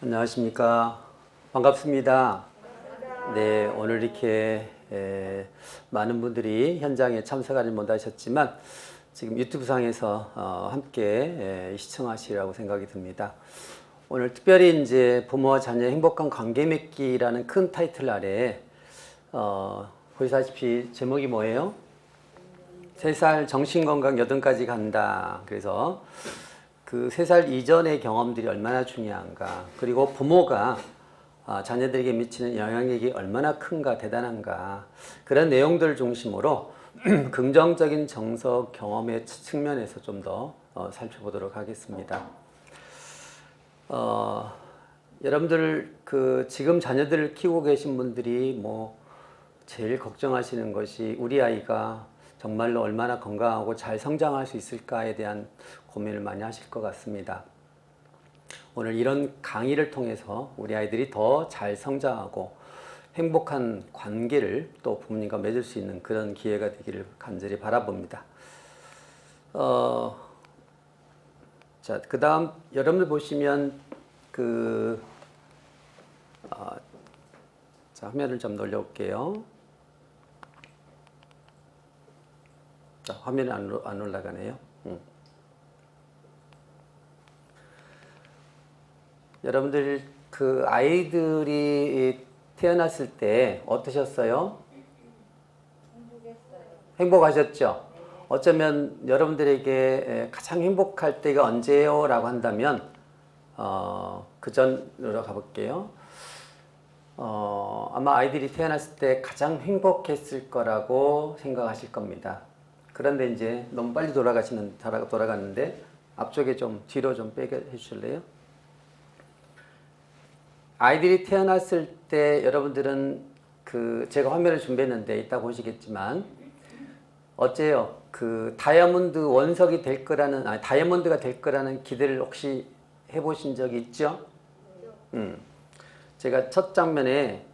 안녕하십니까. 반갑습니다. 네, 오늘 이렇게 많은 분들이 현장에 참석하지 못하셨지만 지금 유튜브상에서 함께 시청하시라고 생각이 듭니다. 오늘 특별히 이제 부모와 자녀의 행복한 관계 맺기라는 큰 타이틀 아래 보시다시피 제목이 뭐예요? 3살 정신건강 여든까지 간다. 그래서 그 3살 이전의 경험들이 얼마나 중요한가, 그리고 부모가 자녀들에게 미치는 영향력이 얼마나 큰가, 대단한가, 그런 내용들을 중심으로 긍정적인 정서 경험의 측면에서 좀 더 살펴보도록 하겠습니다. 여러분들 지금 자녀들을 키우고 계신 분들이 제일 걱정하시는 것이 우리 아이가 정말로 얼마나 건강하고 잘 성장할 수 있을까에 대한 고민을 많이 하실 것 같습니다. 오늘 이런 강의를 통해서 우리 아이들이 더 잘 성장하고 행복한 관계를 또 부모님과 맺을 수 있는 그런 기회가 되기를 간절히 바라봅니다. 자, 그 다음 여러분들 보시면 자, 화면을 좀 돌려볼게요. 자, 화면이 안 올라가네요. 여러분들 아이들이 태어났을 때 어떠셨어요? 행복하셨죠? 어쩌면 여러분들에게 가장 행복할 때가 언제요? 라고 한다면 그 전으로 가볼게요. 아마 아이들이 태어났을 때 가장 행복했을 거라고 생각하실 겁니다. 그런데 이제 너무 빨리 돌아갔는데 앞쪽에 좀 뒤로 좀 빼게 해주실래요? 아이들이 태어났을 때 여러분들은 제가 화면을 준비했는데 이따 보시겠지만 어째요? 다이아몬드 원석이 될 거라는, 다이아몬드가 될 거라는 기대를 혹시 해보신 적이 있죠? 제가 첫 장면에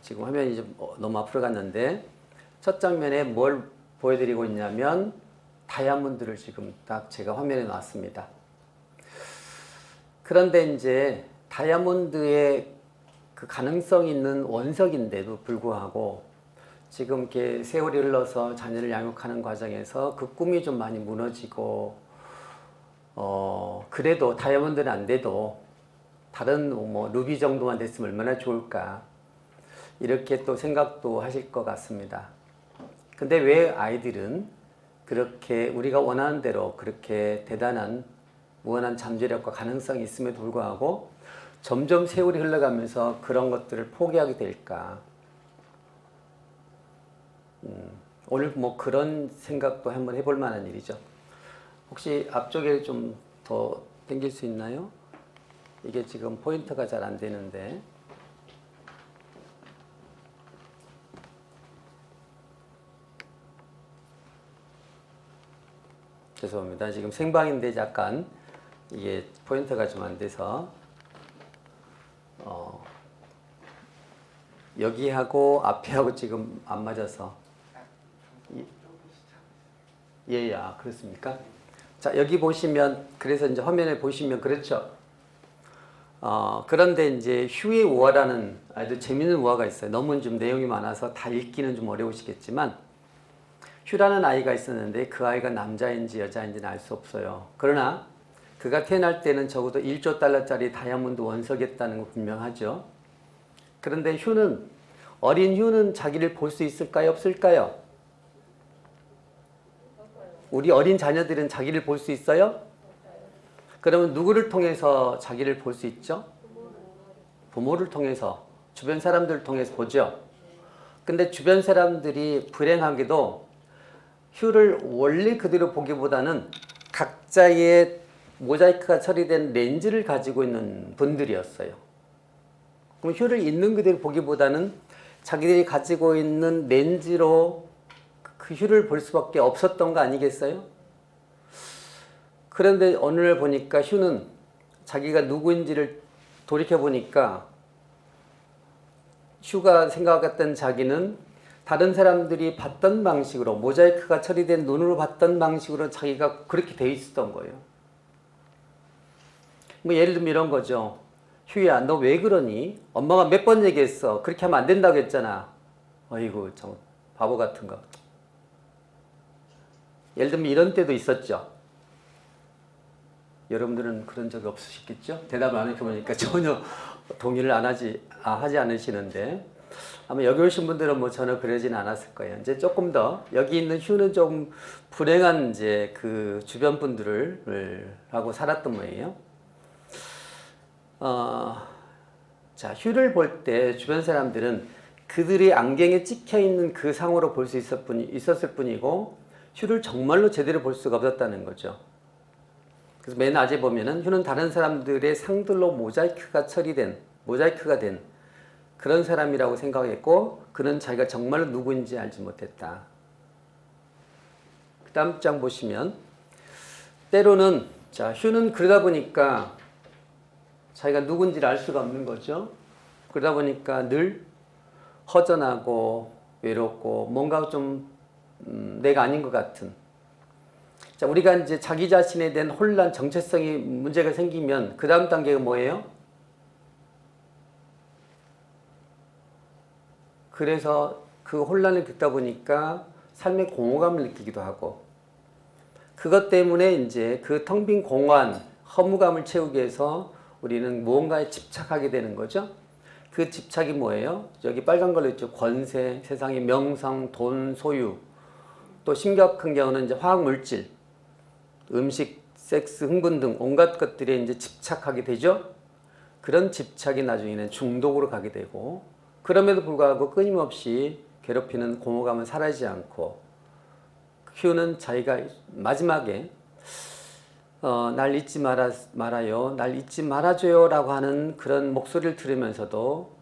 지금 화면이 좀 너무 앞으로 갔는데 첫 장면에 뭘 보여드리고 있냐면 다이아몬드를 지금 딱 제가 화면에 놨습니다. 그런데 이제 다이아몬드의 가능성 있는 원석인데도 불구하고 지금 이렇게 세월이 흘러서 자녀를 양육하는 과정에서 그 꿈이 좀 많이 무너지고 그래도 다이아몬드는 안 돼도 다른 루비 정도만 됐으면 얼마나 좋을까, 이렇게 또 생각도 하실 것 같습니다. 근데 왜 아이들은 그렇게 우리가 원하는 대로 그렇게 대단한 무한한 잠재력과 가능성이 있음에도 불구하고 점점 세월이 흘러가면서 그런 것들을 포기하게 될까? 오늘 그런 생각도 한번 해볼 만한 일이죠. 혹시 앞쪽에 좀 더 당길 수 있나요? 이게 지금 포인트가 잘 안 되는데. 죄송합니다. 지금 생방인데 약간 이게 포인트가 좀 안 돼서 여기하고 앞에하고 지금 안 맞아서. 예, 그렇습니까? 자, 여기 보시면, 그래서 이제 화면에 보시면 그렇죠. 그런데 이제 휴의 우화라는 아주 재밌는 우화가 있어요. 너무 좀 내용이 많아서 다 읽기는 좀 어려우시겠지만, 휴라는 아이가 있었는데 그 아이가 남자인지 여자인지는 알 수 없어요. 그러나 그가 태어날 때는 적어도 1조 달러짜리 다이아몬드 원석이었다는 거 분명하죠. 그런데 어린 휴는 자기를 볼 수 있을까요? 없을까요? 우리 어린 자녀들은 자기를 볼 수 있어요? 그러면 누구를 통해서 자기를 볼 수 있죠? 부모를 통해서, 주변 사람들을 통해서 보죠. 근데 주변 사람들이 불행하게도 휴를 원래 그대로 보기보다는 각자의 모자이크가 처리된 렌즈를 가지고 있는 분들이었어요. 그럼 휴를 있는 그대로 보기보다는 자기들이 가지고 있는 렌즈로 그 휴를 볼 수밖에 없었던 거 아니겠어요? 그런데 어느 날 보니까 휴는 자기가 누구인지를 돌이켜보니까 휴가 생각했던 자기는 다른 사람들이 봤던 방식으로, 모자이크가 처리된 눈으로 봤던 방식으로 자기가 그렇게 돼 있었던 거예요. 뭐 예를 들면 이런 거죠. 휴야, 너 왜 그러니? 엄마가 몇 번 얘기했어. 그렇게 하면 안 된다고 했잖아. 어이구, 참 바보 같은 거. 예를 들면 이런 때도 있었죠. 여러분들은 그런 적이 없으시겠죠? 대답을 안 해보니까 전혀 동의를 하지 않으시는데, 아마 여기 오신 분들은 뭐 전혀 그러진 않았을 거예요. 이제 조금 더 여기 있는 휴는 좀 불행한 이제 그 주변 분들을 하고 살았던 모양이에요. 자, 휴를 볼 때 주변 사람들은 그들의 안경에 찍혀 있는 그 상으로 볼 수 있었을 뿐이고, 휴를 정말로 제대로 볼 수가 없었다는 거죠. 그래서 맨 낮에 보면은 휴는 다른 사람들의 상들로 모자이크가 된 그런 사람이라고 생각했고, 그는 자기가 정말로 누구인지 알지 못했다. 그 다음 장 보시면, 때로는, 자, 휴는 그러다 보니까 자기가 누군지를 알 수가 없는 거죠. 그러다 보니까 늘 허전하고 외롭고 뭔가 좀 내가 아닌 것 같은. 자, 우리가 이제 자기 자신에 대한 혼란, 정체성이 문제가 생기면 그 다음 단계가 뭐예요? 그래서 그 혼란을 겪다 보니까 삶의 공허감을 느끼기도 하고, 그것 때문에 이제 그 텅 빈 공허한 허무감을 채우기 위해서 우리는 무언가에 집착하게 되는 거죠. 그 집착이 뭐예요? 여기 빨간 걸로 있죠. 권세, 세상의 명성, 돈, 소유, 또 심각한 경우는 이제 화학 물질, 음식, 섹스, 흥분 등 온갖 것들에 이제 집착하게 되죠. 그런 집착이 나중에는 중독으로 가게 되고, 그럼에도 불구하고 끊임없이 괴롭히는 공허감은 사라지지 않고, 휴는 자기가 마지막에 날 잊지 말아요, 날 잊지 말아줘요 라고 하는 그런 목소리를 들으면서도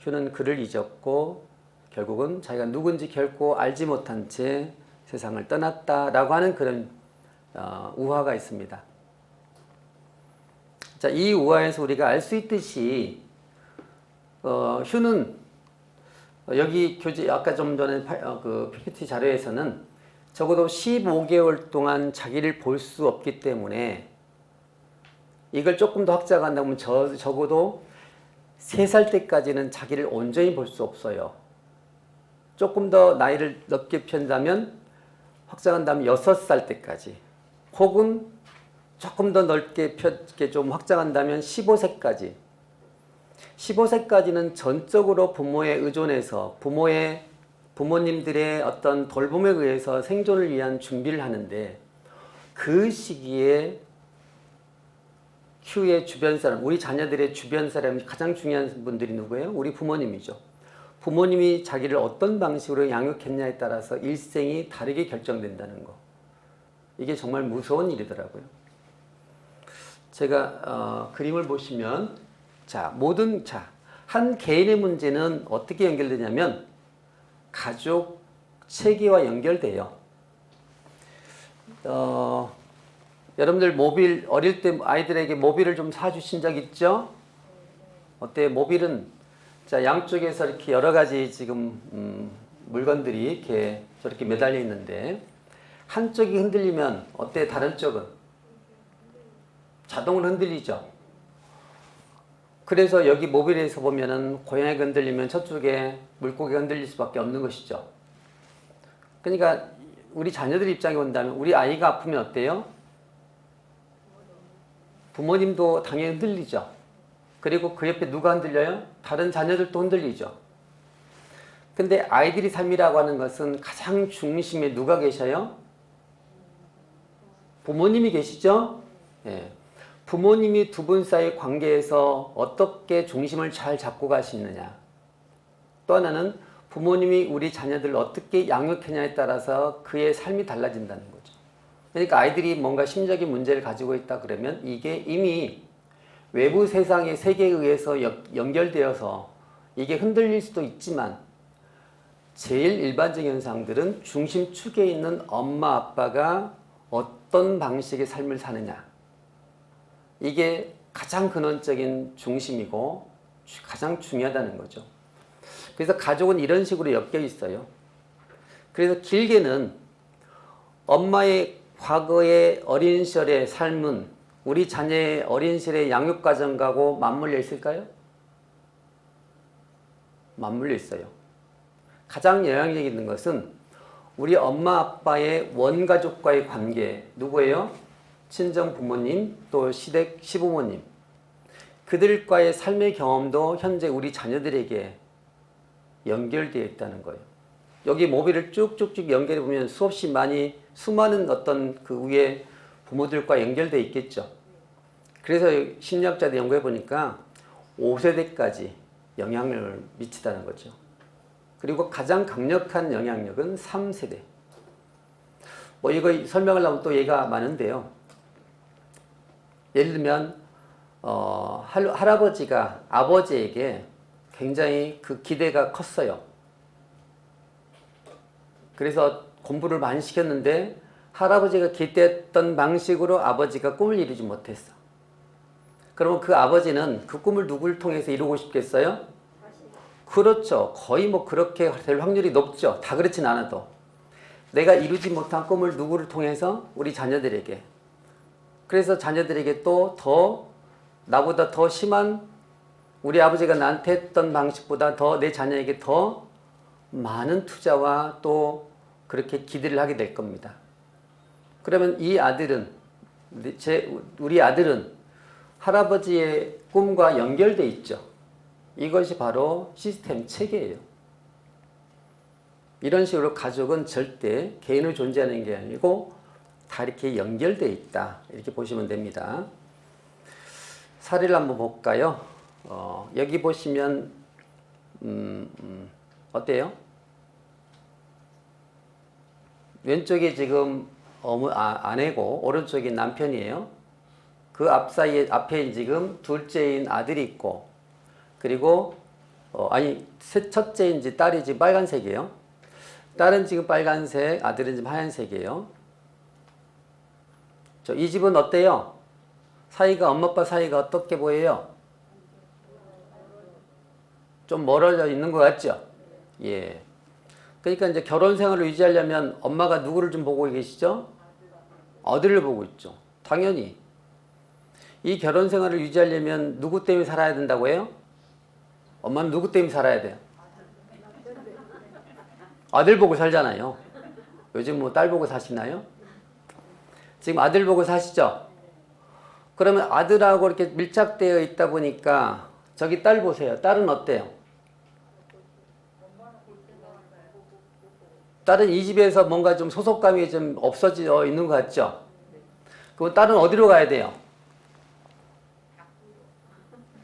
휴는 그를 잊었고 결국은 자기가 누군지 결코 알지 못한 채 세상을 떠났다라고 하는 그런 우화가 있습니다. 자, 이 우화에서 우리가 알 수 있듯이 휴는 여기 교재 아까 좀 전에 그 PPT 자료에서는 적어도 15개월 동안 자기를 볼 수 없기 때문에, 이걸 조금 더 확장한다면 적어도 3살 때까지는 자기를 온전히 볼 수 없어요. 조금 더 나이를 넓게 편다면 확장한다면 6살 때까지, 혹은 조금 더 넓게 좀 확장한다면 15세까지. 15세까지는 전적으로 부모에 의존해서 부모님들의 어떤 돌봄에 의해서 생존을 위한 준비를 하는데, 그 시기에 휴의 주변 사람, 우리 자녀들의 주변 사람이 가장 중요한 분들이 누구예요? 우리 부모님이죠. 부모님이 자기를 어떤 방식으로 양육했냐에 따라서 일생이 다르게 결정된다는 거. 이게 정말 무서운 일이더라고요. 제가 그림을 보시면, 한 개인의 문제는 어떻게 연결되냐면 가족 체계와 연결돼요. 여러분들 어릴 때 아이들에게 모빌을 좀 사주신 적 있죠? 어때요? 모빌은 양쪽에서 이렇게 여러 가지 지금 물건들이 이렇게 저렇게 매달려 있는데, 한쪽이 흔들리면 어때요? 다른 쪽은 자동으로 흔들리죠. 그래서 여기 모빌에서 보면은 고양이가 흔들리면 저쪽에 물고기가 흔들릴 수밖에 없는 것이죠. 그러니까 우리 자녀들 입장에 본다면, 우리 아이가 아프면 어때요? 부모님도 당연히 흔들리죠. 그리고 그 옆에 누가 흔들려요? 다른 자녀들도 흔들리죠. 근데 아이들의 삶이라고 하는 것은 가장 중심에 누가 계셔요? 부모님이 계시죠? 예. 부모님이 두 분 사이 관계에서 어떻게 중심을 잘 잡고 가시느냐. 또 하나는 부모님이 우리 자녀들을 어떻게 양육했냐에 따라서 그의 삶이 달라진다는 거죠. 그러니까 아이들이 뭔가 심적인 문제를 가지고 있다 그러면 이게 이미 외부 세상의 세계에 의해서 연결되어서 이게 흔들릴 수도 있지만, 제일 일반적인 현상들은 중심축에 있는 엄마 아빠가 어떤 방식의 삶을 사느냐, 이게 가장 근원적인 중심이고 가장 중요하다는 거죠. 그래서 가족은 이런 식으로 엮여 있어요. 그래서 길게는 엄마의 과거의 어린 시절의 삶은 우리 자녀의 어린 시절의 양육과정하고 맞물려 있을까요? 맞물려 있어요. 가장 영향력 있는 것은 우리 엄마 아빠의 원가족과의 관계, 누구예요? 친정 부모님, 또 시댁 시부모님. 그들과의 삶의 경험도 현재 우리 자녀들에게 연결되어 있다는 거예요. 여기 모비를 쭉쭉쭉 연결해 보면 수많은 어떤 그 위에 부모들과 연결되어 있겠죠. 그래서 심리학자들 연구해 보니까 5세대까지 영향력을 미치다는 거죠. 그리고 가장 강력한 영향력은 3세대. 뭐 이거 설명을 하면 또 얘기가 많은데요. 예를 들면 할아버지가 아버지에게 굉장히 그 기대가 컸어요. 그래서 공부를 많이 시켰는데 할아버지가 기대했던 방식으로 아버지가 꿈을 이루지 못했어. 그러면 그 아버지는 그 꿈을 누구를 통해서 이루고 싶겠어요? 그렇죠. 거의 뭐 그렇게 될 확률이 높죠. 다 그렇진 않아도. 내가 이루지 못한 꿈을 누구를 통해서? 우리 자녀들에게. 그래서 자녀들에게 또 나보다 더 심한 우리 아버지가 나한테 했던 방식보다 더 내 자녀에게 더 많은 투자와 또 그렇게 기대를 하게 될 겁니다. 그러면 우리 아들은 할아버지의 꿈과 연결돼 있죠. 이것이 바로 시스템 체계예요. 이런 식으로 가족은 절대 개인으로 존재하는 게 아니고 다 이렇게 연결돼 있다. 이렇게 보시면 됩니다. 사례를 한번 볼까요? 여기 보시면 어때요? 왼쪽에 지금 아내고 오른쪽에 남편이에요. 그 앞에 지금 둘째인 아들이 있고, 그리고 첫째인지 딸이 지금 빨간색이에요. 딸은 지금 빨간색, 아들은 지금 하얀색이에요. 이 집은 어때요? 엄마 아빠 사이가 어떻게 보여요? 좀 멀어져 있는 것 같죠? 예. 그러니까 이제 결혼 생활을 유지하려면 엄마가 누구를 좀 보고 계시죠? 아들을 보고 있죠. 당연히. 이 결혼 생활을 유지하려면 누구 때문에 살아야 된다고 해요? 엄마는 누구 때문에 살아야 돼요? 아들 보고 살잖아요. 요즘 뭐 딸 보고 사시나요? 지금 아들 보고 사시죠? 그러면 아들하고 이렇게 밀착되어 있다 보니까 저기 딸 보세요. 딸은 어때요? 딸은 이 집에서 뭔가 좀 소속감이 좀 없어져 있는 것 같죠? 그럼 딸은 어디로 가야 돼요?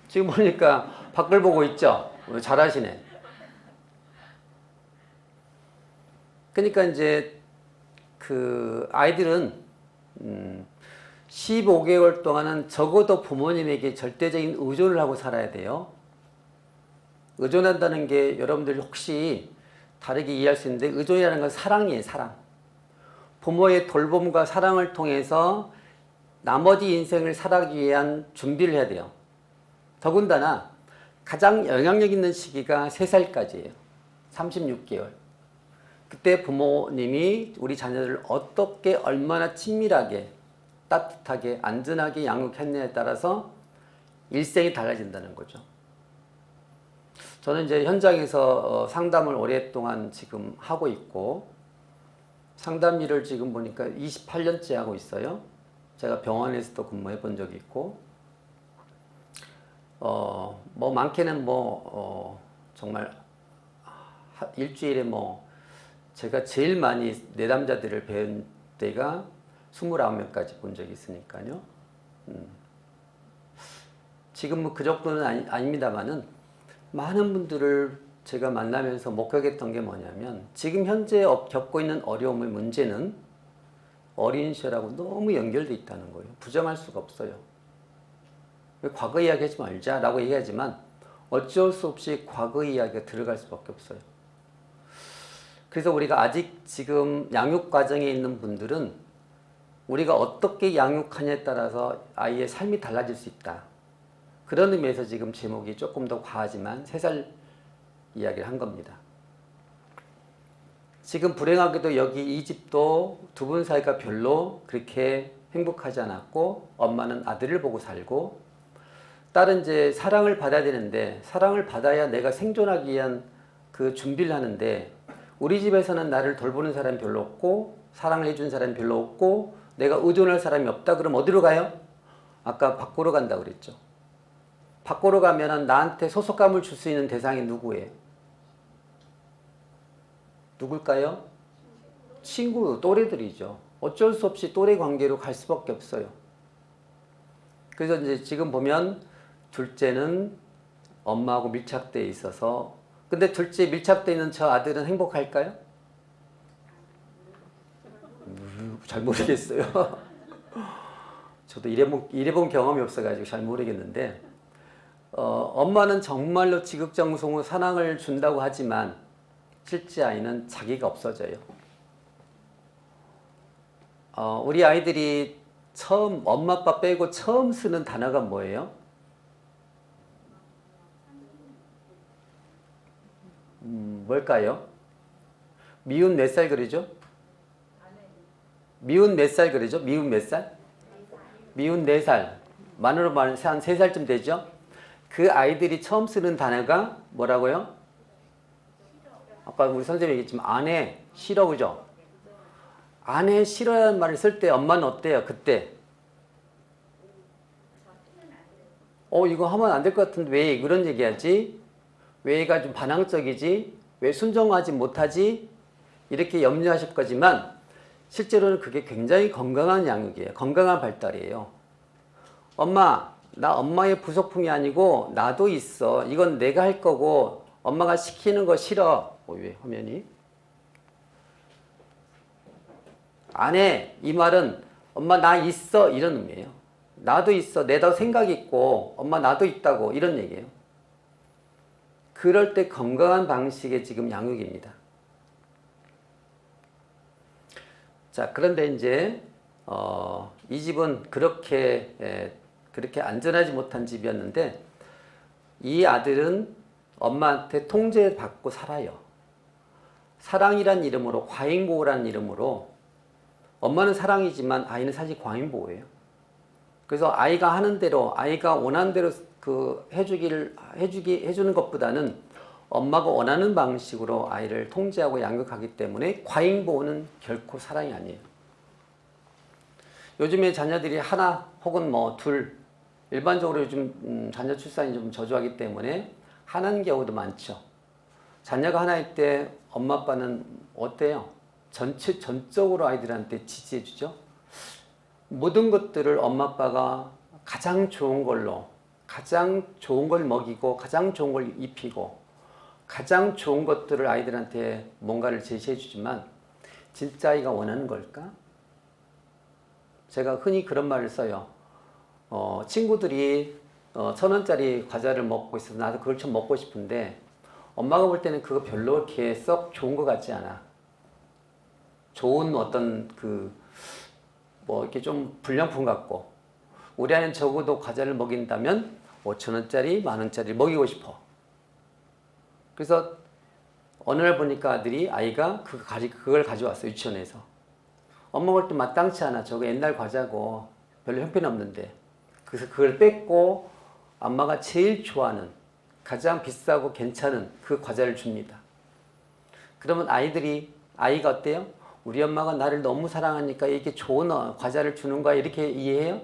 지금 보니까 밖을 보고 있죠? 잘하시네. 그러니까 이제 그 아이들은 15개월 동안은 적어도 부모님에게 절대적인 의존을 하고 살아야 돼요. 의존한다는 게 여러분들이 혹시 다르게 이해할 수 있는데, 의존이라는 건 사랑이에요, 사랑. 부모의 돌봄과 사랑을 통해서 나머지 인생을 살아가기 위한 준비를 해야 돼요. 더군다나 가장 영향력 있는 시기가 3살까지예요. 36개월. 그때 부모님이 우리 자녀들을 어떻게 얼마나 친밀하게 따뜻하게 안전하게 양육했느냐에 따라서 일생이 달라진다는 거죠. 저는 이제 현장에서 상담을 오랫동안 지금 하고 있고, 상담 일을 지금 보니까 28년째 하고 있어요. 제가 병원에서도 근무해 본 적이 있고, 뭐 많게는 정말 일주일에 제가 제일 많이 내담자들을 배운 때가 29명까지 본 적이 있으니까요. 지금 그 정도는 아닙니다만은 많은 분들을 제가 만나면서 목격했던 게 뭐냐면, 지금 현재 겪고 있는 어려움의 문제는 어린 시절하고 너무 연결돼 있다는 거예요. 부정할 수가 없어요. 과거 이야기 하지 말자라고 얘기하지만 어쩔 수 없이 과거 이야기가 들어갈 수밖에 없어요. 그래서 우리가 아직 지금 양육 과정에 있는 분들은 우리가 어떻게 양육하냐에 따라서 아이의 삶이 달라질 수 있다. 그런 의미에서 지금 제목이 조금 더 과하지만 3살 이야기를 한 겁니다. 지금 불행하게도 여기 이 집도 두 분 사이가 별로 그렇게 행복하지 않았고 엄마는 아들을 보고 살고 딸은 이제 사랑을 받아야 되는데 사랑을 받아야 내가 생존하기 위한 그 준비를 하는데 우리 집에서는 나를 돌보는 사람이 별로 없고 사랑을 해주는 사람이 별로 없고 내가 의존할 사람이 없다. 그럼 어디로 가요? 아까 밖으로 간다고 그랬죠. 밖으로 가면은 나한테 소속감을 줄 수 있는 대상이 누구예요? 누굴까요? 친구, 또래들이죠. 어쩔 수 없이 또래 관계로 갈 수밖에 없어요. 그래서 이제 지금 보면 둘째는 엄마하고 밀착되어 있어서 근데 둘째 밀착되어 있는 저 아들은 행복할까요? 잘 모르겠어요. 저도 일해본 경험이 없어가지고 잘 모르겠는데 엄마는 정말로 지극정성으로 사랑을 준다고 하지만 실제 아이는 자기가 없어져요. 우리 아이들이 처음 엄마 아빠 빼고 처음 쓰는 단어가 뭐예요? 뭘까요? 미운 몇 살 그러죠? 미운 몇 살 그러죠? 미운 몇 살? 미운 4살. 만으로 말하면 한 3살쯤 되죠? 그 아이들이 처음 쓰는 단어가 뭐라고요? 아까 우리 선생님이 얘기했지만 아내 싫어 그죠? 아내 싫어라는 말을 쓸 때 엄마는 어때요? 그때 이거 하면 안 될 것 같은데 왜 그런 얘기하지? 왜 얘가 좀 반항적이지? 왜 순종하지 못하지? 이렇게 염려하실 거지만 실제로는 그게 굉장히 건강한 양육이에요. 건강한 발달이에요. 엄마, 나 엄마의 부속품이 아니고 나도 있어. 이건 내가 할 거고 엄마가 시키는 거 싫어. 왜 화면이? 안 해. 이 말은 엄마 나 있어. 이런 의미예요. 나도 있어. 내도 생각이 있고 엄마 나도 있다고 이런 얘기예요. 그럴 때 건강한 방식의 지금 양육입니다. 자, 그런데 이제 이 집은 그렇게 안전하지 못한 집이었는데 이 아들은 엄마한테 통제받고 살아요. 사랑이란 이름으로 과잉보호라는 이름으로 엄마는 사랑이지만 아이는 사실 과잉보호예요. 그래서 아이가 하는 대로 아이가 원하는 대로 해주는 것보다는 엄마가 원하는 방식으로 아이를 통제하고 양육하기 때문에 과잉보호는 결코 사랑이 아니에요. 요즘에 자녀들이 하나 혹은 둘 일반적으로 요즘 자녀 출산이 좀 저조하기 때문에 하나인 경우도 많죠. 자녀가 하나일 때 엄마 아빠는 어때요? 전적으로 아이들한테 지지해 주죠. 모든 것들을 엄마 아빠가 가장 좋은 걸로 가장 좋은 걸 먹이고 가장 좋은 걸 입히고 가장 좋은 것들을 아이들한테 뭔가를 제시해 주지만 진짜 아이가 원하는 걸까? 제가 흔히 그런 말을 써요. 친구들이 1,000원짜리 과자를 먹고 있어서 나도 그걸 좀 먹고 싶은데 엄마가 볼 때는 그거 별로 이렇게 썩 좋은 것 같지 않아. 좋은 어떤 이렇게 좀 불량품 같고 우리 아이는 적어도 과자를 먹인다면 5,000원짜리, 10,000원짜리 먹이고 싶어. 그래서 어느 날 보니까 아이가 그걸 가져왔어 유치원에서. 엄마 볼 때 마땅치 않아. 저거 옛날 과자고 별로 형편없는데. 그래서 그걸 뺏고 엄마가 제일 좋아하는 가장 비싸고 괜찮은 그 과자를 줍니다. 그러면 아이가 어때요? 우리 엄마가 나를 너무 사랑하니까 이렇게 좋은 과자를 주는 거야 이렇게 이해해요?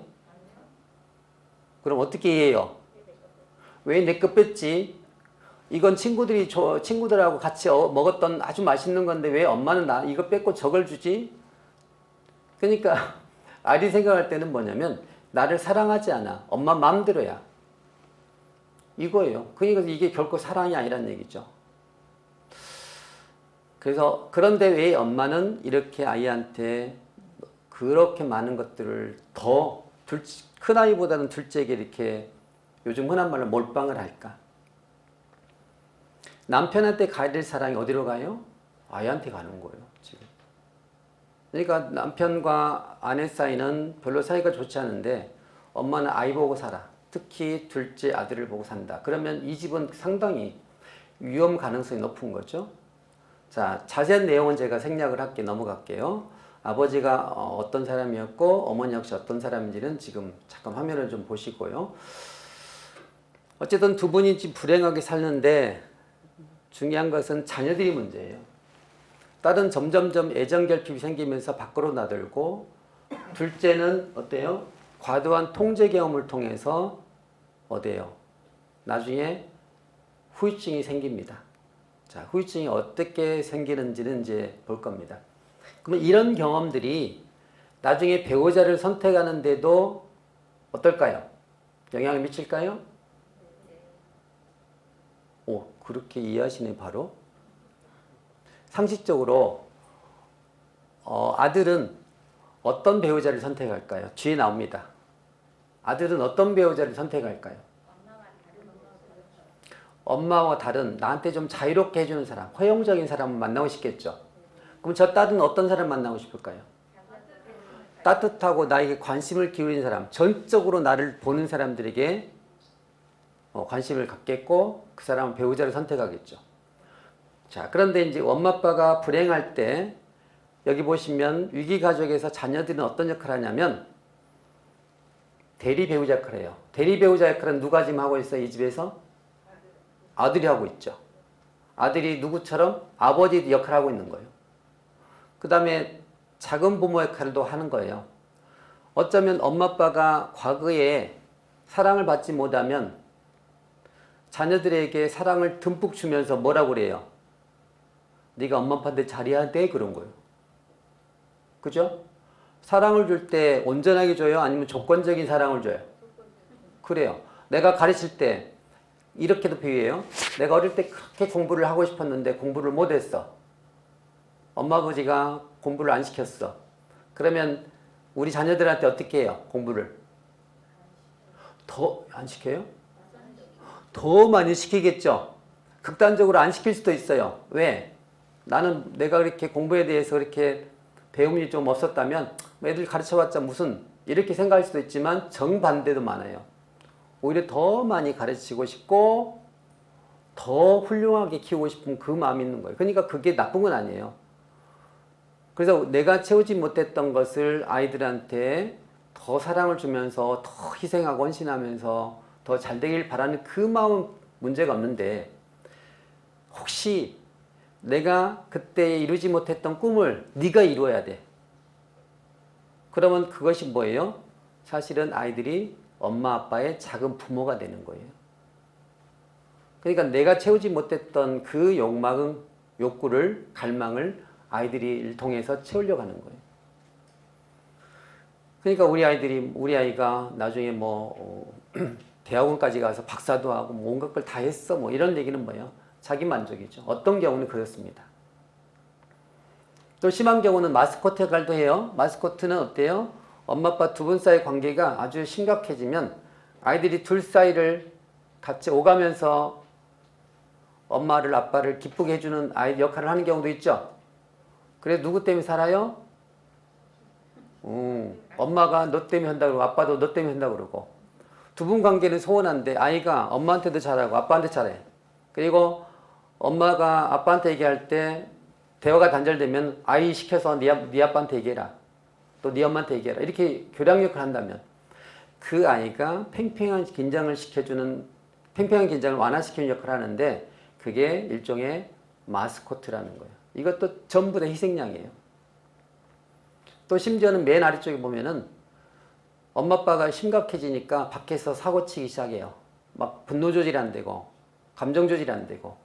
그럼 어떻게 이해해요? 왜 내 거 뺐지? 이건 친구들하고 같이 먹었던 아주 맛있는 건데 왜 엄마는 나 이거 뺏고 저걸 주지? 그러니까 아이들이 생각할 때는 뭐냐면 나를 사랑하지 않아. 엄마 마음대로야. 이거예요. 그러니까 이게 결코 사랑이 아니란 얘기죠. 그래서 그런데 왜 엄마는 이렇게 아이한테 그렇게 많은 것들을 큰 아이보다는 둘째에게 이렇게 요즘 흔한 말로 몰빵을 할까? 남편한테 가야 될 사랑이 어디로 가요? 아이한테 가는 거예요, 지금. 그러니까 남편과 아내 사이는 별로 사이가 좋지 않은데 엄마는 아이 보고 살아. 특히 둘째 아들을 보고 산다. 그러면 이 집은 상당히 위험 가능성이 높은 거죠. 자, 자세한 내용은 제가 생략을 할게 넘어갈게요. 아버지가 어떤 사람이었고 어머니 역시 어떤 사람인지는 지금 잠깐 화면을 좀 보시고요. 어쨌든 두 분이 지금 불행하게 살는데 중요한 것은 자녀들이 문제예요. 딸은 점점점 애정결핍이 생기면서 밖으로 나들고, 둘째는 어때요? 과도한 통제 경험을 통해서 어때요? 나중에 후유증이 생깁니다. 자, 후유증이 어떻게 생기는지는 이제 볼 겁니다. 그러면 이런 경험들이 나중에 배우자를 선택하는데도 어떨까요? 영향을 미칠까요? 오, 그렇게 이해하시네, 바로. 상식적으로 아들은 어떤 배우자를 선택할까요? 뒤에 나옵니다. 아들은 어떤 배우자를 선택할까요? 엄마와 다른, 나한테 좀 자유롭게 해주는 사람, 허용적인 사람을 만나고 싶겠죠. 그럼 저 딸은 어떤 사람 만나고 싶을까요? 따뜻하고 나에게 관심을 기울이는 사람, 전적으로 나를 보는 사람들에게 관심을 갖겠고, 그 사람은 배우자를 선택하겠죠. 자, 그런데 이제 엄마 아빠가 불행할 때 여기 보시면 위기 가족에서 자녀들은 어떤 역할을 하냐면 대리 배우자 역할을 해요. 대리 배우자 역할은 누가 지금 하고 있어요? 이 집에서? 아들이 하고 있죠. 아들이 누구처럼? 아버지 역할을 하고 있는 거예요. 그 다음에 작은 부모 역할도 하는 거예요. 어쩌면 엄마 아빠가 과거에 사랑을 받지 못하면 자녀들에게 사랑을 듬뿍 주면서 뭐라고 그래요? 네가 엄마 아빠한테 잘해야 돼? 그런 거예요. 그죠? 사랑을 줄 때 온전하게 줘요? 아니면 조건적인 사랑을 줘요? 그래요. 내가 가르칠 때 이렇게도 비유해요. 내가 어릴 때 그렇게 공부를 하고 싶었는데 공부를 못했어. 엄마 아버지가 공부를 안 시켰어. 그러면 우리 자녀들한테 어떻게 해요? 공부를 더 안 시켜요? 더 많이 시키겠죠. 극단적으로 안 시킬 수도 있어요. 왜? 나는 내가 그렇게 공부에 대해서 그렇게 배움이 좀 없었다면 애들 가르쳐봤자 무슨 이렇게 생각할 수도 있지만 정반대도 많아요. 오히려 더 많이 가르치고 싶고 더 훌륭하게 키우고 싶은 그 마음이 있는 거예요. 그러니까 그게 나쁜 건 아니에요. 그래서 내가 채우지 못했던 것을 아이들한테 더 사랑을 주면서 더 희생하고 헌신하면서 더 잘 되길 바라는 그 마음 문제가 없는데, 혹시 내가 그때 이루지 못했던 꿈을 네가 이루어야 돼. 그러면 그것이 뭐예요? 사실은 아이들이 엄마 아빠의 작은 부모가 되는 거예요. 그러니까 내가 채우지 못했던 그 욕망은, 욕구를, 갈망을 아이들이 통해서 채우려고 하는 거예요. 그러니까 우리 아이가 나중에 대학원까지 가서 박사도 하고 온갖 걸 다 했어. 이런 얘기는 뭐예요? 자기 만족이죠. 어떤 경우는 그렇습니다. 또 심한 경우는 마스코트 역할도 해요. 마스코트는 어때요? 엄마 아빠 두 분 사이 관계가 아주 심각해지면 아이들이 둘 사이를 같이 오가면서 엄마를 아빠를 기쁘게 해주는 아이 역할을 하는 경우도 있죠. 그래 누구 때문에 살아요? 엄마가 너 때문에 한다 그러고 아빠도 너 때문에 한다 그러고, 두 분 관계는 소원한데 아이가 엄마한테도 잘하고 아빠한테 잘해. 그리고 엄마가 아빠한테 얘기할 때 대화가 단절되면 아이 시켜서 네 아빠한테 얘기해라. 또 네 엄마한테 얘기해라. 이렇게 교량역을 한다면 그 아이가 팽팽한 긴장을 완화시키는 역할을 하는데, 그게 일종의 마스코트라는 거예요. 이것도 전부 다 희생양이에요. 또 심지어는 맨 아래쪽에 보면은 엄마 아빠가 심각해지니까 밖에서 사고치기 시작해요. 막 분노 조절이 안 되고 감정 조절이 안 되고.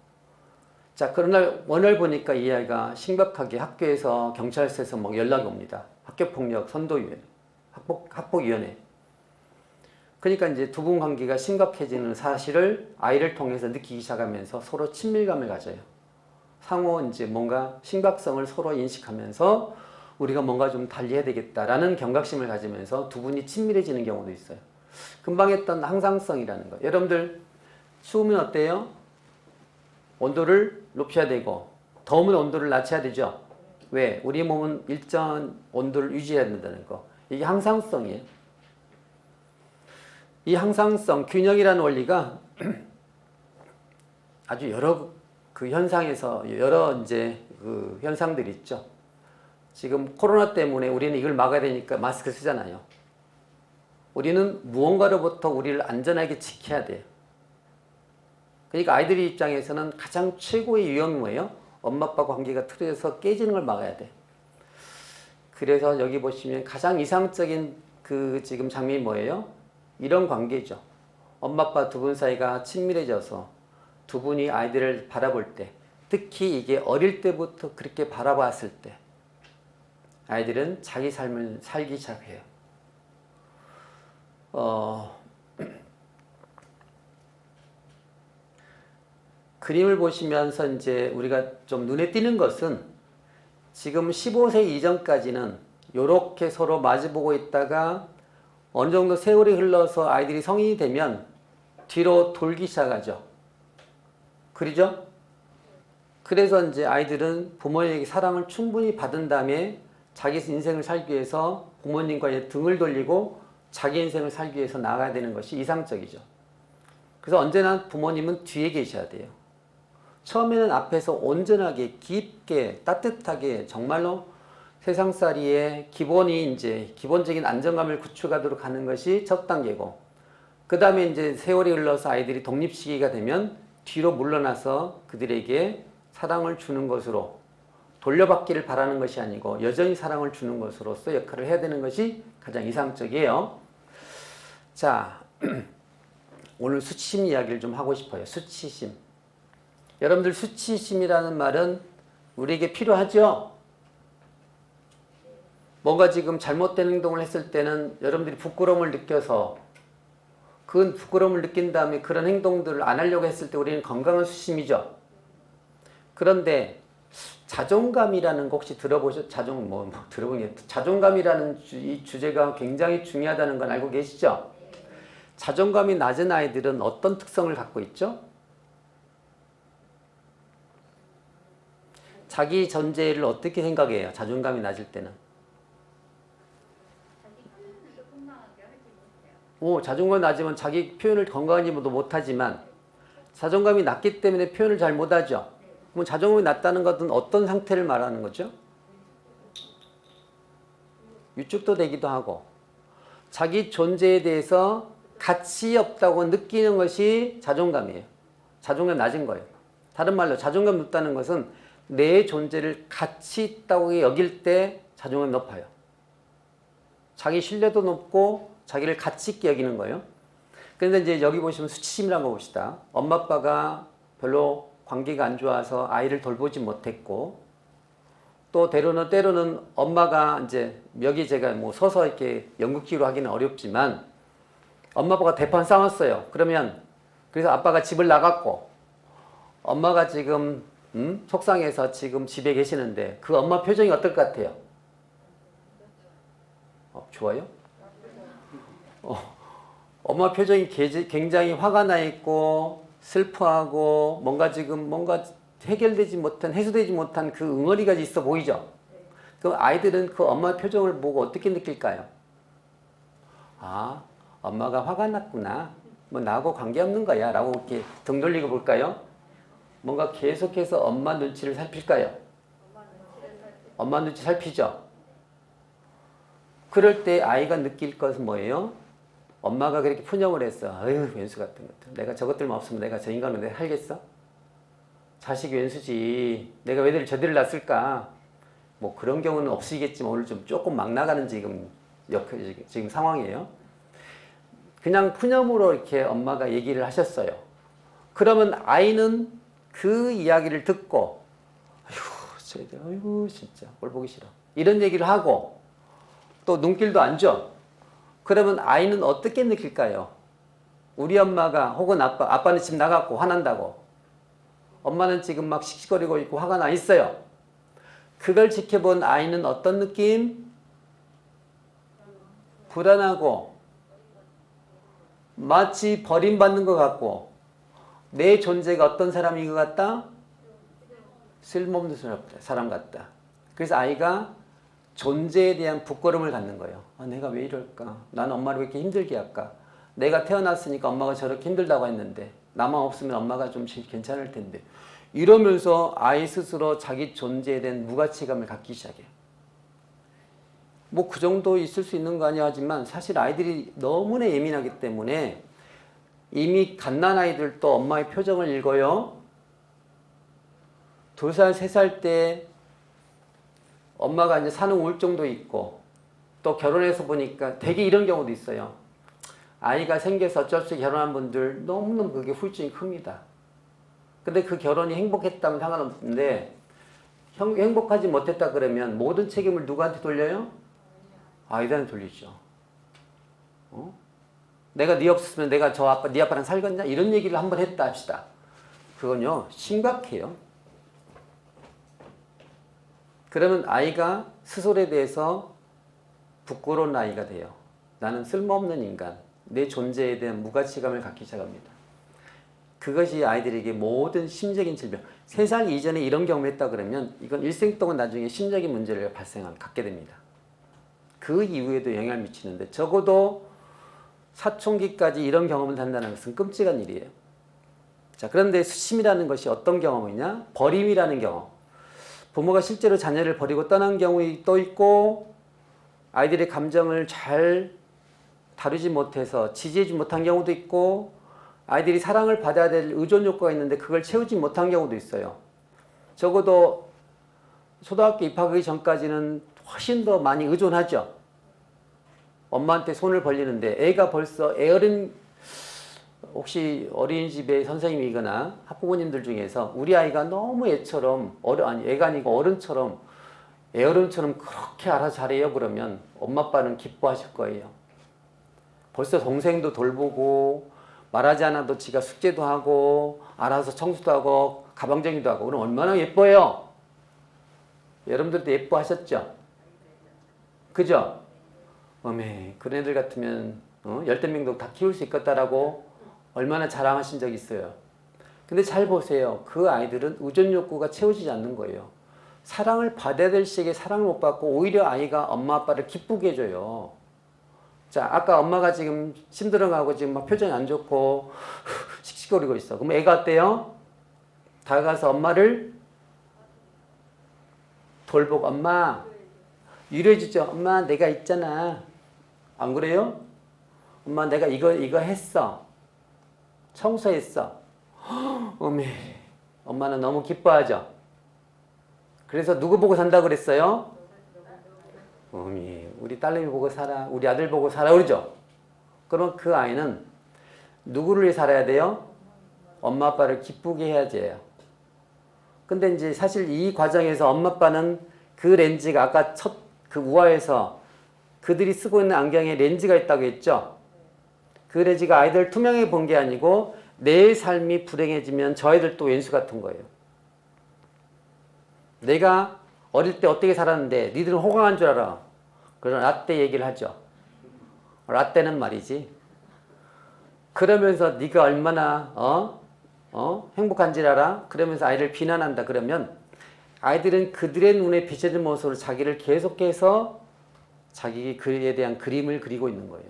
자, 그런 날 보니까 이 아이가 심각하게 학교에서 경찰서에서 연락이 옵니다. 학교폭력 선도위원회, 학폭위원회. 그러니까 이제 두 분 관계가 심각해지는 사실을 아이를 통해서 느끼기 시작하면서 서로 친밀감을 가져요. 상호 이제 뭔가 심각성을 서로 인식하면서 우리가 뭔가 좀 달리해야 되겠다라는 경각심을 가지면서 두 분이 친밀해지는 경우도 있어요. 금방 했던 항상성이라는 거. 여러분들 추우면 어때요? 온도를 높여야 되고 더우면 온도를 낮춰야 되죠. 왜? 우리 몸은 일정한 온도를 유지해야 된다는 거. 이게 항상성이에요. 이 항상성, 균형이라는 원리가 아주 여러 그 현상에서 여러 이제 그 현상들이 있죠. 지금 코로나 때문에 우리는 이걸 막아야 되니까 마스크 쓰잖아요. 우리는 무언가로부터 우리를 안전하게 지켜야 돼요. 그러니까 아이들의 입장에서는 가장 최고의 위험이 뭐예요? 엄마 아빠 관계가 틀어져서 깨지는 걸 막아야 돼. 그래서 여기 보시면 가장 이상적인 그 지금 장면이 뭐예요? 이런 관계죠. 엄마 아빠 두 분 사이가 친밀해져서 두 분이 아이들을 바라볼 때, 특히 이게 어릴 때부터 그렇게 바라봤을 때 아이들은 자기 삶을 살기 시작해요. 그림을 보시면서 이제 우리가 좀 눈에 띄는 것은 지금 15세 이전까지는 이렇게 서로 마주보고 있다가 어느 정도 세월이 흘러서 아이들이 성인이 되면 뒤로 돌기 시작하죠. 그러죠? 그래서 이제 아이들은 부모에게 사랑을 충분히 받은 다음에 자기 인생을 살기 위해서 부모님과 등을 돌리고 자기 인생을 살기 위해서 나가야 되는 것이 이상적이죠. 그래서 언제나 부모님은 뒤에 계셔야 돼요. 처음에는 앞에서 온전하게 깊게 따뜻하게 정말로 세상살이의 기본이 이제 기본적인 안정감을 구축하도록 하는 것이 첫 단계고, 그 다음에 이제 세월이 흘러서 아이들이 독립 시기가 되면 뒤로 물러나서 그들에게 사랑을 주는 것으로, 돌려받기를 바라는 것이 아니고 여전히 사랑을 주는 것으로서 역할을 해야 되는 것이 가장 이상적이에요. 자, 오늘 수치심 이야기를 좀 하고 싶어요. 수치심. 여러분들 수치심이라는 말은 우리에게 필요하죠? 뭔가 지금 잘못된 행동을 했을 때는 여러분들이 부끄러움을 느껴서 그 부끄러움을 느낀 다음에 그런 행동들을 안 하려고 했을 때 우리는 건강한 수치심이죠. 그런데 자존감이라는 거 혹시 자존감이라는 이 주제가 굉장히 중요하다는 건 알고 계시죠? 자존감이 낮은 아이들은 어떤 특성을 갖고 있죠? 자기 존재를 어떻게 생각해요? 자존감이 낮을 때는. 자존감이 낮으면 자기 표현을 건강하지 못하지만 자존감이 낮기 때문에 표현을 잘 못하죠. 그럼 자존감이 낮다는 것은 어떤 상태를 말하는 거죠? 위축도 되기도 하고 자기 존재에 대해서 가치 없다고 느끼는 것이 자존감이에요. 자존감이 낮은 거예요. 다른 말로 자존감 높다는 것은 내 존재를 가치 있다고 여길 때 자존감이 높아요. 자기 신뢰도 높고 자기를 가치 있게 여기는 거예요. 그런데 이제 여기 보시면 수치심이라는 거 봅시다. 엄마 아빠가 별로 관계가 안 좋아서 아이를 돌보지 못했고, 또 때로는 엄마가 이제 여기 제가 뭐 서서 이렇게 연극기로 하기는 어렵지만 엄마 아빠가 대판 싸웠어요. 그래서 아빠가 집을 나갔고 엄마가 지금 속상해서 지금 집에 계시는데 그 엄마 표정이 어떨 것 같아요? 좋아요? 엄마 표정이 굉장히 화가 나 있고 슬퍼하고 뭔가 해소되지 못한 그 응어리가 있어 보이죠? 그럼 아이들은 그 엄마 표정을 보고 어떻게 느낄까요? 엄마가 화가 났구나. 뭐 나하고 관계없는 거야 라고 이렇게 등 돌리고 볼까요? 뭔가 계속해서 엄마 눈치를 살필까요? 엄마 눈치 살피죠? 그럴 때 아이가 느낄 것은 뭐예요? 엄마가 그렇게 푸념을 했어. 아유, 왼수 같은 것들. 내가 저것들만 없으면 내가 저 인간을 내가 살겠어? 자식이 왼수지. 내가 왜 저들을 낳았을까? 뭐 그런 경우는 없으시겠지만 오늘 좀 조금 막 나가는 지금 상황이에요. 그냥 푸념으로 이렇게 엄마가 얘기를 하셨어요. 그러면 아이는 그 이야기를 듣고 아이고 진짜 꼴 보기 싫어. 이런 얘기를 하고 또 눈길도 안 줘. 그러면 아이는 어떻게 느낄까요? 우리 엄마가 혹은 아빠는 집 나갔고 화난다고. 엄마는 지금 막 씩씩거리고 있고 화가 나 있어요. 그걸 지켜본 아이는 어떤 느낌? 불안하고 마치 버림받는 것 같고 내 존재가 어떤 사람인 것 같다? 쓸모없는 사람 같다. 그래서 아이가 존재에 대한 부끄러움을 갖는 거예요. 내가 왜 이럴까? 난 엄마를 왜 이렇게 힘들게 할까? 내가 태어났으니까 엄마가 저렇게 힘들다고 했는데 나만 없으면 엄마가 좀 괜찮을 텐데. 이러면서 아이 스스로 자기 존재에 대한 무가치감을 갖기 시작해요. 뭐 그 정도 있을 수 있는 거 아니야 하지만 사실 아이들이 너무나 예민하기 때문에 이미 갓난 아이들도 엄마의 표정을 읽어요. 2살, 3살 때 엄마가 이제 산후 우울증도 있고 또 결혼해서 보니까 되게 이런 경우도 있어요. 아이가 생겨서 어쩔 수 없이 결혼한 분들 너무너무 그게 후유증이 큽니다. 근데 그 결혼이 행복했다면 상관없는데 행복하지 못했다 그러면 모든 책임을 누구한테 돌려요? 아이들한테 돌리죠. 내가 네 없었으면 내가 네 아빠랑 살겠냐? 이런 얘기를 한번 했다 합시다. 그건요, 심각해요. 그러면 아이가 스스로에 대해서 부끄러운 아이가 돼요. 나는 쓸모없는 인간, 내 존재에 대한 무가치감을 갖기 시작합니다. 그것이 아이들에게 모든 심적인 질병, 3살 이전에 이런 경험을 했다 그러면 이건 일생 동안 나중에 심적인 문제를 갖게 됩니다. 그 이후에도 영향을 미치는데 적어도 사춘기까지 이런 경험을 한다는 것은 끔찍한 일이에요. 자, 그런데 수심이라는 것이 어떤 경험이냐? 버림이라는 경험. 부모가 실제로 자녀를 버리고 떠난 경우도 있고 아이들의 감정을 잘 다루지 못해서 지지하지 못한 경우도 있고 아이들이 사랑을 받아야 될 의존 욕구가 있는데 그걸 채우지 못한 경우도 있어요. 적어도 초등학교 입학하기 전까지는 훨씬 더 많이 의존하죠. 엄마한테 손을 벌리는데 애가 벌써 애어른 혹시 어린이집의 선생님이거나 학부모님들 중에서 우리 아이가 너무 애처럼 애가 아니고 어른처럼 애어른처럼 그렇게 알아서 잘해요 그러면 엄마 아빠는 기뻐하실 거예요. 벌써 동생도 돌보고 말하지 않아도 지가 숙제도 하고 알아서 청소도 하고 가방 정리도 하고 그럼 얼마나 예뻐요. 여러분들도 예뻐하셨죠? 그죠? 어메 그런 애들 같으면 열댓 명도 다 키울 수 있겠다라고 얼마나 자랑하신 적이 있어요. 근데 잘 보세요. 그 아이들은 의존 욕구가 채워지지 않는 거예요. 사랑을 받아야 될 시기에 사랑을 못 받고 오히려 아이가 엄마 아빠를 기쁘게 해줘요. 자, 아까 엄마가 지금 힘들어가고 지금 막 표정이 안 좋고 씩씩거리고 있어. 그럼 애가 어때요? 다가가서 엄마를 돌보고 엄마 위로해주죠. 엄마 내가 있잖아. 안 그래요? 엄마 내가 이거 했어. 청소했어. 어메 엄마는 너무 기뻐하죠. 그래서 누구 보고 산다 그랬어요? 어미 우리 딸내미 보고 살아. 우리 아들 보고 살아 그러죠. 그럼 그 아이는 누구를 위해 살아야 돼요? 엄마 아빠를 기쁘게 해야지 해요. 근데 이제 사실 이 과정에서 엄마 아빠는 그 렌즈가 아까 그 우화에서 그들이 쓰고 있는 안경에 렌즈가 있다고 했죠. 그 렌즈가 아이들 투명하게 본 게 아니고 내 삶이 불행해지면 저 아이들도 왼수 같은 거예요. 내가 어릴 때 어떻게 살았는데 니들은 호강한 줄 알아. 그런 라떼 얘기를 하죠. 라떼는 말이지. 그러면서 네가 얼마나 행복한지 알아? 그러면서 아이를 비난한다 그러면 아이들은 그들의 눈에 비춰진 모습으로 자기를 계속해서 자기 그에 대한 그림을 그리고 있는 거예요.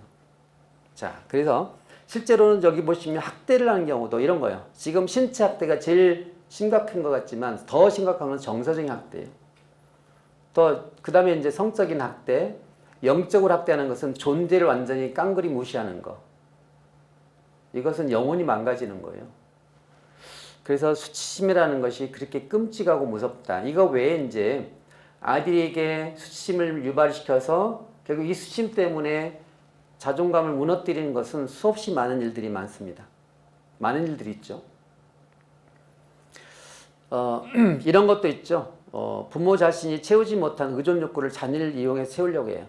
자, 그래서 실제로는 여기 보시면 학대를 하는 경우도 이런 거예요. 지금 신체 학대가 제일 심각한 것 같지만 더 심각한 건 정서적인 학대예요. 또 그 다음에 이제 성적인 학대, 영적으로 학대하는 것은 존재를 완전히 깡그리 무시하는 거. 이것은 영혼이 망가지는 거예요. 그래서 수치심이라는 것이 그렇게 끔찍하고 무섭다. 이거 외에 이제 아이들에게 수치심을 유발시켜서 결국 이 수치심 때문에 자존감을 무너뜨리는 것은 수없이 많은 일들이 많습니다. 많은 일들이 있죠. 이런 것도 있죠. 부모 자신이 채우지 못한 의존 욕구를 자녀를 이용해서 채우려고 해요.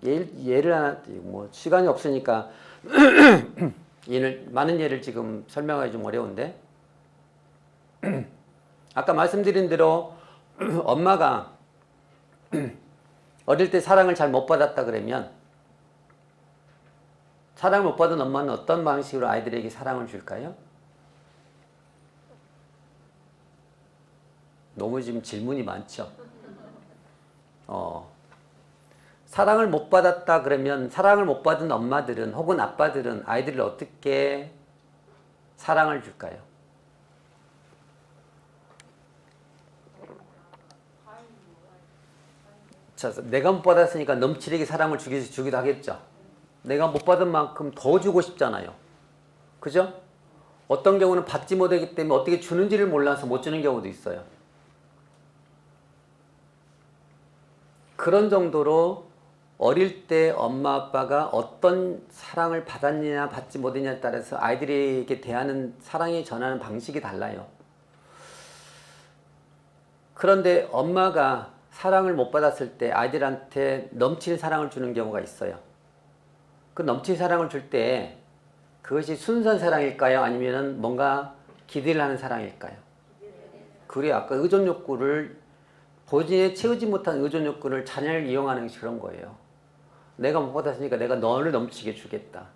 예를 하나, 뭐 시간이 없으니까 많은 예를 지금 설명하기 좀 어려운데 아까 말씀드린 대로 엄마가 어릴 때 사랑을 잘 못 받았다 그러면 사랑을 못 받은 엄마는 어떤 방식으로 아이들에게 사랑을 줄까요? 너무 지금 질문이 많죠. 사랑을 못 받았다 그러면 사랑을 못 받은 엄마들은 혹은 아빠들은 아이들을 어떻게 사랑을 줄까요? 자, 내가 못 받았으니까 넘치게 사랑을 주기도 하겠죠. 내가 못 받은 만큼 더 주고 싶잖아요. 그죠? 어떤 경우는 받지 못하기 때문에 어떻게 주는지를 몰라서 못 주는 경우도 있어요. 그런 정도로 어릴 때 엄마 아빠가 어떤 사랑을 받았느냐 받지 못했느냐에 따라서 아이들에게 대하는 사랑이 전하는 방식이 달라요. 그런데 엄마가 사랑을 못 받았을 때 아이들한테 넘치는 사랑을 주는 경우가 있어요. 그 넘치는 사랑을 줄 때 그것이 순수한 사랑일까요? 아니면 뭔가 기대를 하는 사랑일까요? 그래, 아까 의존 욕구를 본인이 채우지 못한 의존 욕구를 자녀를 이용하는 것이 그런 거예요. 내가 못 받았으니까 내가 너를 넘치게 주겠다.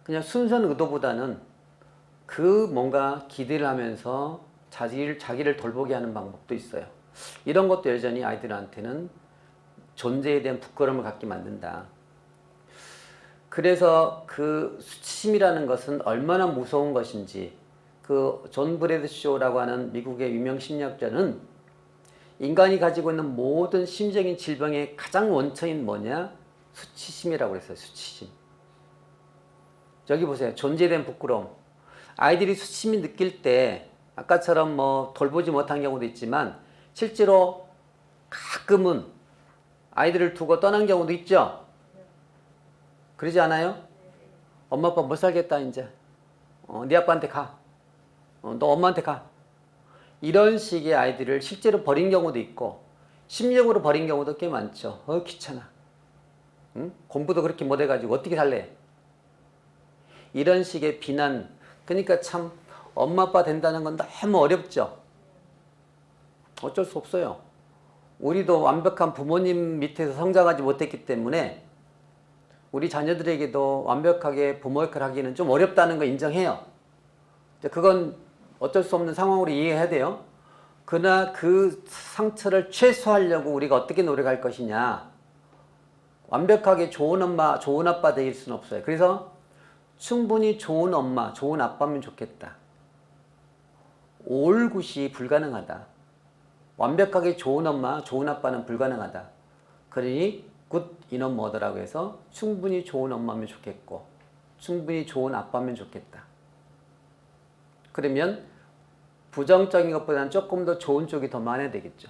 그냥 순수한 의도보다는 그 뭔가 기대를 하면서 자기를 돌보게 하는 방법도 있어요. 이런 것도 여전히 아이들한테는 존재에 대한 부끄러움을 갖게 만든다. 그래서 그 수치심이라는 것은 얼마나 무서운 것인지 그 존 브래드쇼라고 하는 미국의 유명 심리학자는 인간이 가지고 있는 모든 심적인 질병의 가장 원천인 뭐냐? 수치심이라고 그랬어요. 수치심. 여기 보세요. 존재에 대한 부끄러움. 아이들이 수치심이 느낄 때 아까처럼 뭐 돌보지 못한 경우도 있지만 실제로 가끔은 아이들을 두고 떠난 경우도 있죠. 그러지 않아요? 엄마 아빠 못 살겠다 이제. 네 아빠한테 가. 너 엄마한테 가. 이런 식의 아이들을 실제로 버린 경우도 있고 심리적으로 버린 경우도 꽤 많죠. 귀찮아. 응? 공부도 그렇게 못해가지고 어떻게 살래? 이런 식의 비난. 그러니까 참 엄마 아빠 된다는 건 너무 어렵죠. 어쩔 수 없어요. 우리도 완벽한 부모님 밑에서 성장하지 못했기 때문에 우리 자녀들에게도 완벽하게 부모 역할을 하기는 좀 어렵다는 거 인정해요. 그건 어쩔 수 없는 상황으로 이해해야 돼요. 그러나 그 상처를 최소화하려고 우리가 어떻게 노력할 것이냐. 완벽하게 좋은 엄마, 좋은 아빠 되길 수는 없어요. 그래서 충분히 좋은 엄마, 좋은 아빠면 좋겠다. all good이 불가능하다. 완벽하게 좋은 엄마, 좋은 아빠는 불가능하다. 그러니 good enough mother라고 해서 충분히 좋은 엄마면 좋겠고 충분히 좋은 아빠면 좋겠다. 그러면 부정적인 것보다는 조금 더 좋은 쪽이 더 많아야 되겠죠.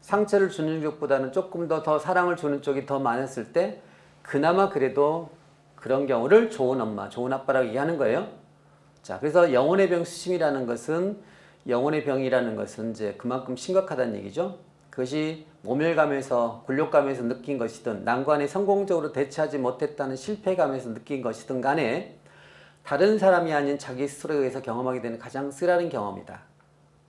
상처를 주는 쪽보다는 조금 더 사랑을 주는 쪽이 더 많았을 때 그나마 그래도 그런 경우를 좋은 엄마, 좋은 아빠라고 얘기하는 거예요. 자, 그래서 영혼의 병 수심이라는 것은 영혼의 병이라는 것은 이제 그만큼 심각하다는 얘기죠. 그것이 모멸감에서 굴욕감에서 느낀 것이든 난관에 성공적으로 대처하지 못했다는 실패감에서 느낀 것이든 간에 다른 사람이 아닌 자기 스스로에 의해서 경험하게 되는 가장 쓰라린 경험이다.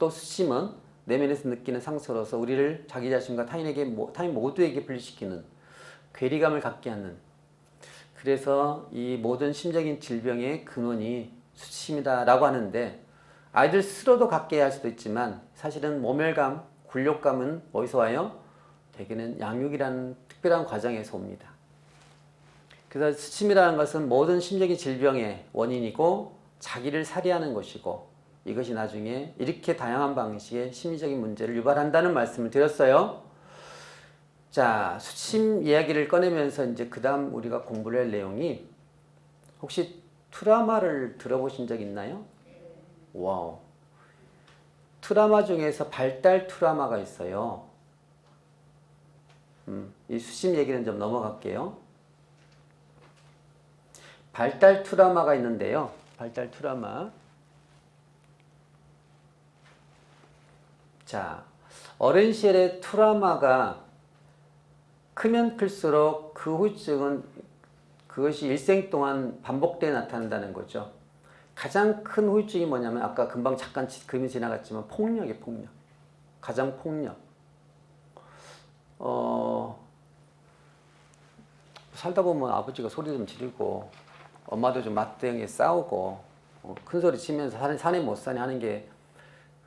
또 수심은 내면에서 느끼는 상처로서 우리를 자기 자신과 타인 모두에게 분리시키는 괴리감을 갖게 하는 그래서 이 모든 심적인 질병의 근원이 수치심이다라고 하는데 아이들 스스로도 갖게 할 수도 있지만 사실은 모멸감, 굴욕감은 어디서 와요? 대개는 양육이라는 특별한 과정에서 옵니다. 그래서 수치심이라는 것은 모든 심적인 질병의 원인이고 자기를 살해하는 것이고 이것이 나중에 이렇게 다양한 방식의 심리적인 문제를 유발한다는 말씀을 드렸어요. 자, 수치심 이야기를 꺼내면서 이제 그 다음 우리가 공부를 할 내용이 혹시 트라우마를 들어보신 적 있나요? 와우. 트라우마 중에서 발달 트라우마가 있어요. 이 수치심 얘기는 좀 넘어갈게요. 발달 트라우마가 있는데요. 발달 트라우마. 자, 어린 시절의 트라우마가 크면 클수록 그 후유증은 그것이 일생 동안 반복되어 나타난다는 거죠. 가장 큰 후유증이 뭐냐면 아까 금방 잠깐 그림이 지나갔지만 폭력이에요. 폭력. 가장 폭력. 살다 보면 아버지가 소리 좀 지르고 엄마도 좀 맞대응에 싸우고 큰 소리 치면서 사내 못 사내 하는 게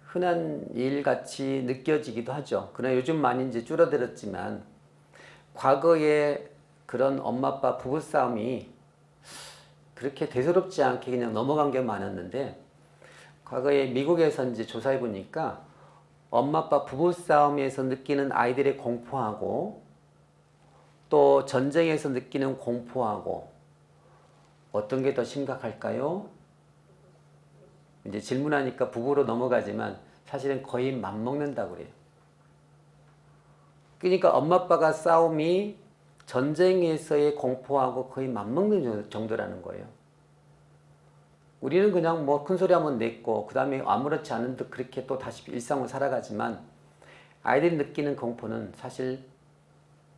흔한 일같이 느껴지기도 하죠. 그러나 요즘 많이 이제 줄어들었지만 과거에 그런 엄마 아빠 부부싸움이 그렇게 대수롭지 않게 그냥 넘어간 게 많았는데 과거에 미국에서 이제 조사해 보니까 엄마 아빠 부부싸움에서 느끼는 아이들의 공포하고 또 전쟁에서 느끼는 공포하고 어떤 게 더 심각할까요? 이제 질문하니까 부부로 넘어가지만 사실은 거의 맞먹는다고 그래요. 그러니까 엄마 아빠가 싸움이 전쟁에서의 공포하고 거의 맞먹는 정도라는 거예요. 우리는 그냥 뭐 큰 소리 한번 냈고 그 다음에 아무렇지 않은 듯 그렇게 또 다시 일상을 살아가지만 아이들이 느끼는 공포는 사실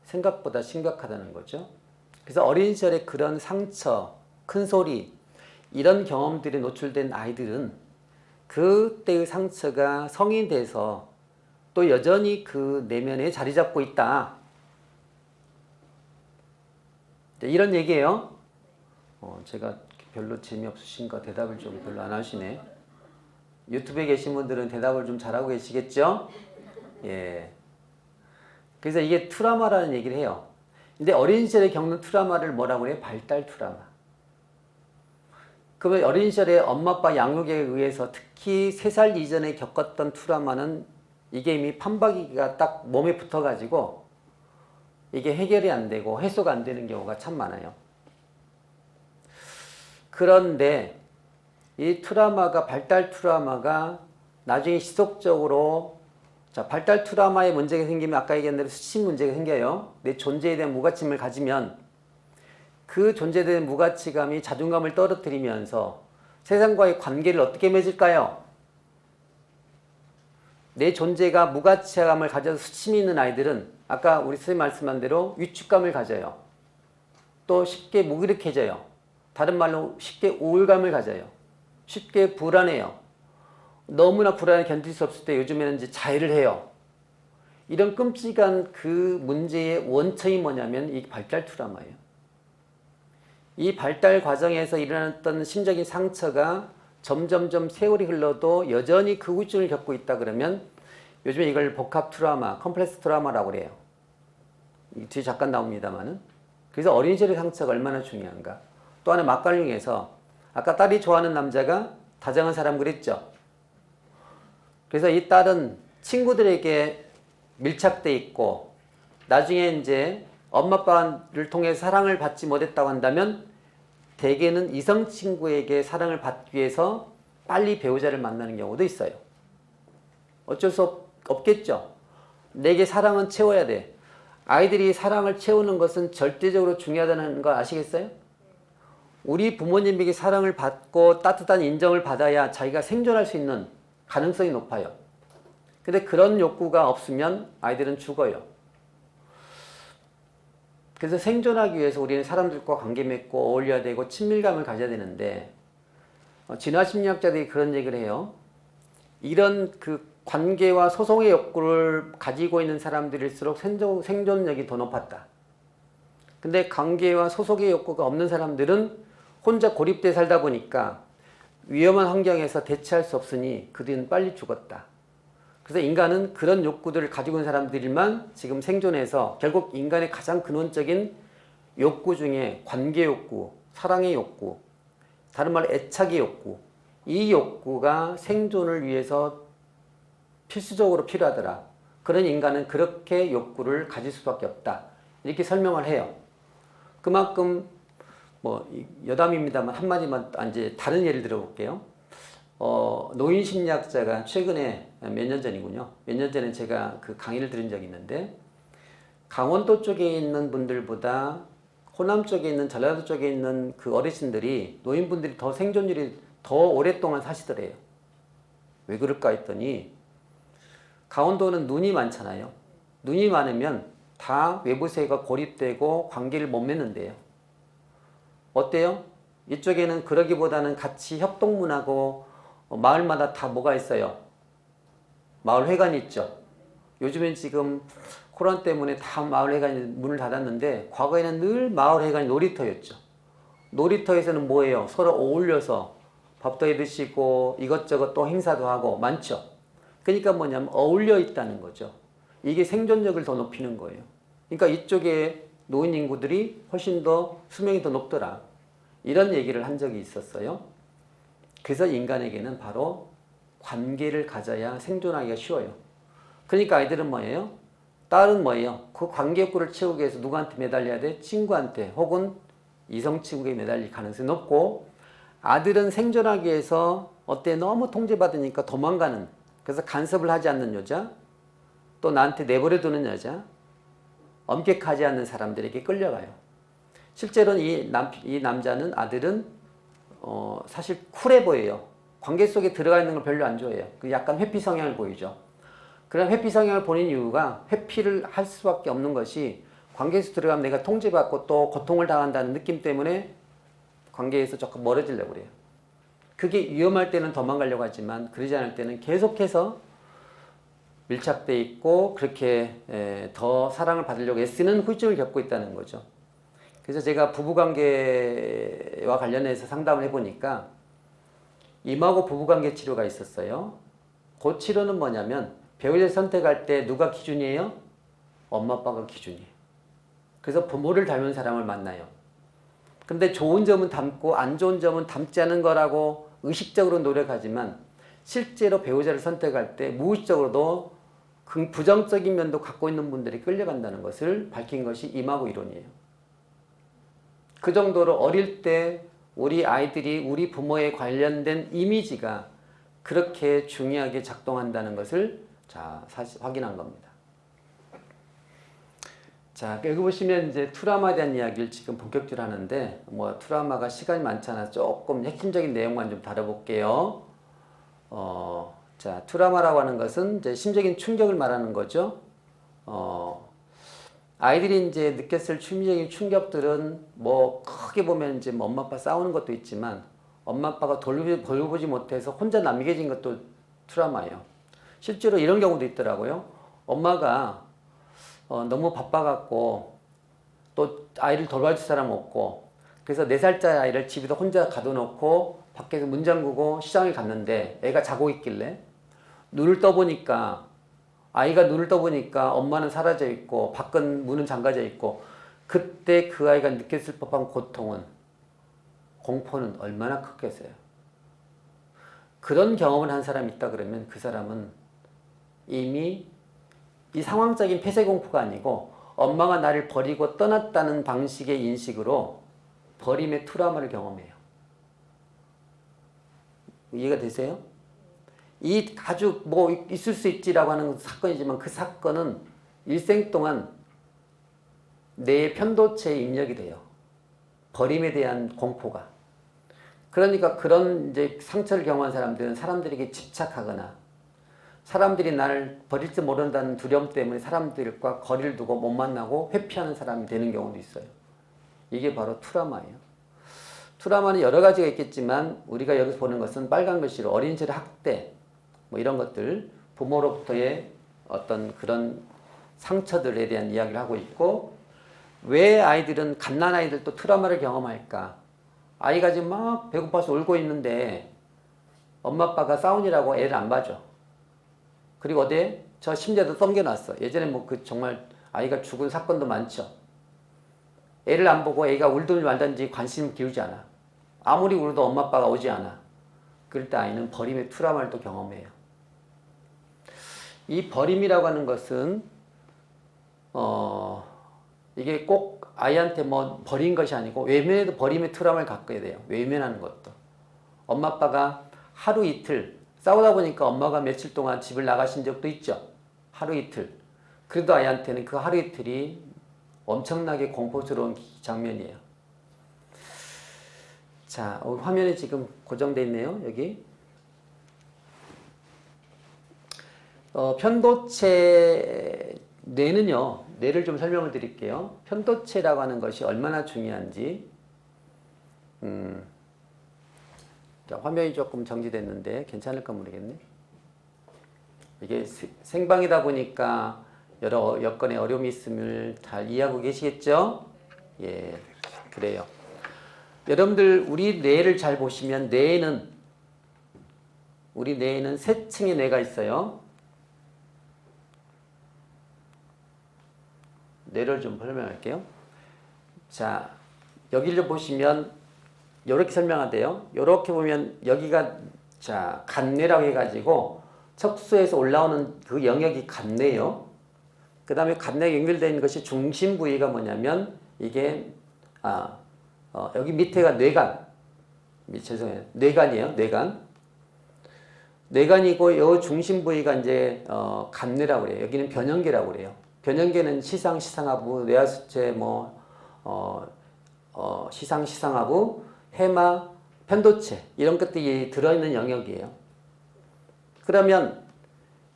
생각보다 심각하다는 거죠. 그래서 어린 시절에 그런 상처, 큰 소리 이런 경험들이 노출된 아이들은 그때의 상처가 성인 돼서 또 여전히 그 내면에 자리 잡고 있다. 이런 얘기예요. 제가 별로 재미없으신가 대답을 좀 별로 안 하시네. 유튜브에 계신 분들은 대답을 좀 잘하고 계시겠죠? 예. 그래서 이게 트라우마라는 얘기를 해요. 근데 어린 시절에 겪는 트라우마를 뭐라고 해요? 발달 트라우마. 그러면 어린 시절에 엄마 아빠 양육에 의해서 특히 3살 이전에 겪었던 트라우마는 이게 이미 판박이가 딱 몸에 붙어가지고 이게 해결이 안 되고 해소가 안 되는 경우가 참 많아요. 그런데 이 트라우마가 발달 트라우마가 나중에 지속적으로 자 발달 트라우마에 문제가 생기면 아까 얘기한 대로 수치 문제가 생겨요. 내 존재에 대한 무가침을 가지면 그 존재에 대한 무가치감이 자존감을 떨어뜨리면서 세상과의 관계를 어떻게 맺을까요? 내 존재가 무가치감을 가져서 수치미 있는 아이들은 아까 우리 선생님 말씀한 대로 위축감을 가져요. 또 쉽게 무기력해져요. 다른 말로 쉽게 우울감을 가져요. 쉽게 불안해요. 너무나 불안을 견딜 수 없을 때 요즘에는 이제 자해를 해요. 이런 끔찍한 그 문제의 원천이 뭐냐면 이 발달 트라우마예요. 이 발달 과정에서 일어났던 심적인 상처가 점점점 세월이 흘러도 여전히 그 후유증을 겪고 있다 그러면 요즘에 이걸 복합 트라우마, 컴플렉스 트라우마라고 그래요. 뒤에 잠깐 나옵니다만은. 그래서 어린 시절의 상처가 얼마나 중요한가. 또 하나 막갈ring에서 아까 딸이 좋아하는 남자가 다정한 사람 그랬죠. 그래서 이 딸은 친구들에게 밀착돼 있고 나중에 이제 엄마 아빠를 통해 사랑을 받지 못했다고 한다면 대개는 이성 친구에게 사랑을 받기 위해서 빨리 배우자를 만나는 경우도 있어요. 어쩔 수 없겠죠. 내게 사랑은 채워야 돼. 아이들이 사랑을 채우는 것은 절대적으로 중요하다는 거 아시겠어요? 우리 부모님에게 사랑을 받고 따뜻한 인정을 받아야 자기가 생존할 수 있는 가능성이 높아요. 근데 그런 욕구가 없으면 아이들은 죽어요. 그래서 생존하기 위해서 우리는 사람들과 관계 맺고 어울려야 되고 친밀감을 가져야 되는데 진화심리학자들이 그런 얘기를 해요. 이런 그 관계와 소송의 욕구를 가지고 있는 사람들일수록 생존력이 더 높았다. 근데 관계와 소속의 욕구가 없는 사람들은 혼자 고립돼 살다 보니까 위험한 환경에서 대처할 수 없으니 그들은 빨리 죽었다. 그래서 인간은 그런 욕구들을 가지고 있는 사람들만 지금 생존해서 결국 인간의 가장 근원적인 욕구 중에 관계 욕구, 사랑의 욕구, 다른 말로 애착의 욕구, 이 욕구가 생존을 위해서 필수적으로 필요하더라. 그런 인간은 그렇게 욕구를 가질 수밖에 없다. 이렇게 설명을 해요. 그만큼 뭐 여담입니다만 한마디만 이제 다른 예를 들어볼게요. 노인 심리학자가 최근에 몇 년 전이군요. 몇 년 전에 제가 그 강의를 들은 적이 있는데 강원도 쪽에 있는 분들보다 호남 쪽에 있는 전라도 쪽에 있는 그 어르신들이 노인분들이 더 생존율이 더 오랫동안 사시더래요. 왜 그럴까 했더니 강원도는 눈이 많잖아요. 눈이 많으면 다 외부 세계가 고립되고 관계를 못 맺는데요. 어때요? 이쪽에는 그러기보다는 같이 협동문하고 마을마다 다 뭐가 있어요? 마을회관이 있죠. 요즘엔 지금 코로나 때문에 다 마을회관이 문을 닫았는데 과거에는 늘 마을회관이 놀이터였죠. 놀이터에서는 뭐예요? 서로 어울려서 밥도 해 드시고 이것저것 또 행사도 하고 많죠. 그러니까 뭐냐면 어울려 있다는 거죠. 이게 생존력을 더 높이는 거예요. 그러니까 이쪽에 노인 인구들이 훨씬 더 수명이 더 높더라. 이런 얘기를 한 적이 있었어요. 그래서 인간에게는 바로 관계를 가져야 생존하기가 쉬워요. 그러니까 아이들은 뭐예요? 딸은 뭐예요? 그 관계욕구를 채우기 위해서 누구한테 매달려야 돼? 친구한테 혹은 이성 친구에게 매달릴 가능성이 높고, 아들은 생존하기 위해서 어때? 너무 통제받으니까 도망가는, 그래서 간섭을 하지 않는 여자, 또 나한테 내버려 두는 여자, 엄격하지 않는 사람들에게 끌려가요. 실제로는 이 남자는, 아들은 사실 쿨해 보여요. 관계 속에 들어가 있는 걸 별로 안 좋아해요. 그 약간 회피 성향을 보이죠. 그런 회피 성향을 보이는 이유가, 회피를 할 수밖에 없는 것이 관계에서 들어가면 내가 통제받고 또 고통을 당한다는 느낌 때문에 관계에서 조금 멀어지려고 그래요. 그게 위험할 때는 도망가려고 하지만 그러지 않을 때는 계속해서 밀착돼 있고 그렇게 더 사랑을 받으려고 애쓰는 후유증을 겪고 있다는 거죠. 그래서 제가 부부관계와 관련해서 상담을 해보니까 임하고 부부관계 치료가 있었어요. 그 치료는 뭐냐면, 배우자를 선택할 때 누가 기준이에요? 엄마 아빠가 기준이에요. 그래서 부모를 닮은 사람을 만나요. 근데 좋은 점은 담고 안 좋은 점은 담지 않은 거라고 의식적으로 노력하지만, 실제로 배우자를 선택할 때 무의식적으로도 부정적인 면도 갖고 있는 분들이 끌려간다는 것을 밝힌 것이 임하고 이론이에요. 그 정도로 어릴 때 우리 아이들이 우리 부모에 관련된 이미지가 그렇게 중요하게 작동한다는 것을 사실 확인한 겁니다. 자, 여기 보시면 이제 트라우마에 대한 이야기를 지금 본격적으로 하는데, 트라우마가 시간이 많지 않아서 조금 핵심적인 내용만 좀 다뤄볼게요. 자, 트라우마라고 하는 것은 이제 심적인 충격을 말하는 거죠. 아이들이 이제 느꼈을 심리적인 충격들은 크게 보면 이제 엄마 아빠 싸우는 것도 있지만, 엄마 아빠가 돌보지 못해서 혼자 남겨진 것도 트라우마예요. 실제로 이런 경우도 있더라고요. 엄마가 너무 바빠갖고 또 아이를 돌봐줄 사람 없고, 그래서 4살짜리 아이를 집에서 혼자 가둬놓고 밖에서 문 잠그고 시장에 갔는데 애가 자고 있길래 아이가 눈을 떠보니까 엄마는 사라져 있고 밖은 문은 잠가져 있고, 그때 그 아이가 느꼈을 법한 공포는 얼마나 컸겠어요. 그런 경험을 한 사람이 있다 그러면 그 사람은 이미 이 상황적인 폐쇄공포가 아니고 엄마가 나를 버리고 떠났다는 방식의 인식으로 버림의 트라우마를 경험해요. 이해가 되세요? 이 아주 있을 수 있지라고 하는 사건이지만, 그 사건은 일생 동안 내 편도체에 입력이 돼요. 버림에 대한 공포가. 그러니까 그런 이제 상처를 경험한 사람들은 사람들에게 집착하거나, 사람들이 나를 버릴지 모른다는 두려움 때문에 사람들과 거리를 두고 못 만나고 회피하는 사람이 되는 경우도 있어요. 이게 바로 트라우마예요. 트라우마는 여러 가지가 있겠지만 우리가 여기서 보는 것은 빨간 글씨로 어린 시절 학대, 이런 것들, 부모로부터의 어떤 그런 상처들에 대한 이야기를 하고 있고, 왜 아이들은, 갓난 아이들도 트라우마를 경험할까? 아이가 지금 막 배고파서 울고 있는데 엄마 아빠가 싸우느라고 애를 안 봐줘. 그리고 어디에? 저 심지어도 넘겨놨어. 예전에 정말 아이가 죽은 사건도 많죠. 애를 안 보고 애가 울든지 말든지 관심을 기울지 않아. 아무리 울어도 엄마 아빠가 오지 않아. 그럴 때 아이는 버림의 트라우마를 또 경험해요. 이 버림이라고 하는 것은 이게 꼭 아이한테 버린 것이 아니고, 외면에도 버림의 트라우마를 갖게 돼요. 외면하는 것도. 엄마 아빠가 하루 이틀 싸우다 보니까 엄마가 며칠 동안 집을 나가신 적도 있죠. 하루 이틀. 그래도 아이한테는 그 하루 이틀이 엄청나게 공포스러운 장면이에요. 자, 화면에 지금 고정되어 있네요. 여기. 편도체 뇌는요, 뇌를 좀 설명을 드릴게요. 편도체라고 하는 것이 얼마나 중요한지. 자, 화면이 조금 정지됐는데 괜찮을까 모르겠네. 이게 생방이다 보니까 여러 여건의 어려움이 있음을 잘 이해하고 계시겠죠? 예, 그래요. 여러분들, 우리 뇌를 잘 보시면 우리 뇌에는 세 층의 뇌가 있어요. 뇌를 좀 설명할게요. 자, 여기를 보시면 이렇게 설명하대요. 이렇게 보면 여기가 간뇌라고 해가지고 척수에서 올라오는 그 영역이 같네요. 그 다음에 간내에 연결되어 있는 것이 중심 부위가 뭐냐면 이게 여기 밑에가 뇌간. 죄송해요. 뇌간이에요. 뇌간. 뇌간이고 요 중심 부위가 이제 간뇌라고 그래요. 여기는 변형계라고 그래요. 변형계는 시상하부, 뇌하수체 시상하부, 해마, 편도체 이런 것들이 들어있는 영역이에요. 그러면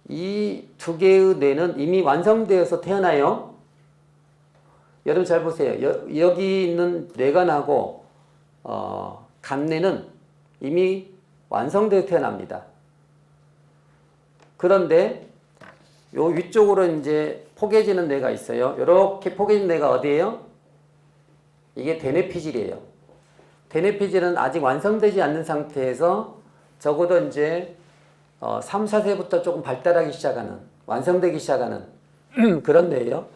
이 두 개의 뇌는 이미 완성되어서 태어나요. 여러분 잘 보세요. 여기 있는 뇌간하고 간뇌는 이미 완성되어 태어납니다. 그런데 요 위쪽으로 이제 포개지는 뇌가 있어요. 이렇게 포개진 뇌가 어디예요? 이게 대뇌피질이에요. 대뇌피질은 아직 완성되지 않는 상태에서 적어도 이제 3, 4세부터 조금 발달하기 시작하는, 완성되기 시작하는 그런 뇌예요.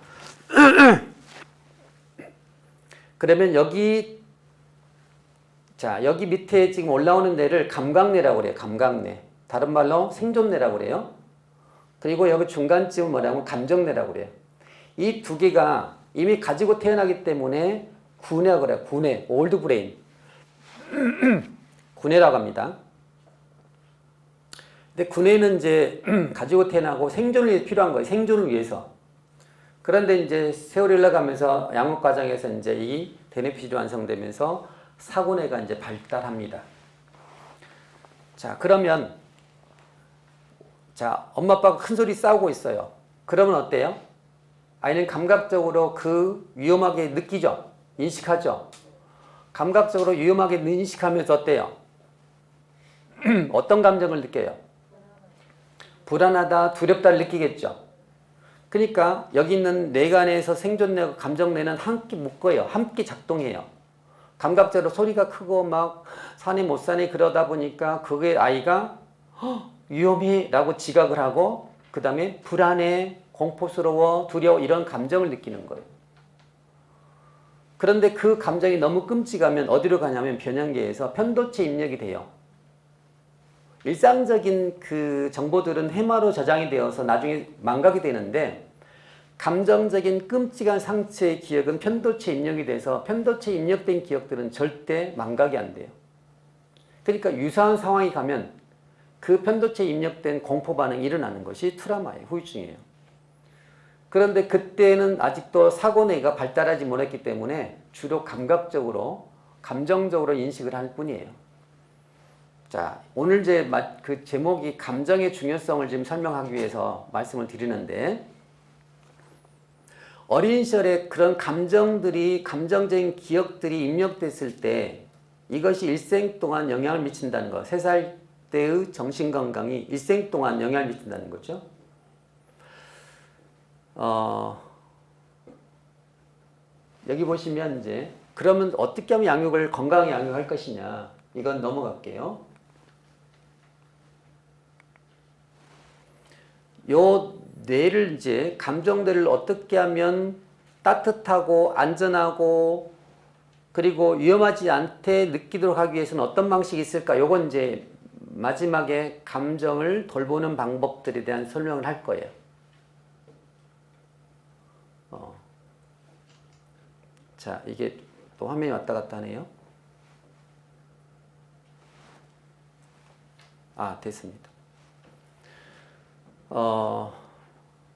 그러면 여기 밑에 지금 올라오는 뇌를 감각뇌라고 그래요. 감각뇌. 다른 말로 생존뇌라고 그래요. 그리고 여기 중간쯤은 뭐냐면 감정뇌라고 그래요. 이 두 개가 이미 가지고 태어나기 때문에 구뇌라고 그래요. 구뇌, 올드 브레인. 구뇌라고 합니다. 근데 구뇌는 이제 가지고 태어나고 생존을 위해 필요한 거예요. 생존을 위해서. 그런데 이제 세월이 흘러가면서 양육 과정에서 이제 이 대뇌피질이 완성되면서 사고뇌가 이제 발달합니다. 자, 그러면 엄마 아빠가 큰 소리 싸우고 있어요. 그러면 어때요? 아이는 감각적으로 그 위험하게 느끼죠. 인식하죠. 감각적으로 위험하게 인식하면서 어때요? 어떤 감정을 느껴요? 불안하다, 두렵다를 느끼겠죠. 그러니까 여기 있는 뇌간에서 생존뇌와 감정뇌는 함께 묶어요. 함께 작동해요. 감각적으로 소리가 크고 막 사네 못 사네 그러다 보니까 그게 아이가 위험해 라고 지각을 하고 그 다음에 불안해, 공포스러워, 두려워 이런 감정을 느끼는 거예요. 그런데 그 감정이 너무 끔찍하면 어디로 가냐면 변형계에서 편도체 입력이 돼요. 일상적인 그 정보들은 해마로 저장이 되어서 나중에 망각이 되는데 감정적인 끔찍한 상처의 기억은 편도체 입력이 돼서 편도체 입력된 기억들은 절대 망각이 안 돼요. 그러니까 유사한 상황이 가면 그 편도체 입력된 공포 반응이 일어나는 것이 트라우마예요. 후유증이에요. 그런데 그때는 아직도 사고뇌가 발달하지 못했기 때문에 주로 감각적으로, 감정적으로 인식을 할 뿐이에요. 자, 오늘 그 제목이 감정의 중요성을 지금 설명하기 위해서 말씀을 드리는데 어린 시절에 그런 감정적인 기억들이 입력됐을 때 이것이 일생 동안 영향을 미친다는 거. 3살 때의 정신건강이 일생 동안 영향을 미친다는 거죠. 여기 보시면 이제 그러면 어떻게 하면 건강하게 양육할 것이냐. 이건 넘어갈게요. 요 뇌를 이제 감정들을 어떻게 하면 따뜻하고 안전하고 그리고 위험하지 않게 느끼도록 하기 위해서는 어떤 방식이 있을까? 요건 이제 마지막에 감정을 돌보는 방법들에 대한 설명을 할 거예요. 자, 이게 또 화면이 왔다 갔다 하네요. 됐습니다.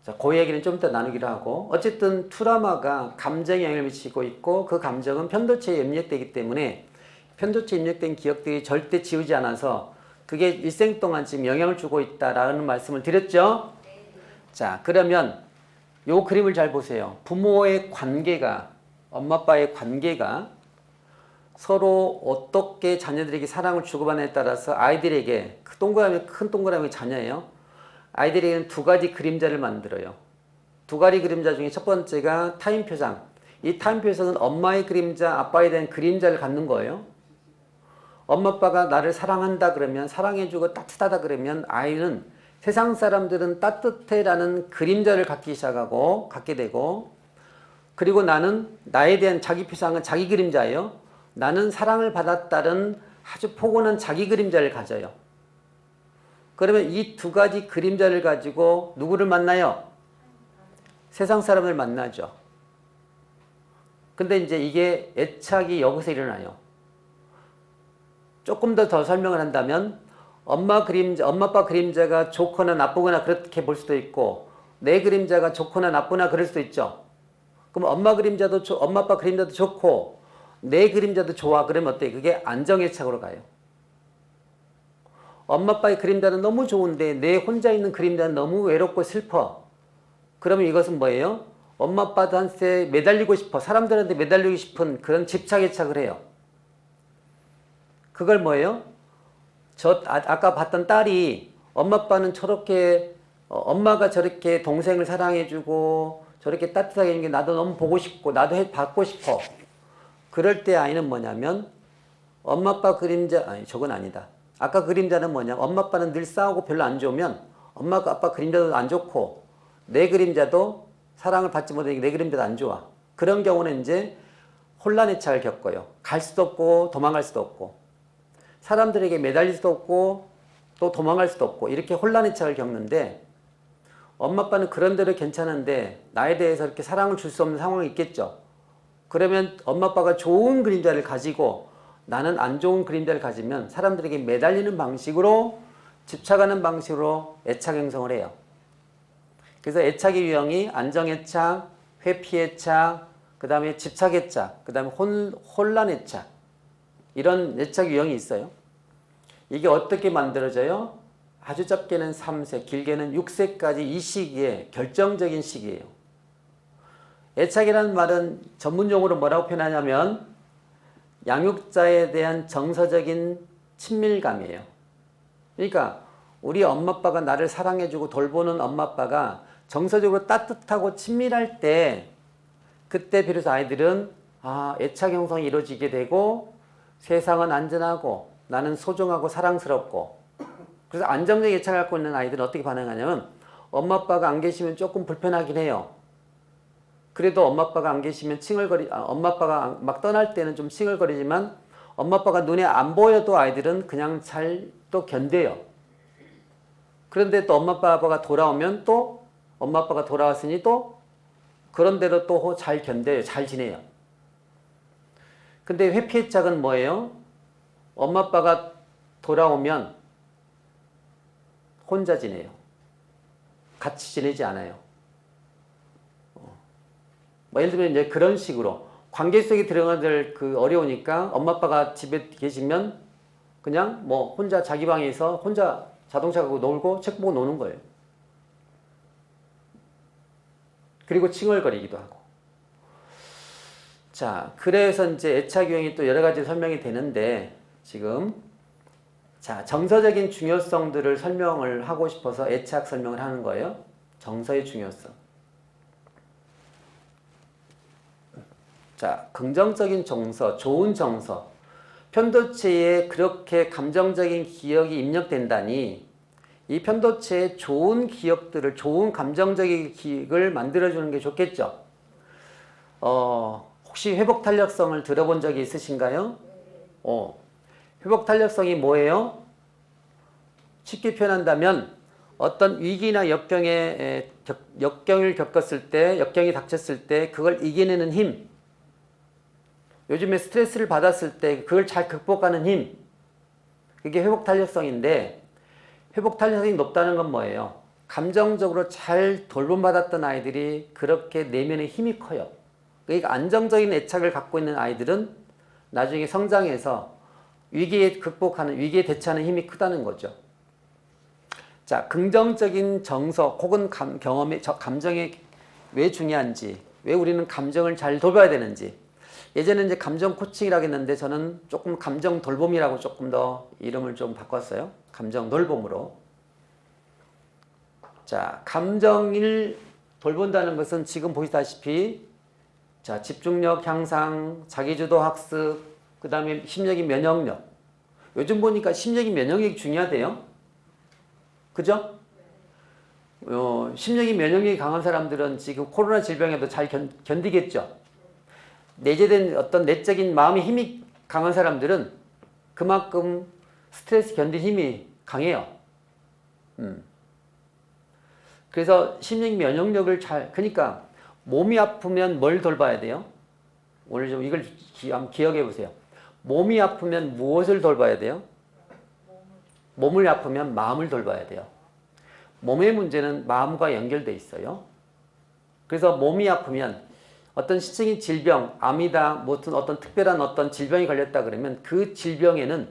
자, 그 얘기는 좀 이따 나누기로 하고 어쨌든 트라우마가 감정에 영향을 미치고 있고 그 감정은 편도체에 입력되기 때문에 편도체에 입력된 기억들이 절대 지우지 않아서 그게 일생 동안 지금 영향을 주고 있다라는 말씀을 드렸죠? 자, 그러면 요 그림을 잘 보세요. 부모의 관계가, 엄마 아빠의 관계가 서로 어떻게 자녀들에게 사랑을 주고받느냐에 따라서 아이들에게 큰 동그라미 자녀예요. 아이들에게는 두 가지 그림자를 만들어요. 두 가지 그림자 중에 첫 번째가 타인표상. 이 타인표상은 엄마의 그림자, 아빠에 대한 그림자를 갖는 거예요. 엄마 아빠가 나를 사랑한다 그러면, 사랑해주고 따뜻하다 그러면 아이는 세상 사람들은 따뜻해라는 그림자를 갖게 되고, 그리고 나는 나에 대한 자기 표상은 자기 그림자예요. 나는 사랑을 받았다는 아주 포근한 자기 그림자를 가져요. 그러면 이 두 가지 그림자를 가지고 누구를 만나요? 세상 사람을 만나죠. 근데 이제 이게 애착이 여기서 일어나요. 조금 더 설명을 한다면 엄마 아빠 그림자가 좋거나 나쁘거나 그렇게 볼 수도 있고 내 그림자가 좋거나 나쁘나 그럴 수도 있죠. 그럼 엄마 아빠 그림자도 좋고 내 그림자도 좋아. 그러면 어때요? 그게 안정애착으로 가요. 엄마 아빠의 그림자는 너무 좋은데 내 혼자 있는 그림자는 너무 외롭고 슬퍼. 그러면 이것은 뭐예요? 엄마 아빠한테 매달리고 싶어. 사람들한테 매달리고 싶은 그런 집착애착을 해요. 그걸 뭐예요? 아까 봤던 딸이 엄마 아빠는 저렇게 엄마가 저렇게 동생을 사랑해주고 저렇게 따뜻하게 있는 게 나도 너무 보고 싶고 나도 받고 싶어. 그럴 때 아이는 뭐냐면 엄마 아빠 그림자 아니 저건 아니다. 아까 그림자는 뭐냐? 엄마 아빠는 늘 싸우고 별로 안 좋으면 엄마 아빠 그림자도 안 좋고 내 그림자도 사랑을 받지 못하니까 내 그림자도 안 좋아. 그런 경우는 이제 혼란의 차를 겪어요. 갈 수도 없고 도망갈 수도 없고 사람들에게 매달릴 수도 없고 또 도망갈 수도 없고 이렇게 혼란의 차를 겪는데 엄마 아빠는 그런 대로 괜찮은데 나에 대해서 이렇게 사랑을 줄 수 없는 상황이 있겠죠. 그러면 엄마 아빠가 좋은 그림자를 가지고 나는 안 좋은 그림자를 가지면 사람들에게 매달리는 방식으로 집착하는 방식으로 애착 형성을 해요. 그래서 애착의 유형이 안정애착, 회피애착, 그 다음에 집착애착, 그 다음에 혼란애착 이런 애착 유형이 있어요. 이게 어떻게 만들어져요? 아주 짧게는 3세, 길게는 6세까지 이 시기에 결정적인 시기예요. 애착이라는 말은 전문용어로 뭐라고 표현하냐면 양육자에 대한 정서적인 친밀감이에요. 그러니까 우리 엄마 아빠가 나를 사랑해주고 돌보는 엄마 아빠가 정서적으로 따뜻하고 친밀할 때 그때 비로소 아이들은 애착 형성이 이루어지게 되고 세상은 안전하고 나는 소중하고 사랑스럽고 그래서 안정적인 애착을 갖고 있는 아이들은 어떻게 반응하냐면 엄마 아빠가 안 계시면 조금 불편하긴 해요. 그래도 엄마 아빠가 안 계시면 엄마 아빠가 막 떠날 때는 좀 칭얼거리지만 엄마 아빠가 눈에 안 보여도 아이들은 그냥 잘 또 견뎌요. 그런데 또 엄마 아빠가 돌아오면 또 엄마 아빠가 돌아왔으니 또 그런대로 또 잘 견뎌요. 잘 지내요. 근데 회피애착은 뭐예요? 엄마 아빠가 돌아오면 혼자 지내요. 같이 지내지 않아요. 예를 들면 이제 그런 식으로 관계 속에 들어가들 어려우니까 엄마 아빠가 집에 계시면 그냥 뭐 혼자 자기 방에서 혼자 자동차 갖고 놀고 책 보고 노는 거예요. 그리고 칭얼거리기도 하고. 자, 그래서 이제 애착 유형이 또 여러 가지 설명이 되는데 지금 자, 정서적인 중요성들을 설명을 하고 싶어서 애착 설명을 하는 거예요. 정서의 중요성. 자, 긍정적인 정서, 좋은 정서. 편도체에 그렇게 감정적인 기억이 입력된다니 이 편도체에 좋은 기억들을, 좋은 감정적인 기억을 만들어주는 게 좋겠죠. 혹시 회복 탄력성을 들어본 적이 있으신가요? 회복 탄력성이 뭐예요? 쉽게 표현한다면 어떤 위기나 역경을 겪었을 때, 역경이 닥쳤을 때 그걸 이겨내는 힘. 요즘에 스트레스를 받았을 때 그걸 잘 극복하는 힘. 그게 회복 탄력성인데 회복 탄력성이 높다는 건 뭐예요? 감정적으로 잘 돌봄받았던 아이들이 그렇게 내면의 힘이 커요. 그러니까 안정적인 애착을 갖고 있는 아이들은 나중에 성장해서 위기에 대처하는 힘이 크다는 거죠. 자, 긍정적인 정서 혹은 감정이 왜 중요한지, 왜 우리는 감정을 잘 돌봐야 되는지. 예전에 이제 감정 코칭이라고 했는데 저는 조금 감정 돌봄이라고 조금 더 이름을 좀 바꿨어요. 감정 돌봄으로. 자, 감정을 돌본다는 것은 지금 보시다시피 자, 집중력 향상, 자기주도 학습, 그 다음에 심리적인 면역력. 요즘 보니까 심리적인 면역력이 중요하대요. 그죠? 심리적인 면역력이 강한 사람들은 지금 코로나 질병에도 잘 견디겠죠. 내재된 어떤 내적인 마음의 힘이 강한 사람들은 그만큼 스트레스 견딜 힘이 강해요. 그래서 심리 면역력을 그러니까 몸이 아프면 뭘 돌봐야 돼요? 오늘 좀 이걸 한번 기억해 보세요. 몸이 아프면 무엇을 돌봐야 돼요? 몸을 아프면 마음을 돌봐야 돼요. 몸의 문제는 마음과 연결돼 있어요. 그래서 몸이 아프면 어떤 신체적인 질병, 암이다, 무슨 어떤 특별한 어떤 질병이 걸렸다 그러면 그 질병에는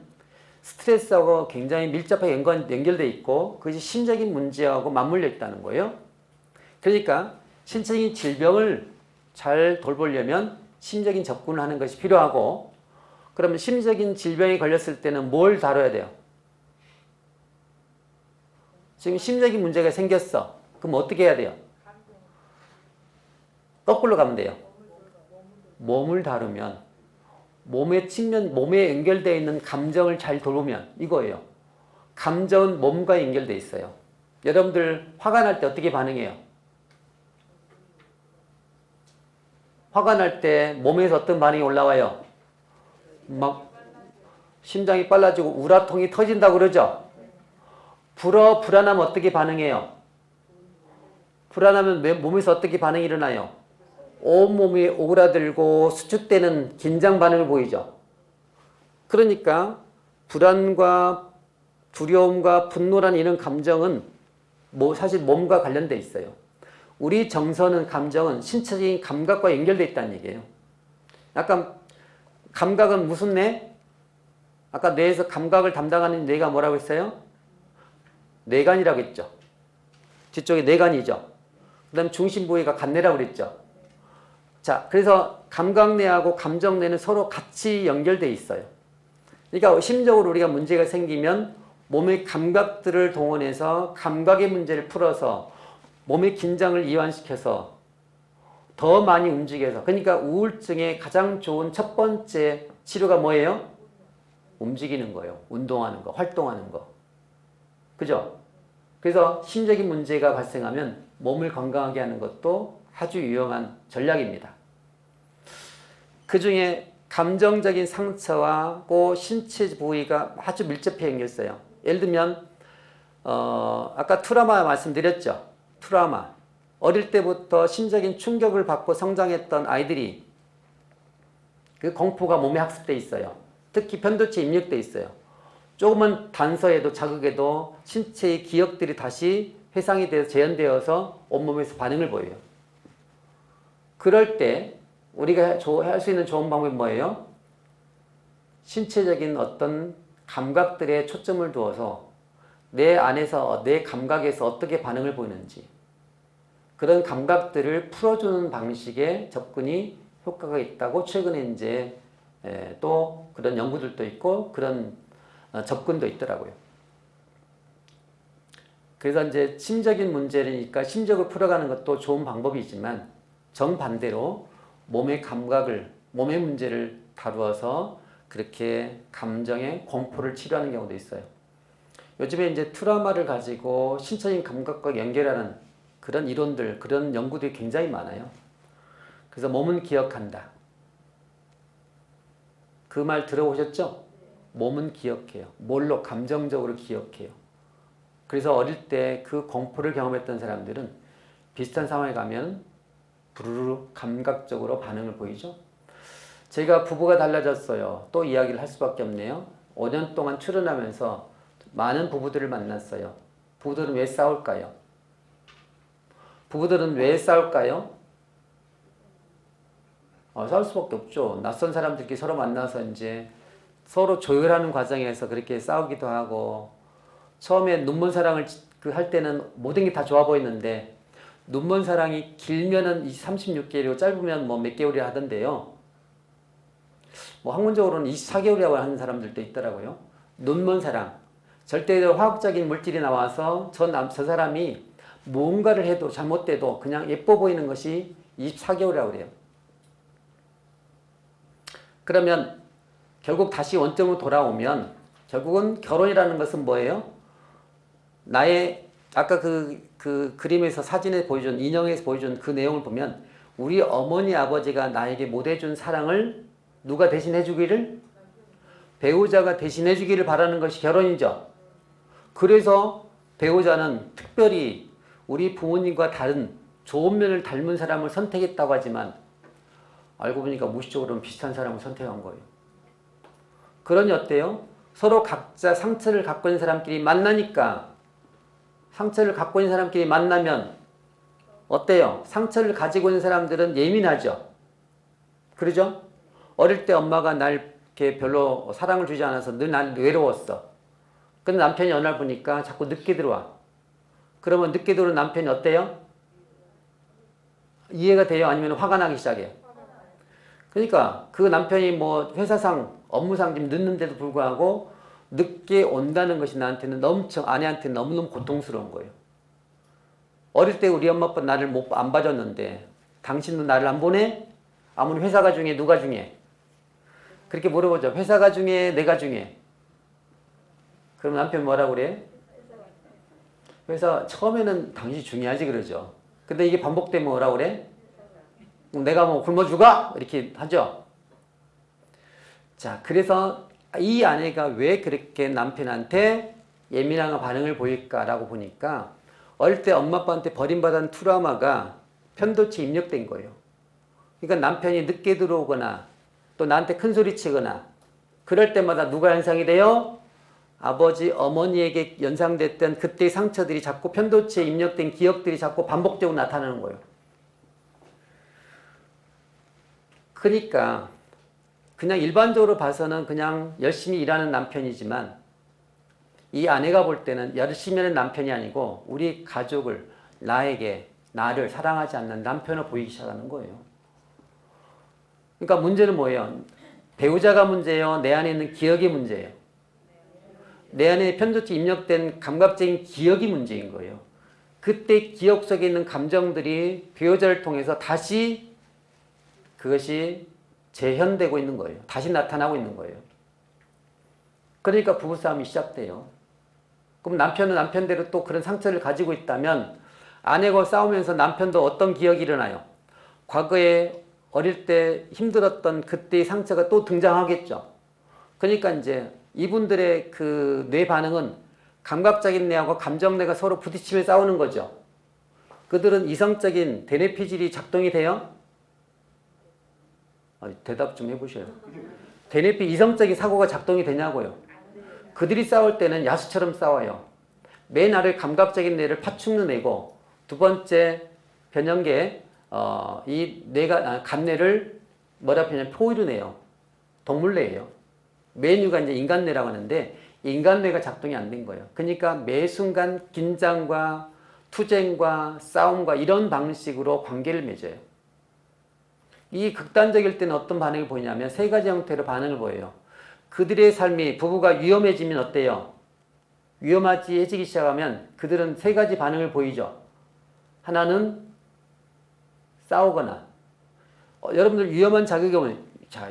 스트레스하고 굉장히 밀접하게 연결돼 있고 그것이 심적인 문제하고 맞물려 있다는 거예요. 그러니까 신체적인 질병을 잘 돌보려면 심적인 접근을 하는 것이 필요하고 그러면 심적인 질병이 걸렸을 때는 뭘 다뤄야 돼요? 지금 심적인 문제가 생겼어. 그럼 어떻게 해야 돼요? 거꾸로 가면 돼요. 몸을 다루면 몸의 측면, 몸에 연결되어 있는 감정을 잘 돌보면 이거예요. 감정은 몸과 연결되어 있어요. 여러분들 화가 날 때 어떻게 반응해요? 화가 날 때 몸에서 어떤 반응이 올라와요? 막 심장이 빨라지고 우라통이 터진다고 그러죠? 불안하면 어떻게 반응해요? 불안하면 몸에서 어떻게 반응이 일어나요? 온몸이 오그라들고 수축되는 긴장 반응을 보이죠. 그러니까 불안과 두려움과 분노란 이런 감정은 사실 몸과 관련돼 있어요. 우리 정서는 감정은 신체적인 감각과 연결돼 있다는 얘기예요. 약간 감각은 무슨 뇌? 아까 뇌에서 감각을 담당하는 뇌가 뭐라고 했어요? 뇌간이라고 했죠. 뒤쪽에 뇌간이죠. 그 다음 중심 부위가 간뇌라고 그랬죠. 자, 그래서 감각뇌하고 감정뇌는 서로 같이 연결되어 있어요. 그러니까 심적으로 우리가 문제가 생기면 몸의 감각들을 동원해서 감각의 문제를 풀어서 몸의 긴장을 이완시켜서 더 많이 움직여서 그러니까 우울증의 가장 좋은 첫 번째 치료가 뭐예요? 움직이는 거예요. 운동하는 거, 활동하는 거. 그죠? 그래서 심적인 문제가 발생하면 몸을 건강하게 하는 것도 아주 유용한 전략입니다. 그 중에 감정적인 상처하고 신체 부위가 아주 밀접해 연결돼요. 예를 들면 아까 트라우마 말씀드렸죠. 트라우마. 어릴 때부터 심적인 충격을 받고 성장했던 아이들이 그 공포가 몸에 학습돼 있어요. 특히 편도체에 입력돼 있어요. 조금만 단서에도 자극에도 신체의 기억들이 다시 회상이 돼서 재현되어서 온몸에서 반응을 보여요. 그럴 때 우리가 할 수 있는 좋은 방법이 뭐예요? 신체적인 어떤 감각들에 초점을 두어서 내 안에서 내 감각에서 어떻게 반응을 보이는지 그런 감각들을 풀어주는 방식의 접근이 효과가 있다고 최근에 이제 또 그런 연구들도 있고 그런 접근도 있더라고요. 그래서 이제 심적인 문제니까 심적을 풀어가는 것도 좋은 방법이지만 정반대로 몸의 감각을, 몸의 문제를 다루어서 그렇게 감정의 공포를 치료하는 경우도 있어요. 요즘에 이제 트라우마를 가지고 신체적인 감각과 연결하는 그런 이론들, 그런 연구들이 굉장히 많아요. 그래서 몸은 기억한다. 그 말 들어보셨죠? 몸은 기억해요. 뭘로? 감정적으로 기억해요. 그래서 어릴 때 그 공포를 경험했던 사람들은 비슷한 상황에 가면 부르르 감각적으로 반응을 보이죠. 제가 부부가 달라졌어요. 또 이야기를 할 수밖에 없네요. 5년 동안 출연하면서 많은 부부들을 만났어요. 부부들은 왜 싸울까요? 부부들은 왜 싸울까요? 싸울 수밖에 없죠. 낯선 사람들끼리 서로 만나서 이제 서로 조율하는 과정에서 그렇게 싸우기도 하고 처음에 눈먼 사랑을 할 때는 모든 게 다 좋아 보이는데 눈먼 사랑이 길면은 36개월이고 짧으면 뭐 몇 개월이라 하던데요. 뭐 학문적으로는 24개월이라고 하는 사람들도 있더라고요. 눈먼 사랑. 절대적으로 화학적인 물질이 나와서 저 사람이 뭔가를 해도 잘못돼도 그냥 예뻐 보이는 것이 24개월이라고 그래요. 그러면 결국 다시 원점으로 돌아오면 결국은 결혼이라는 것은 뭐예요? 나의 아까 그 그림에서 사진에 보여준 인형에서 보여준 그 내용을 보면 우리 어머니 아버지가 나에게 못해준 사랑을 누가 대신해 주기를? 배우자가 대신해 주기를 바라는 것이 결혼이죠. 그래서 배우자는 특별히 우리 부모님과 다른 좋은 면을 닮은 사람을 선택했다고 하지만 알고 보니까 무의식적으로는 비슷한 사람을 선택한 거예요. 그러니 어때요? 서로 각자 상처를 갖고 있는 사람끼리 만나니까 상처를 갖고 있는 사람끼리 만나면 어때요? 상처를 가지고 있는 사람들은 예민하죠. 그러죠? 어릴 때 엄마가 날 이렇게 별로 사랑을 주지 않아서 늘 날 외로웠어. 근데 남편이 어느 날 보니까 자꾸 늦게 들어와. 그러면 늦게 들어오는 남편이 어때요? 이해가 돼요? 아니면 화가 나기 시작해요? 그러니까 그 남편이 뭐 회사상 업무상 좀 늦는데도 불구하고 늦게 온다는 것이 나한테는 엄청 아내한테는 너무너무 고통스러운 거예요. 어릴 때 우리 엄마 아빠 나를 안 봐줬는데 당신도 나를 안 보내? 아무리 회사가 중에 누가 중에? 그렇게 물어보죠. 회사가 중에 내가 중에? 그럼 남편 뭐라고 그래? 회사 처음에는 당신이 중요하지 그러죠. 근데 이게 반복되면 뭐라고 그래? 내가 뭐 굶어 죽어? 이렇게 하죠. 자, 그래서 이 아내가 왜 그렇게 남편한테 예민한 반응을 보일까라고 보니까 어릴 때 엄마 아빠한테 버림받은 트라우마가 편도체에 입력된 거예요. 그러니까 남편이 늦게 들어오거나 또 나한테 큰 소리 치거나 그럴 때마다 누가 연상이 돼요? 아버지, 어머니에게 연상됐던 그때의 상처들이 자꾸 편도체에 입력된 기억들이 자꾸 반복적으로 나타나는 거예요. 그러니까 그냥 일반적으로 봐서는 그냥 열심히 일하는 남편이지만 이 아내가 볼 때는 열심히 하는 남편이 아니고 우리 가족을 나를 사랑하지 않는 남편을 보이기 시작하는 거예요. 그러니까 문제는 뭐예요? 배우자가 문제예요? 내 안에 있는 기억이 문제예요? 내 안에 편도체 입력된 감각적인 기억이 문제인 거예요. 그때 기억 속에 있는 감정들이 배우자를 통해서 다시 그것이 재현되고 있는 거예요. 다시 나타나고 있는 거예요. 그러니까 부부싸움이 시작돼요. 그럼 남편은 남편대로 또 그런 상처를 가지고 있다면 아내가 싸우면서 남편도 어떤 기억이 일어나요? 과거에 어릴 때 힘들었던 그때의 상처가 또 등장하겠죠. 그러니까 이제 이분들의 그 뇌 반응은 감각적인 뇌하고 감정뇌가 서로 부딪히며 싸우는 거죠. 그들은 이성적인 대뇌피질이 작동이 돼요? 대답 좀 해보셔요. 대뇌피 이성적인 사고가 작동이 되냐고요. 그들이 싸울 때는 야수처럼 싸워요. 맨 아래 감각적인 뇌를 파충류 뇌고 두 번째 변형계 이 뇌가 간뇌를 뭐라 표현하면 포유류 뇌요. 동물뇌예요. 메뉴가 이제 인간뇌라고 하는데 인간뇌가 작동이 안 된 거예요. 그러니까 매 순간 긴장과 투쟁과 싸움과 이런 방식으로 관계를 맺어요. 이 극단적일 때는 어떤 반응을 보이냐면 세 가지 형태로 반응을 보여요. 그들의 삶이 부부가 위험해지면 어때요? 위험해지기 시작하면 그들은 세 가지 반응을 보이죠. 하나는 싸우거나 여러분들 위험한 자극이 오면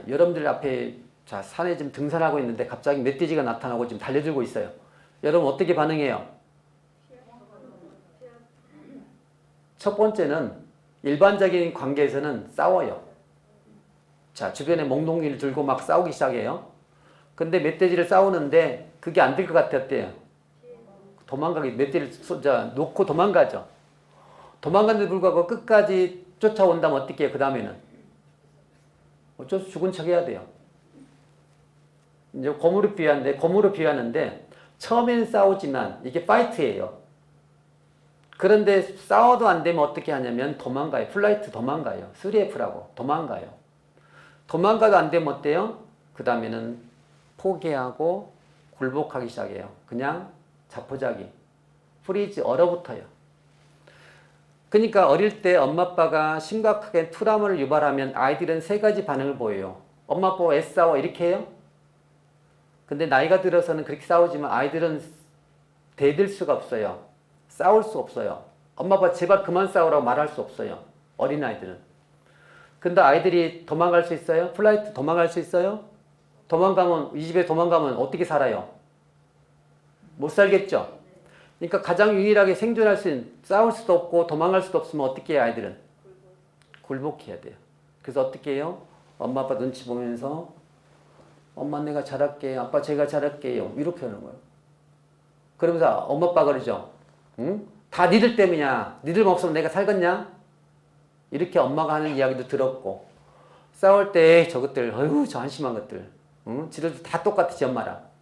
여러분들 앞에 산에 지금 등산하고 있는데 갑자기 멧돼지가 나타나고 지금 달려들고 있어요. 여러분 어떻게 반응해요? 첫 번째는 일반적인 관계에서는 싸워요. 주변에 몽둥이를 들고 막 싸우기 시작해요. 근데 멧돼지를 싸우는데 그게 안 될 것 같았대요. 멧돼지를 놓고 도망가죠. 도망갔는데 불구하고 끝까지 쫓아온다면 어떻게 해요? 그 다음에는 어쩔 수 죽은 척 해야 돼요. 이제 곰으로 비유하는데 처음에는 싸우지만 이게 파이트예요. 그런데 싸워도 안 되면 어떻게 하냐면 도망가요. 플라이트 도망가요. 3F라고 도망가요. 도망가도 안 되면 어때요? 그 다음에는 포기하고 굴복하기 시작해요. 그냥 자포자기. 프리즈 얼어붙어요. 그러니까 어릴 때 엄마 아빠가 심각하게 트라우마를 유발하면 아이들은 세 가지 반응을 보여요. 엄마 아빠가 애싸워 이렇게 해요. 근데 나이가 들어서는 그렇게 싸우지만 아이들은 대들 수가 없어요. 싸울 수 없어요. 엄마 아빠 제발 그만 싸우라고 말할 수 없어요. 어린아이들은. 근데 아이들이 도망갈 수 있어요? 플라이트 도망갈 수 있어요? 이 집에 도망가면 어떻게 살아요? 못 살겠죠? 그러니까 가장 유일하게 생존할 수 있는, 싸울 수도 없고 도망갈 수도 없으면 어떻게 해요, 아이들은? 굴복해야 돼요. 그래서 어떻게 해요? 엄마 아빠 눈치 보면서 엄마 내가 잘할게요. 아빠 제가 잘할게요. 이렇게 하는 거예요. 그러면서 엄마 아빠가 그러죠. 응? 다 니들 때문이야. 니들 없으면 내가 살겠냐? 이렇게 엄마가 하는 이야기도 들었고, 싸울 때 저것들, 어휴, 저 한심한 것들. 응? 지들도 다 똑같아, 지 엄마랑.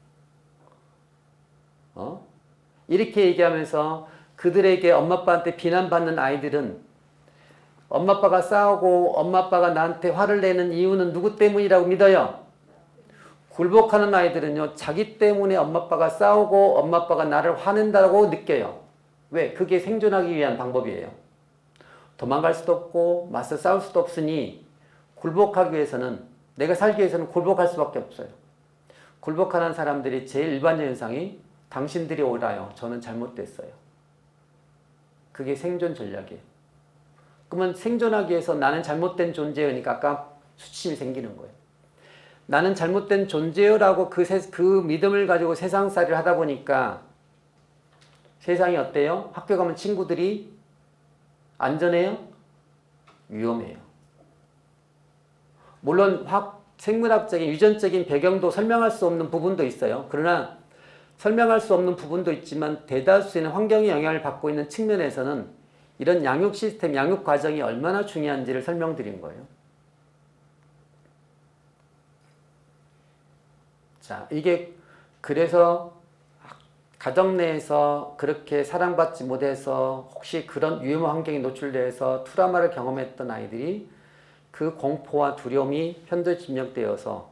이렇게 얘기하면서 그들에게 엄마 아빠한테 비난받는 아이들은 엄마 아빠가 싸우고 엄마 아빠가 나한테 화를 내는 이유는 누구 때문이라고 믿어요? 굴복하는 아이들은요, 자기 때문에 엄마 아빠가 싸우고 엄마 아빠가 나를 화낸다고 느껴요. 왜? 그게 생존하기 위한 방법이에요. 도망갈 수도 없고 맞서 싸울 수도 없으니 굴복하기 위해서는, 내가 살기 위해서는 굴복할 수밖에 없어요. 굴복하는 사람들이 제일 일반적 현상이 당신들이 옳아요. 저는 잘못됐어요. 그게 생존 전략이에요. 그러면 생존하기 위해서 나는 잘못된 존재니까 아까 수치심이 생기는 거예요. 나는 잘못된 존재라고 그 믿음을 가지고 세상살이를 하다 보니까 세상이 어때요? 학교 가면 친구들이 안전해요? 위험해요. 물론 생물학적인 유전적인 배경도 설명할 수 없는 부분도 있어요. 그러나 설명할 수 없는 부분도 있지만 대다수의 환경의 영향을 받고 있는 측면에서는 이런 양육 시스템, 양육 과정이 얼마나 중요한지를 설명드린 거예요. 자, 이게 그래서 가정 내에서 그렇게 사랑받지 못해서 혹시 그런 위험 환경에 노출돼서 트라우마를 경험했던 아이들이 그 공포와 두려움이 현대집력되어서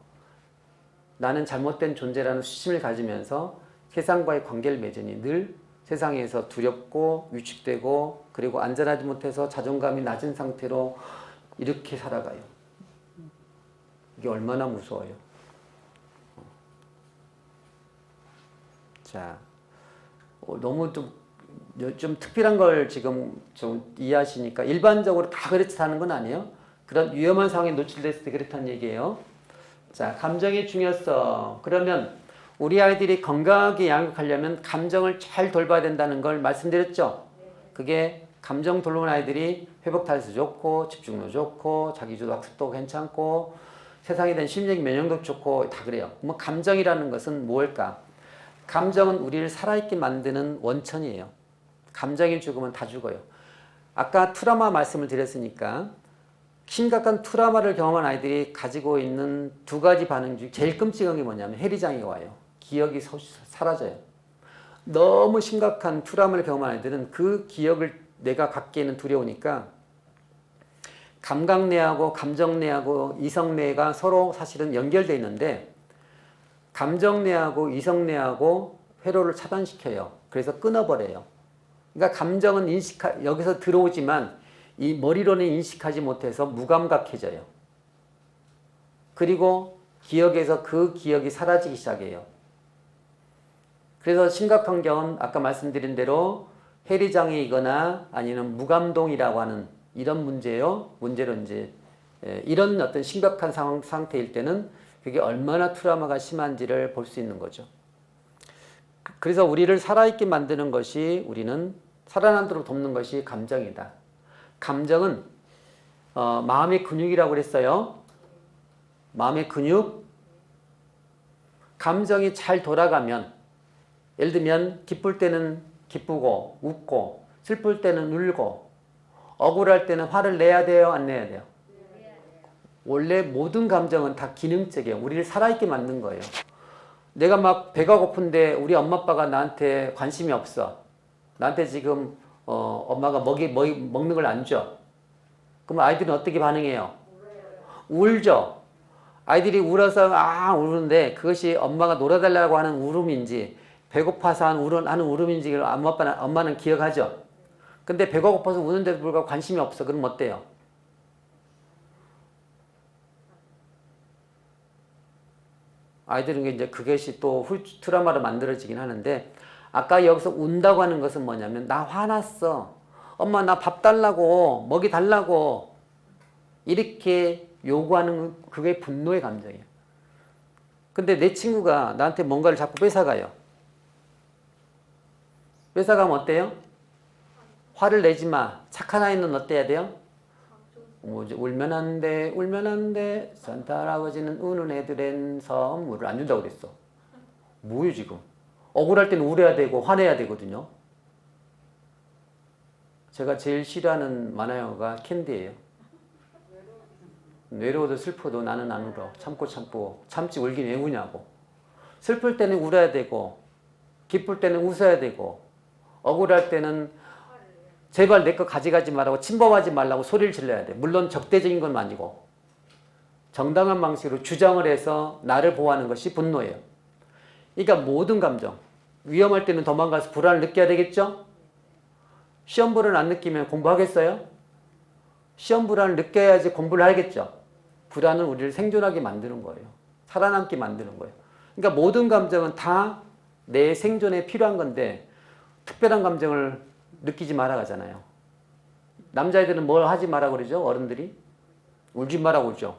나는 잘못된 존재라는 수심을 가지면서 세상과의 관계를 맺으니 늘 세상에서 두렵고 위축되고 그리고 안전하지 못해서 자존감이 낮은 상태로 이렇게 살아가요. 이게 얼마나 무서워요. 자, 너무 좀 특별한 걸 지금 좀 이해하시니까 일반적으로 다 그렇지 하는 건 아니에요. 그런 위험한 상황에 노출됐을 때 그렇다는 얘기예요. 자, 감정의 중요성. 그러면 우리 아이들이 건강하게 양육하려면 감정을 잘 돌봐야 된다는 걸 말씀드렸죠. 그게 감정 돌보는 아이들이 회복 탄수 좋고 집중도 좋고 자기주도 학습도 괜찮고 세상에 대한 심리적인 면역도 좋고 다 그래요. 뭐 감정이라는 것은 뭘까? 감정은 우리를 살아있게 만드는 원천이에요. 감정이 죽으면 다 죽어요. 아까 트라우마 말씀을 드렸으니까 심각한 트라우마를 경험한 아이들이 가지고 있는 두 가지 반응 중 제일 끔찍한 게 뭐냐면 해리장애가 와요. 기억이 사라져요. 너무 심각한 트라우마를 경험한 아이들은 그 기억을 내가 갖기에는 두려우니까 감각내하고 감정내하고 이성내가 서로 사실은 연결되어 있는데 감정내하고 이성내하고 회로를 차단시켜요. 그래서 끊어버려요. 그러니까 감정은 여기서 들어오지만 이 머리로는 인식하지 못해서 무감각해져요. 그리고 기억에서 그 기억이 사라지기 시작해요. 그래서 심각한 경우는 아까 말씀드린 대로 해리장애이거나 아니면 무감동이라고 하는 이런 문제로 이제 이런 어떤 심각한 상태일 때는 그게 얼마나 트라우마가 심한지를 볼 수 있는 거죠. 그래서 우리를 살아있게 만드는 것이, 우리는 살아나도록 돕는 것이 감정이다. 감정은 마음의 근육이라고 그랬어요. 마음의 근육. 감정이 잘 돌아가면, 예를 들면 기쁠 때는 기쁘고 웃고 슬플 때는 울고 억울할 때는 화를 내야 돼요, 안 내야 돼요? 원래 모든 감정은 다 기능적이에요. 우리를 살아있게 만든 거예요. 내가 막 배가 고픈데 우리 엄마 아빠가 나한테 관심이 없어. 나한테 지금 엄마가 먹는 걸 안 줘. 그럼 아이들은 어떻게 반응해요? 울죠. 아이들이 울어서 우는데 그것이 엄마가 놀아달라고 하는 울음인지 배고파서 하는 울음인지 엄마는 기억하죠. 근데 배가 고파서 우는데도 불구하고 관심이 없어. 그럼 어때요? 아이들은 이제 그것이 또 트라우마로 만들어지긴 하는데, 아까 여기서 운다고 하는 것은 뭐냐면 나 화났어. 엄마 나 밥 달라고, 먹이 달라고 이렇게 요구하는 그게 분노의 감정이에요. 근데 내 친구가 나한테 뭔가를 자꾸 뺏어가요. 뺏어가면 어때요? 화를 내지 마. 착한 아이는 어때야 돼요? 울면 안 돼, 울면 안 돼. 산타 할아버지는 우는 애들엔 선물을 안 준다고 그랬어. 뭐예요 지금? 억울할 때는 울어야 되고 화내야 되거든요. 제가 제일 싫어하는 만화 영화가 캔디예요. 외로워도 슬퍼도 나는 안 울어. 참고 참지 울긴 왜 우냐고. 슬플 때는 울어야 되고 기쁠 때는 웃어야 되고 억울할 때는 제발 내 거 가져가지 말라고 침범하지 말라고 소리를 질러야 돼. 물론 적대적인 건 아니고 정당한 방식으로 주장을 해서 나를 보호하는 것이 분노예요. 그러니까 모든 감정, 위험할 때는 도망가서 불안을 느껴야 되겠죠? 시험 불안 안 느끼면 공부하겠어요? 시험 불안을 느껴야지 공부를 하겠죠? 불안은 우리를 생존하게 만드는 거예요. 살아남게 만드는 거예요. 그러니까 모든 감정은 다 내 생존에 필요한 건데 특별한 감정을 느끼지 마라 하잖아요. 남자애들은 뭘 하지 마라 그러죠? 어른들이? 울지 마라 그러죠.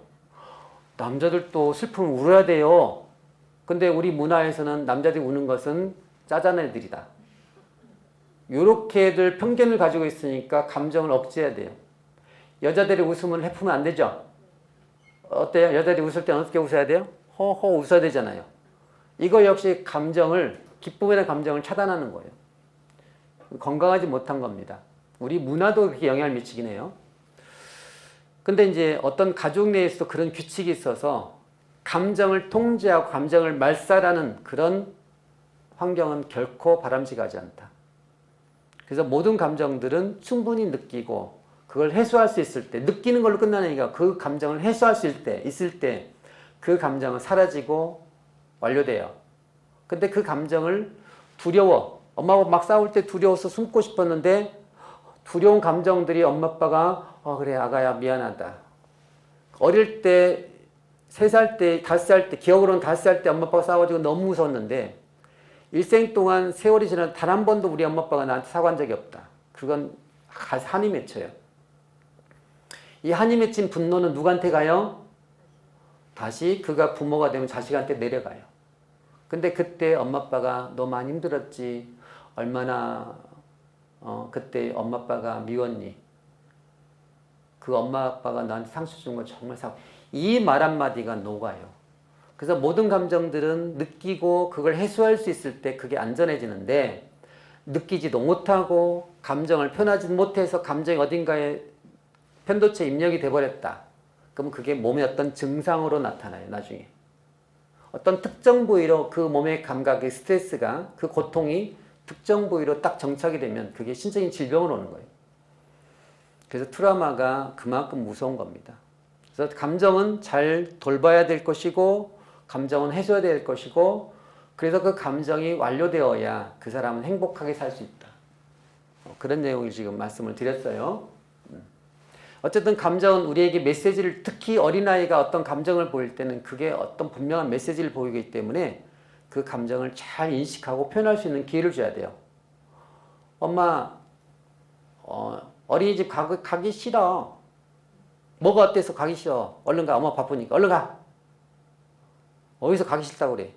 남자들도 슬프면 울어야 돼요. 근데 우리 문화에서는 남자들이 우는 것은 짜잔 애들이다. 요렇게들 편견을 가지고 있으니까 감정을 억제해야 돼요. 여자들이 웃음을 해프면 안 되죠? 어때요? 여자들이 웃을 때 어떻게 웃어야 돼요? 허허 웃어야 되잖아요. 이거 역시 감정을, 기쁨에 대한 감정을 차단하는 거예요. 건강하지 못한 겁니다. 우리 문화도 그렇게 영향을 미치긴 해요. 근데 이제 어떤 가족 내에서도 그런 규칙이 있어서 감정을 통제하고 감정을 말살하는 그런 환경은 결코 바람직하지 않다. 그래서 모든 감정들은 충분히 느끼고 그걸 해소할 수 있을 때, 느끼는 걸로 끝나니까 그 감정을 해소할 수 있을 때 그 감정은 사라지고 완료돼요. 근데 그 감정을 두려워, 엄마하고 막 싸울 때 두려워서 숨고 싶었는데 두려운 감정들이 엄마 아빠가 그래 아가야 미안하다. 어릴 때 3살 때 5살 때 기억으로는 5살 때 엄마 아빠가 싸워가지고 너무 무서웠는데 일생 동안 세월이 지나 단 한 번도 우리 엄마 아빠가 나한테 사과한 적이 없다. 그건 한이 맺혀요. 이 한이 맺힌 분노는 누구한테 가요? 다시 그가 부모가 되면 자식한테 내려가요. 근데 그때 엄마 아빠가 너 많이 힘들었지. 얼마나 그때 엄마 아빠가 미웠니. 그 엄마 아빠가 나한테 상처 준 건 정말 이 말 한마디가 녹아요. 그래서 모든 감정들은 느끼고 그걸 해소할 수 있을 때 그게 안전해지는데 느끼지도 못하고 감정을 표현하지 못해서 감정이 어딘가에 편도체 입력이 돼버렸다. 그럼 그게 몸의 어떤 증상으로 나타나요. 나중에. 어떤 특정 부위로 그 몸의 감각의 스트레스가 그 고통이 특정 부위로 딱 정착이 되면 그게 신체적인 질병으로 오는 거예요. 그래서 트라우마가 그만큼 무서운 겁니다. 그래서 감정은 잘 돌봐야 될 것이고 감정은 해소해야 될 것이고 그래서 그 감정이 완료되어야 그 사람은 행복하게 살 수 있다. 그런 내용을 지금 말씀을 드렸어요. 어쨌든 감정은 우리에게 메시지를 특히 어린아이가 어떤 감정을 보일 때는 그게 어떤 분명한 메시지를 보이기 때문에 그 감정을 잘 인식하고 표현할 수 있는 기회를 줘야 돼요. 엄마 어린이집 가기 싫어. 뭐가 어때서 가기 싫어? 얼른 가. 엄마 바쁘니까. 얼른 가. 어디서 가기 싫다고 그래?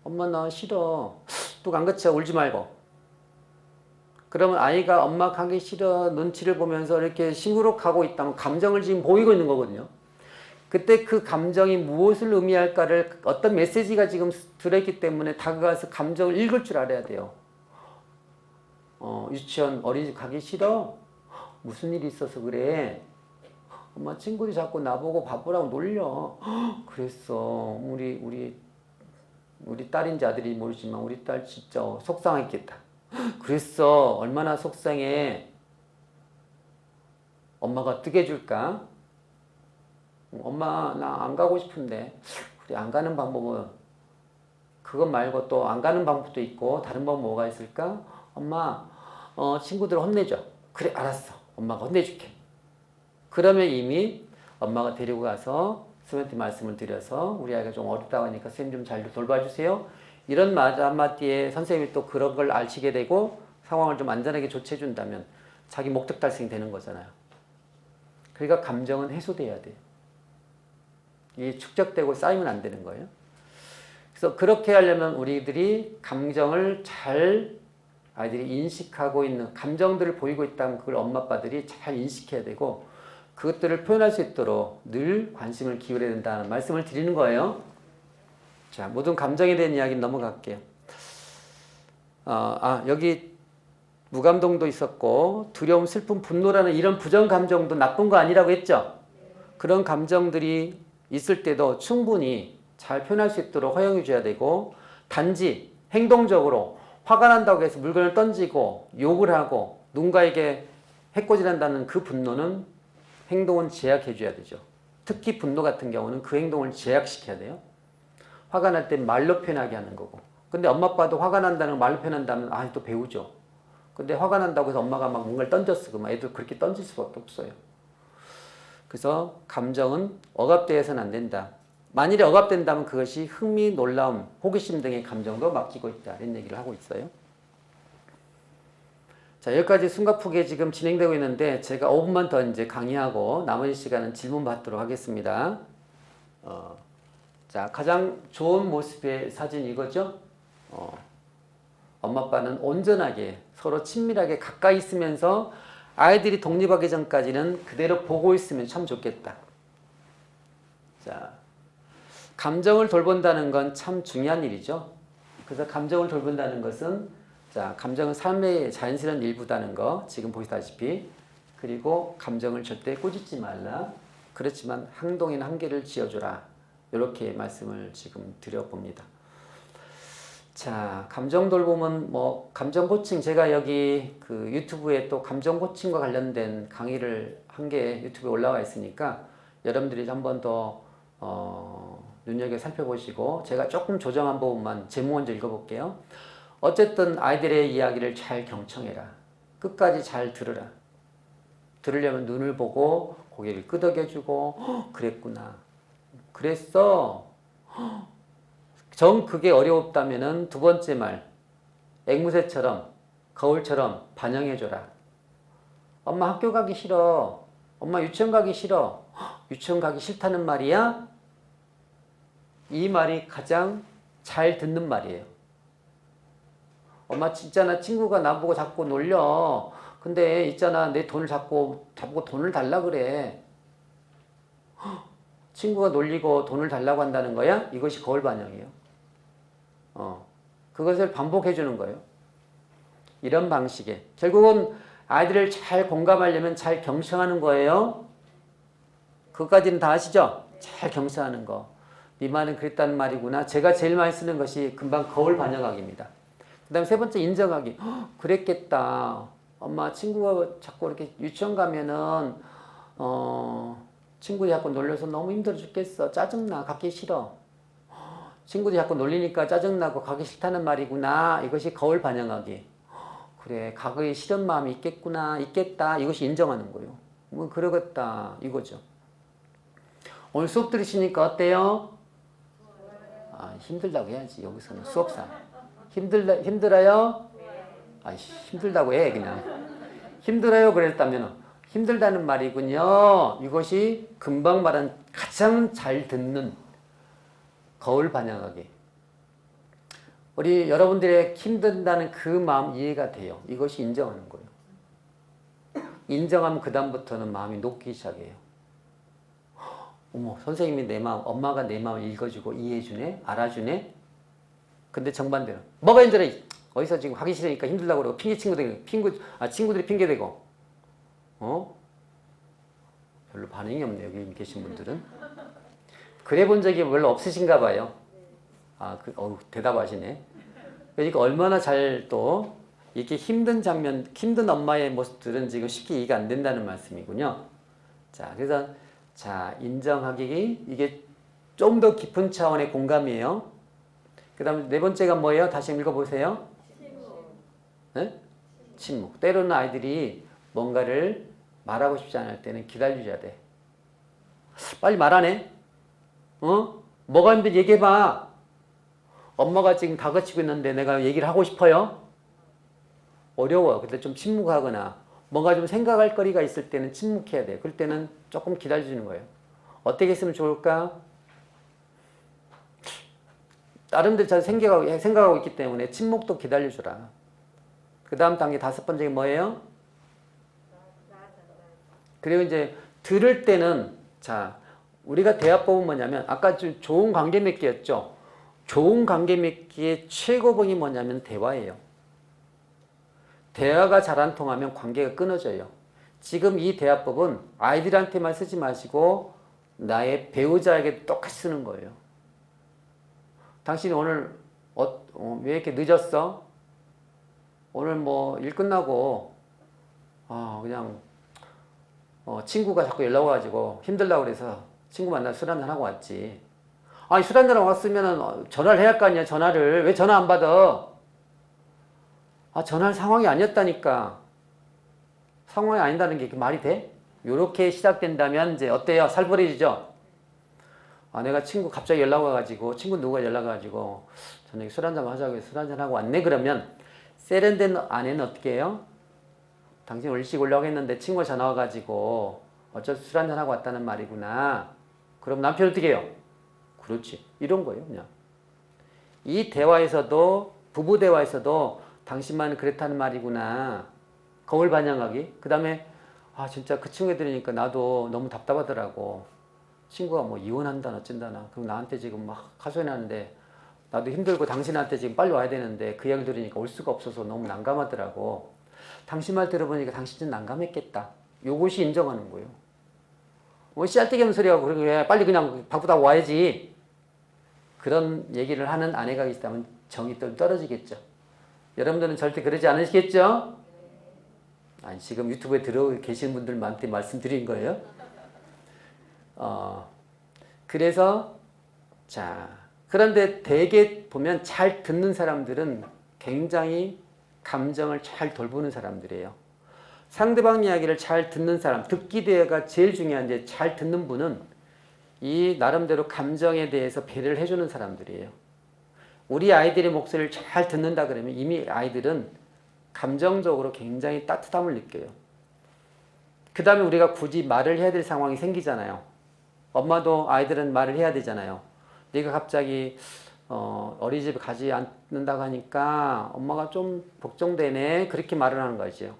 엄마 나 싫어. 또 안 그쳐. 울지 말고. 그러면 아이가 엄마 가기 싫어 눈치를 보면서 이렇게 시무룩하고 있다면 감정을 지금 보이고 있는 거거든요. 그때 그 감정이 무엇을 의미할까를 어떤 메시지가 지금 들어있기 때문에 다가가서 감정을 읽을 줄 알아야 돼요. 유치원 어린이집 가기 싫어? 무슨 일이 있어서 그래? 엄마 친구들이 자꾸 나보고 바쁘라고 놀려. 그랬어. 우리 딸인지 아들인지 모르지만 우리 딸 진짜 속상했겠다. 그랬어. 얼마나 속상해. 엄마가 어떻게 해줄까? 엄마 나 안 가고 싶은데. 그래 안 가는 방법은 그것 말고 또 안 가는 방법도 있고 다른 방법 뭐가 있을까? 엄마 친구들 혼내줘. 그래 알았어. 엄마가 혼내줄게. 그러면 이미 엄마가 데리고 가서 선생님한테 말씀을 드려서 우리 아이가 좀 어렵다고 하니까 선생님 좀 잘 돌봐주세요. 이런 말 한마디에 선생님이 또 그런 걸 아시게 되고 상황을 좀 안전하게 조치해 준다면 자기 목적 달성이 되는 거잖아요. 그러니까 감정은 해소돼야 돼요. 이게 축적되고 쌓이면 안 되는 거예요. 그래서 그렇게 하려면 우리들이 감정을 잘 아이들이 인식하고 있는 감정들을 보이고 있다면 그걸 엄마 아빠들이 잘 인식해야 되고 그것들을 표현할 수 있도록 늘 관심을 기울여야 된다는 말씀을 드리는 거예요. 자, 모든 감정에 대한 이야기 넘어갈게요. 여기 무감동도 있었고 두려움, 슬픔, 분노라는 이런 부정 감정도 나쁜 거 아니라고 했죠. 그런 감정들이 있을 때도 충분히 잘 표현할 수 있도록 허용해 줘야 되고 단지 행동적으로 화가 난다고 해서 물건을 던지고 욕을 하고 누군가에게 해코지한다는 그 분노는 행동은 제약해 줘야 되죠. 특히 분노 같은 경우는 그 행동을 제약시켜야 돼요. 화가 날 때 말로 표현하게 하는 거고. 근데 엄마 아빠도 화가 난다는 걸 말로 표현한다면 또 배우죠. 근데 화가 난다고 해서 엄마가 막 뭔가를 던졌어. 그럼 애들 그렇게 던질 수밖에 없어요. 그래서 감정은 억압되어서는 안 된다. 만일에 억압된다면 그것이 흥미, 놀라움, 호기심 등의 감정도 맡기고 있다. 이런 얘기를 하고 있어요. 자, 여기까지 숨가쁘게 지금 진행되고 있는데 제가 5분만 더 이제 강의하고 나머지 시간은 질문 받도록 하겠습니다. 자, 가장 좋은 모습의 사진 이거죠? 엄마 아빠는 온전하게 서로 친밀하게 가까이 있으면서 아이들이 독립하기 전까지는 그대로 보고 있으면 참 좋겠다. 자, 감정을 돌본다는 건 참 중요한 일이죠. 그래서 감정을 돌본다는 것은 자, 감정은 삶의 자연스러운 일부다는 거 지금 보시다시피 그리고 감정을 절대 꾸짖지 말라. 그렇지만 행동에는 한계를 지어줘라. 이렇게 말씀을 지금 드려봅니다. 자, 감정 돌봄은 뭐 감정 코칭 제가 여기 그 유튜브에 또 감정 코칭과 관련된 강의를 한 개 유튜브에 올라와 있으니까 여러분들이 한 번 더 눈여겨 살펴보시고 제가 조금 조정한 부분만 제목 먼저 읽어볼게요. 어쨌든 아이들의 이야기를 잘 경청해라. 끝까지 잘 들으라. 들으려면 눈을 보고 고개를 끄덕여주고 그랬구나. 그랬어. 정 그게 어려웠다면은 두 번째 말 앵무새처럼 거울처럼 반영해줘라. 엄마 학교 가기 싫어. 엄마 유치원 가기 싫어. 유치원 가기 싫다는 말이야? 이 말이 가장 잘 듣는 말이에요. 엄마 있잖아 친구가 나보고 자꾸 놀려. 근데 있잖아 내 돈을 자꾸 돈을 달라 그래. 친구가 놀리고 돈을 달라고 한다는 거야? 이것이 거울 반영이에요. 그것을 반복해 주는 거예요. 이런 방식에 결국은 아이들을 잘 공감하려면 잘 경청하는 거예요. 그것까지는 다 아시죠? 잘 경청하는 거. 네 말은 그랬다는 말이구나. 제가 제일 많이 쓰는 것이 금방 거울 반영하기입니다. 그 다음에 세 번째 인정하기. 그랬겠다. 엄마 친구가 자꾸 이렇게 유치원 가면은 친구들이 자꾸 놀려서 너무 힘들어 죽겠어. 짜증나. 가기 싫어. 친구들이 자꾸 놀리니까 짜증나고 가기 싫다는 말이구나. 이것이 거울 반영하기. 그래 가기 싫은 마음이 있겠구나. 있겠다. 이것이 인정하는 거예요. 뭐 그러겠다. 이거죠. 오늘 수업 들으시니까 어때요? 힘들다고 해야지. 여기서는 수업상. 힘들어요? 힘들다고 해 그냥. 힘들어요 그랬다면 힘들다는 말이군요. 이것이 금방 말한 가장 잘 듣는 거울 반영하기. 우리 여러분들의 힘든다는 그 마음 이해가 돼요. 이것이 인정하는 거예요. 인정하면 그 다음부터는 마음이 녹기 시작해요. 어머 선생님이 내 마음, 엄마가 내 마음을 읽어주고 이해해주네, 알아주네. 근데 정반대로 뭐가 힘들어? 어디서 지금 하기 싫으니까 힘들다고 그러고 친구들이 핑계대고 별로 반응이 없네요. 여기 계신 분들은. 그래 본 적이 별로 없으신가 봐요. 대답하시네. 그러니까 얼마나 잘 또 이렇게 힘든 장면, 힘든 엄마의 모습들은 지금 쉽게 이해가 안 된다는 말씀이군요. 자, 그래서 인정하기 이게 좀 더 깊은 차원의 공감이에요. 그 다음에 네 번째가 뭐예요? 다시 읽어보세요. 네? 침묵. 때로는 아이들이 뭔가를 말하고 싶지 않을 때는 기다려줘야 돼. 빨리 말하네. 뭐가 힘든지 얘기해봐. 엄마가 지금 다그치고 있는데 내가 얘기를 하고 싶어요. 어려워. 근데 좀 침묵하거나 뭔가 좀 생각할 거리가 있을 때는 침묵해야 돼. 그럴 때는 조금 기다려주는 거예요. 어떻게 했으면 좋을까? 나름대로 잘 생각하고 있기 때문에 침묵도 기다려주라. 그 다음 단계 다섯 번째가 뭐예요? 그리고 이제 들을 때는 우리가 대화법은 뭐냐면 아까 좀 좋은 관계 맺기였죠. 좋은 관계 맺기의 최고봉이 뭐냐면 대화예요. 대화가 잘 안 통하면 관계가 끊어져요. 지금 이 대화법은 아이들한테만 쓰지 마시고 나의 배우자에게 똑같이 쓰는 거예요. 당신이 오늘 왜 이렇게 늦었어? 오늘 뭐 일 끝나고 그냥 친구가 자꾸 연락 와가지고 힘들다고 그래서 친구 만나서 술 한잔 하고 왔지. 아니 술 한잔 하고 왔으면 전화를 해야 할 거 아니야. 전화를 왜 전화 안 받아? 전화할 상황이 아니었다니까. 상황이 아니다는 게 말이 돼? 요렇게 시작된다면 이제 어때요? 살벌해지죠? 내가 친구 갑자기 연락 와가지고 친구 누가 연락 와가지고 저녁에 술 한잔 하자고 해서 술 한잔 하고 왔네. 그러면 세련된 아내는 어떻게 해요? 당신 일찍 오려고 했는데 친구가 전화 와가지고 어쩔 술 한잔 하고 왔다는 말이구나. 그럼 남편 어떻게 해요? 그렇지. 이런 거예요. 그냥 이 대화에서도 부부 대화에서도 당신만 그랬다는 말이구나. 거울 반영하기. 그 다음에 진짜 그 친구 들으니까 나도 너무 답답하더라고. 친구가 뭐 이혼한다나 어쩐다나. 그럼 나한테 지금 막 하소연하는데 나도 힘들고 당신한테 지금 빨리 와야 되는데 그 이야기 들으니까 올 수가 없어서 너무 난감하더라고. 당신 말 들어보니까 당신 좀 난감했겠다. 요것이 인정하는 거예요. 뭐 씨알데기 없는 소리하고 그래 빨리 그냥 바쁘다 와야지. 그런 얘기를 하는 아내가 있다면 정이 좀 떨어지겠죠. 여러분들은 절대 그러지 않으시겠죠? 아니 지금 유튜브에 들어 계신 분들한테 말씀드린 거예요. 그래서 그런데 대개 보면 잘 듣는 사람들은 굉장히 감정을 잘 돌보는 사람들이에요. 상대방 이야기를 잘 듣는 사람, 듣기 대화가 제일 중요한데 잘 듣는 분은 이 나름대로 감정에 대해서 배려를 해주는 사람들이에요. 우리 아이들의 목소리를 잘 듣는다 그러면 이미 아이들은 감정적으로 굉장히 따뜻함을 느껴요. 그 다음에 우리가 굳이 말을 해야 될 상황이 생기잖아요. 엄마도 아이들은 말을 해야 되잖아요. 네가 갑자기 어린이집에 가지 않는다고 하니까 엄마가 좀 걱정되네. 그렇게 말을 하는 거죠.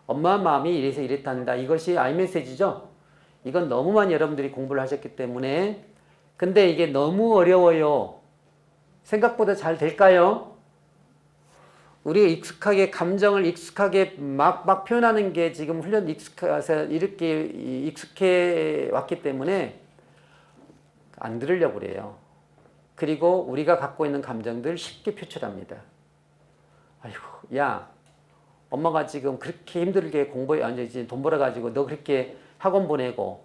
엄마 마음이 이래서 이랬단다. 이것이 아이메시지죠. 이건 너무 많이 여러분들이 공부를 하셨기 때문에. 근데 이게 너무 어려워요. 생각보다 잘 될까요? 우리가 익숙하게 감정을 익숙하게 막 표현하는 게 지금 훈련 익숙해서 이렇게 익숙해 왔기 때문에 안 들으려고 그래요. 그리고 우리가 갖고 있는 감정들 쉽게 표출합니다. 아이고, 야, 엄마가 지금 그렇게 힘들게 돈 벌어가지고 너 그렇게 학원 보내고,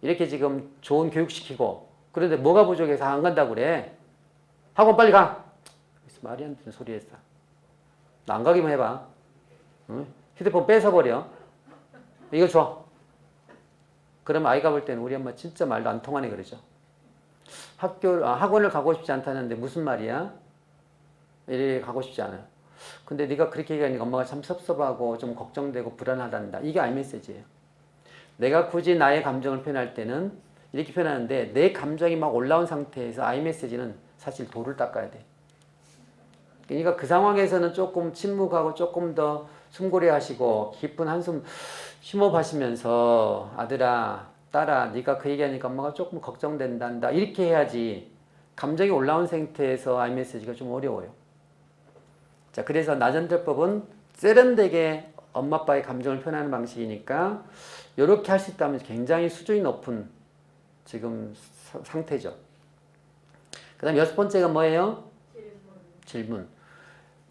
이렇게 지금 좋은 교육 시키고, 그런데 뭐가 부족해서 안 간다고 그래? 학원 빨리 가! 말이 안 되는 소리 했어. 나 안 가기만 해봐. 휴대폰 뺏어버려. 이거 줘. 그럼 아이가 볼 때는 우리 엄마 진짜 말도 안 통하네 그러죠. 학원을 가고 싶지 않다는데 무슨 말이야? 이렇게 가고 싶지 않아요. 근데 네가 그렇게 얘기하니까 엄마가 참 섭섭하고 좀 걱정되고 불안하단다. 이게 아이메시지예요. 내가 굳이 나의 감정을 표현할 때는 이렇게 표현하는데 내 감정이 막 올라온 상태에서 아이메시지는 사실 돌을 닦아야 돼. 그러니까 그 상황에서는 조금 침묵하고 조금 더 숨고래 하시고 깊은 한숨 심호흡하시면서 아들아, 딸아, 네가 그 얘기하니까 엄마가 조금 걱정된단다. 이렇게 해야지. 감정이 올라온 상태에서 아이메시지가 좀 어려워요. 자, 그래서 나전대법은 세련되게 엄마 아빠의 감정을 표현하는 방식이니까 이렇게 할 수 있다면 굉장히 수준이 높은 지금 상태죠. 그 다음 6번째가 뭐예요? 질문.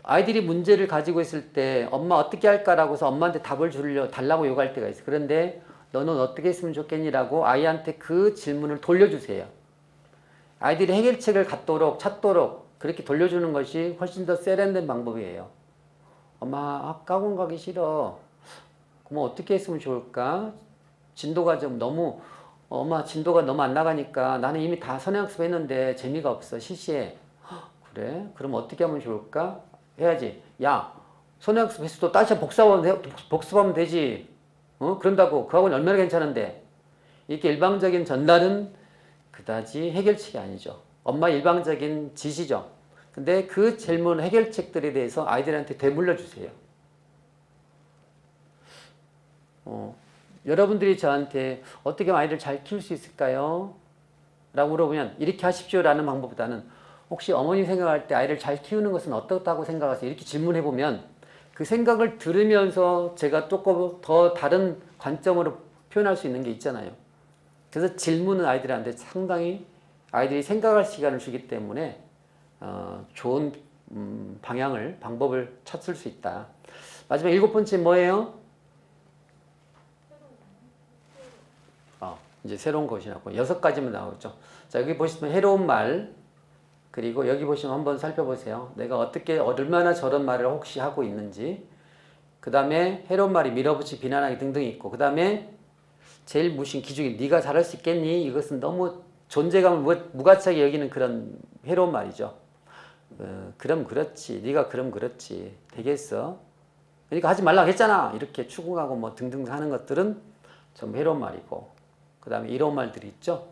아이들이 문제를 가지고 있을 때 엄마 어떻게 할까라고 해서 엄마한테 답을 달라고 요구할 때가 있어요. 그런데 너는 어떻게 했으면 좋겠니라고 아이한테 그 질문을 돌려주세요. 아이들이 해결책을 찾도록 그렇게 돌려주는 것이 훨씬 더 세련된 방법이에요. 엄마 학원 가기 싫어. 그럼 어떻게 했으면 좋을까? 진도가 좀 너무 엄마 진도가 너무 안 나가니까 나는 이미 다 선행학습 했는데 재미가 없어. 시시해. 그래? 그럼 어떻게 하면 좋을까? 해야지. 야, 선행학습 했어도 다시 복습하면 되지. 그런다고 그 학원 얼마나 괜찮은데. 이렇게 일방적인 전달은 그다지 해결책이 아니죠. 엄마 일방적인 지시죠. 근데 그 질문 해결책들에 대해서 아이들한테 되물러 주세요. 여러분들이 저한테 어떻게 하면 아이를 잘 키울 수 있을까요? 라고 물어보면 이렇게 하십시오라는 방법보다는 혹시 어머니 생각할 때 아이를 잘 키우는 것은 어떻다고 생각하세요? 이렇게 질문해보면 그 생각을 들으면서 제가 조금 더 다른 관점으로 표현할 수 있는 게 있잖아요. 그래서 질문은 아이들한테 상당히 아이들이 생각할 시간을 주기 때문에 좋은 방법을 찾을 수 있다. 마지막 7번째 뭐예요? 이제 새로운 것이 나오고 6가지만 나오죠. 자, 여기 보시면 해로운 말, 그리고 여기 보시면 한번 살펴보세요. 내가 어떻게 얼마나 저런 말을 혹시 하고 있는지. 그 다음에 해로운 말이 밀어붙이 비난하기 등등이 있고, 그 다음에 제일 무신 기준이 네가 잘할 수 있겠니? 이것은 너무 존재감을 무가치하게 여기는 그런 해로운 말이죠. 그럼 그렇지. 네가 그럼 그렇지. 되겠어. 그러니까 하지 말라고 했잖아. 이렇게 추궁하고 뭐 등등 하는 것들은 전부 해로운 말이고, 그 다음에 이런 말들이 있죠.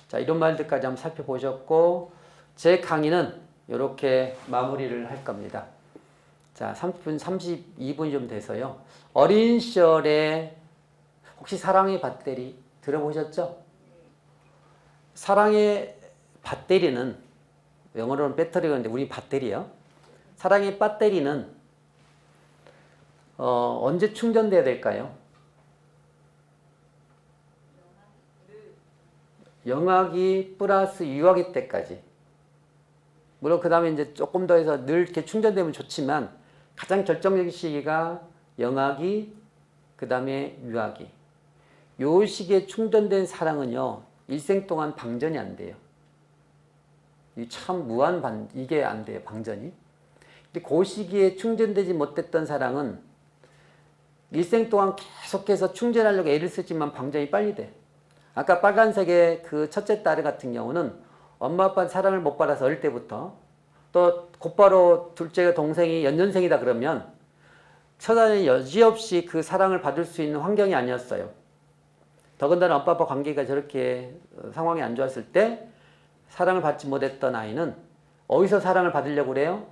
자, 이런 말들까지 한번 살펴보셨고, 제 강의는 이렇게 마무리를 할 겁니다. 자, 30분, 32분이 좀 돼서요. 어린 시절에 혹시 사랑의 밧데리 들어보셨죠? 사랑의 밧데리는, 영어로는 배터리가 있는데 우리 밧데리요. 사랑의 배터리는 언제 충전돼야 될까요? 영악이 플러스 유악일 때까지. 물론 그 다음에 이제 조금 더 해서 늘 이렇게 충전되면 좋지만 가장 결정적인 시기가 영악이, 그 다음에 유악이. 요 시기에 충전된 사랑은요, 일생 동안 방전이 안 돼요. 참 이게 안 돼요, 방전이. 근데 그 시기에 충전되지 못했던 사랑은 일생 동안 계속해서 충전하려고 애를 쓰지만 방전이 빨리 돼. 아까 빨간색의 그 첫째 딸 같은 경우는 엄마 아빠 사랑을 못 받아서 어릴 때부터, 또 곧바로 둘째 동생이 연년생이다 그러면 처자는 여지없이 그 사랑을 받을 수 있는 환경이 아니었어요. 더군다나 엄마 아빠 관계가 저렇게 상황이 안 좋았을 때 사랑을 받지 못했던 아이는 어디서 사랑을 받으려고 그래요?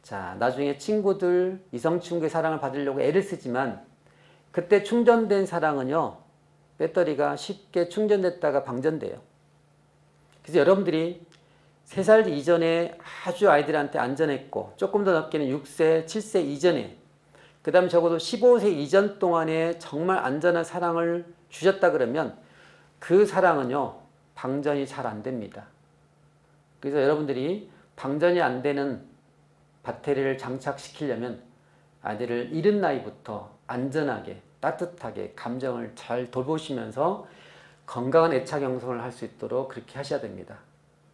자, 나중에 친구들, 이성 친구의 사랑을 받으려고 애를 쓰지만 그때 충전된 사랑은요, 배터리가 쉽게 충전됐다가 방전돼요. 그래서 여러분들이 3살 이전에 아주 아이들한테 안전했고, 조금 더 넓게는 6세, 7세 이전에, 그 다음에 적어도 15세 이전 동안에 정말 안전한 사랑을 주셨다 그러면 그 사랑은요, 방전이 잘 안 됩니다. 그래서 여러분들이 방전이 안 되는 배터리를 장착시키려면 아이들을 이른 나이부터 안전하게, 따뜻하게 감정을 잘 돌보시면서 건강한 애착 형성을 할 수 있도록 그렇게 하셔야 됩니다.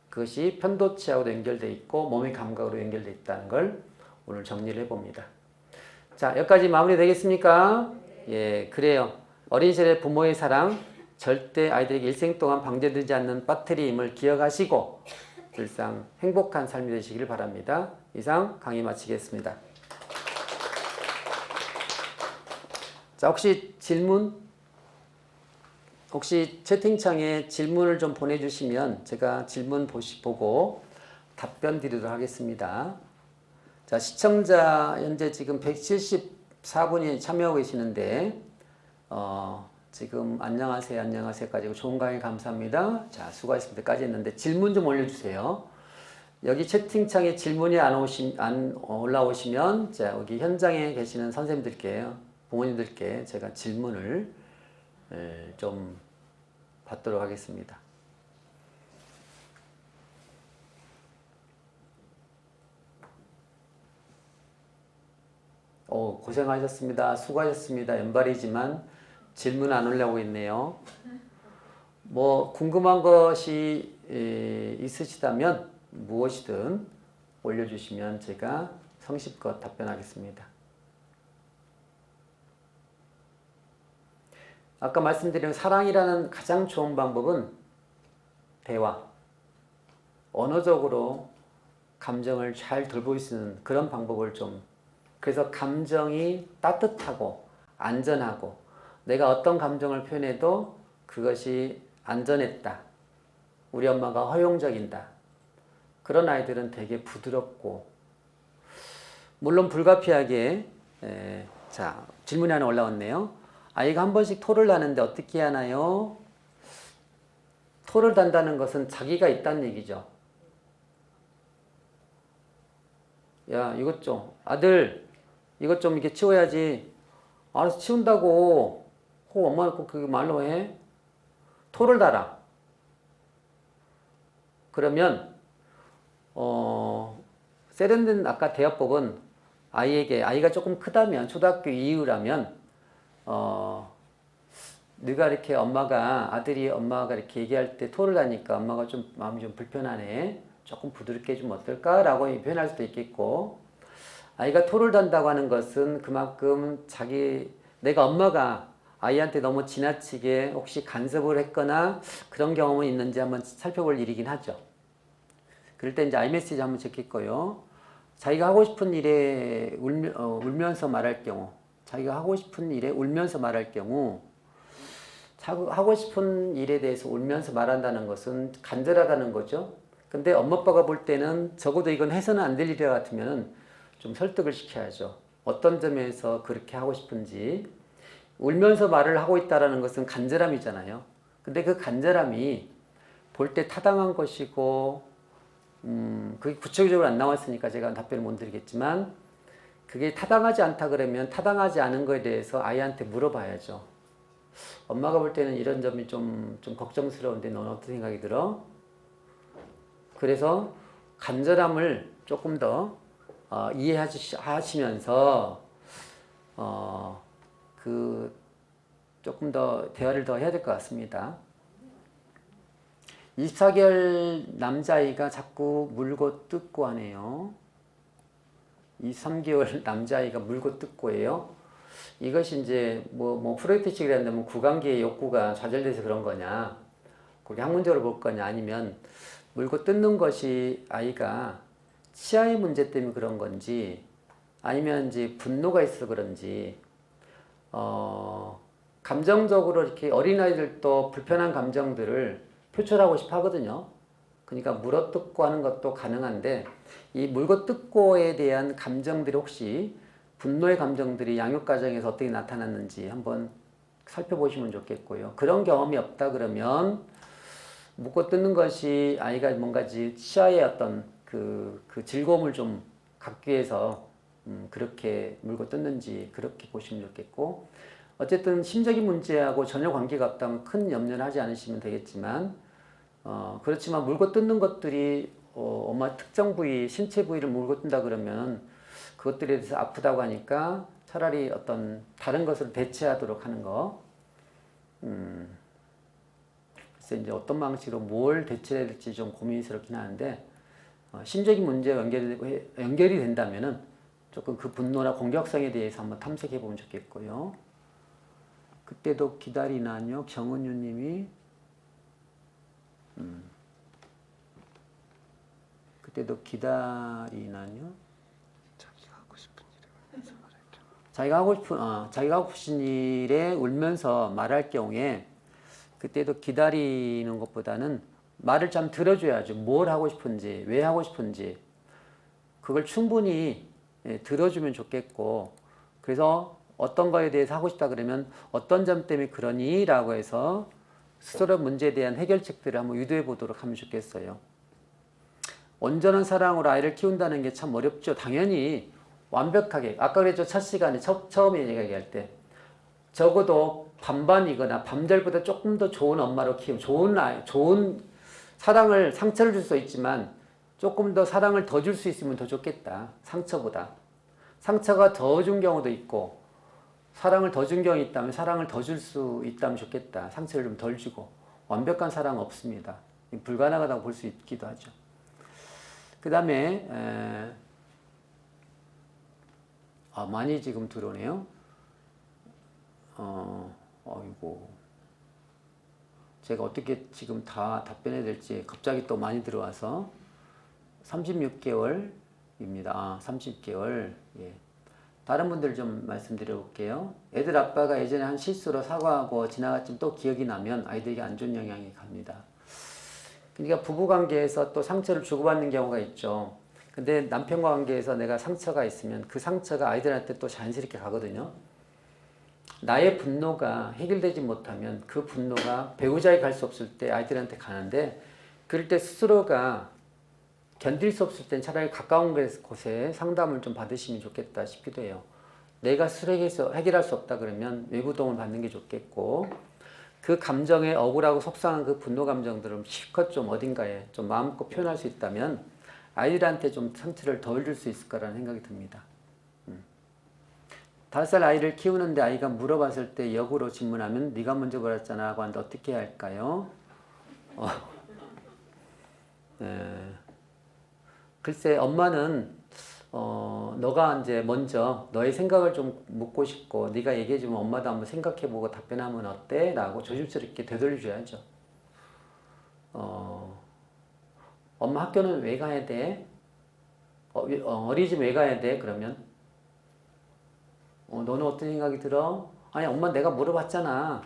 그것이 편도체하고도 연결되어 있고 몸의 감각으로 연결되어 있다는 걸 오늘 정리를 해봅니다. 자, 여기까지 마무리 되겠습니까? 예, 그래요. 어린 시절의 부모의 사랑, 절대 아이들에게 일생 동안 방전되지 않는 배터리임을 기억하시고 일상 행복한 삶이 되시길 바랍니다. 이상 강의 마치겠습니다. 자, 혹시 채팅창에 질문을 좀 보내주시면 제가 질문 보고 답변 드리도록 하겠습니다. 자, 시청자 현재 지금 174분이 참여하고 계시는데, 지금 안녕하세요 가지고 좋은 강의 감사합니다. 자, 수고하셨습니다까지 했는데 질문 좀 올려주세요. 여기 채팅창에 질문이 안 올라오시면, 자, 여기 현장에 계시는 선생님들께, 부모님들께 제가 질문을 좀 받도록 하겠습니다. 고생하셨습니다. 수고하셨습니다. 연말이지만 질문 안 올라오고 있네요. 뭐 궁금한 것이 있으시다면 무엇이든 올려주시면 제가 성실껏 답변하겠습니다. 아까 말씀드린 사랑이라는 가장 좋은 방법은 대화, 언어적으로 감정을 잘 돌볼 수 있는 그런 방법을 그래서 감정이 따뜻하고 안전하고 내가 어떤 감정을 표현해도 그것이 안전했다, 우리 엄마가 허용적이다, 그런 아이들은 되게 부드럽고, 물론 불가피하게 자, 질문이 하나 올라왔네요. 아이가 한 번씩 토를 하는데 어떻게 하나요? 토를 단다는 것은 자기가 있다는 얘기죠. 야, 이것 좀, 아들, 이것 좀 이렇게 치워야지. 알아서 치운다고. 혹 엄마가 꼭 그 말로 해? 토를 달아. 그러면 세련된 아까 대화법은 아이가 조금 크다면 초등학교 이후라면 네가 이렇게 아들이 엄마가 이렇게 얘기할 때 토를 하니까 엄마가 좀 마음이 좀 불편하네. 조금 부드럽게 해주면 어떨까라고 표현할 수도 있겠고, 아이가 토를 단다고 하는 것은 그만큼 내가 엄마가 아이한테 너무 지나치게 혹시 간섭을 했거나 그런 경험은 있는지 한번 살펴볼 일이긴 하죠. 그럴 때 이제 아이메시지 한번 적겠고요. 자기가 하고 싶은 일에 울면서 말할 경우, 하고 싶은 일에 대해서 울면서 말한다는 것은 간절하다는 거죠. 근데 엄마 아빠가 볼 때는 적어도 이건 해서는 안 될 일 같으면 좀 설득을 시켜야죠. 어떤 점에서 그렇게 하고 싶은지. 울면서 말을 하고 있다는 것은 간절함이잖아요. 근데 그 간절함이 볼 때 타당한 것이고, 그게 구체적으로 안 나왔으니까 제가 답변을 못 드리겠지만, 그게 타당하지 않다 그러면 타당하지 않은 거에 대해서 아이한테 물어봐야죠. 엄마가 볼 때는 이런 점이 좀 걱정스러운데 너는 어떤 생각이 들어? 그래서 간절함을 조금 더 이해하시면서 조금 더 대화를 더 해야 될 것 같습니다. 24개월 남자아이가 자꾸 물고 뜯고 하네요. 23개월 남자아이가 물고 뜯고예요. 이것이 이제 프로이트식으로 한다면 구강기의 욕구가 좌절돼서 그런 거냐, 그게 학문적으로 볼 거냐, 아니면 물고 뜯는 것이 아이가 치아의 문제 때문에 그런 건지, 아니면 이제 분노가 있어서 그런지, 감정적으로 이렇게 어린아이들도 불편한 감정들을 표출하고 싶어 하거든요. 그러니까 물어뜯고 하는 것도 가능한데, 이 물고뜯고에 대한 감정들이 혹시 분노의 감정들이 양육 과정에서 어떻게 나타났는지 한번 살펴보시면 좋겠고요. 그런 경험이 없다 그러면 묻고 뜯는 것이 아이가 뭔가 치아의 어떤 그 즐거움을 좀 갖기 위해서 그렇게 물고 뜯는지 그렇게 보시면 좋겠고, 어쨌든 심적인 문제하고 전혀 관계가 없다면 큰 염려는 하지 않으시면 되겠지만, 그렇지만 물고 뜯는 것들이 엄마 특정 부위, 신체 부위를 물고 뜯는다 그러면 그것들에 대해서 아프다고 하니까 차라리 어떤 다른 것을 대체하도록 하는 거. 그래서 이제 어떤 방식으로 뭘 대체해야 될지 좀 고민스럽긴 하는데, 심적인 문제와 연결이 된다면은 조금 그 분노나 공격성에 대해서 한번 탐색해 보면 좋겠고요. 그때도 기다리나요? 정은유 님이. 그때도 기다리나요? 자기가 하고 싶은 일에 울면서 말할 경우에 그때도 기다리는 것보다는 말을 좀 들어줘야죠. 뭘 하고 싶은지, 왜 하고 싶은지 그걸 충분히 들어주면 좋겠고, 그래서 어떤 거에 대해서 하고 싶다 그러면 어떤 점 때문에 그러니? 라고 해서 스스로 문제에 대한 해결책들을 한번 유도해 보도록 하면 좋겠어요. 온전한 사랑으로 아이를 키운다는 게 참 어렵죠. 당연히 완벽하게, 아까 그랬죠. 첫 시간에 처음에 얘기할 때 적어도 반반이거나 반절보다 조금 더 좋은 엄마로 키우면 좋은 사랑을, 상처를 줄 수 있지만 조금 더 사랑을 더 줄 수 있으면 더 좋겠다. 상처보다. 상처가 더 준 경우도 있고, 사랑을 더 준 경우가 있다면 사랑을 더 줄 수 있다면 좋겠다. 상처를 좀 덜 주고. 완벽한 사랑은 없습니다. 불가능하다고 볼 수 있기도 하죠. 그 다음에 많이 지금 들어오네요. 아이고, 제가 어떻게 지금 다 답변해야 될지 갑자기 또 많이 들어와서 36개월입니다. 30개월. 예. 다른 분들 좀 말씀드려 볼게요. 애들 아빠가 예전에 한 실수로 사과하고 지나갔지만 또 기억이 나면 아이들에게 안 좋은 영향이 갑니다. 그러니까 부부관계에서 또 상처를 주고받는 경우가 있죠. 근데 남편과 관계에서 내가 상처가 있으면 그 상처가 아이들한테 또 자연스럽게 가거든요. 나의 분노가 해결되지 못하면 그 분노가 배우자에게 갈 수 없을 때 아이들한테 가는데, 그럴 때 스스로가 견딜 수 없을 땐 차라리 가까운 곳에 상담을 좀 받으시면 좋겠다 싶기도 해요. 내가 스스로 해결할 수 없다 그러면 외부 도움을 받는 게 좋겠고, 그 감정에 억울하고 속상한 그 분노 감정들을 실컷 좀 어딘가에 좀 마음껏 표현할 수 있다면 아이들한테 좀 상처를 덜 줄 수 있을 거라는 생각이 듭니다. 5살 아이를 키우는데 아이가 물어봤을 때 역으로 질문하면 네가 먼저 버렸잖아 하고 하는데 어떻게 해야 할까요? 글쎄, 엄마는 너가 이제 먼저 너의 생각을 좀 묻고 싶고 네가 얘기해주면 엄마도 한번 생각해보고 답변하면 어때? 라고 조심스럽게 되돌려줘야죠. 엄마 학교는 왜 가야 돼? 어린이집 왜 가야 돼? 그러면 너는 어떤 생각이 들어? 아니 엄마 내가 물어봤잖아.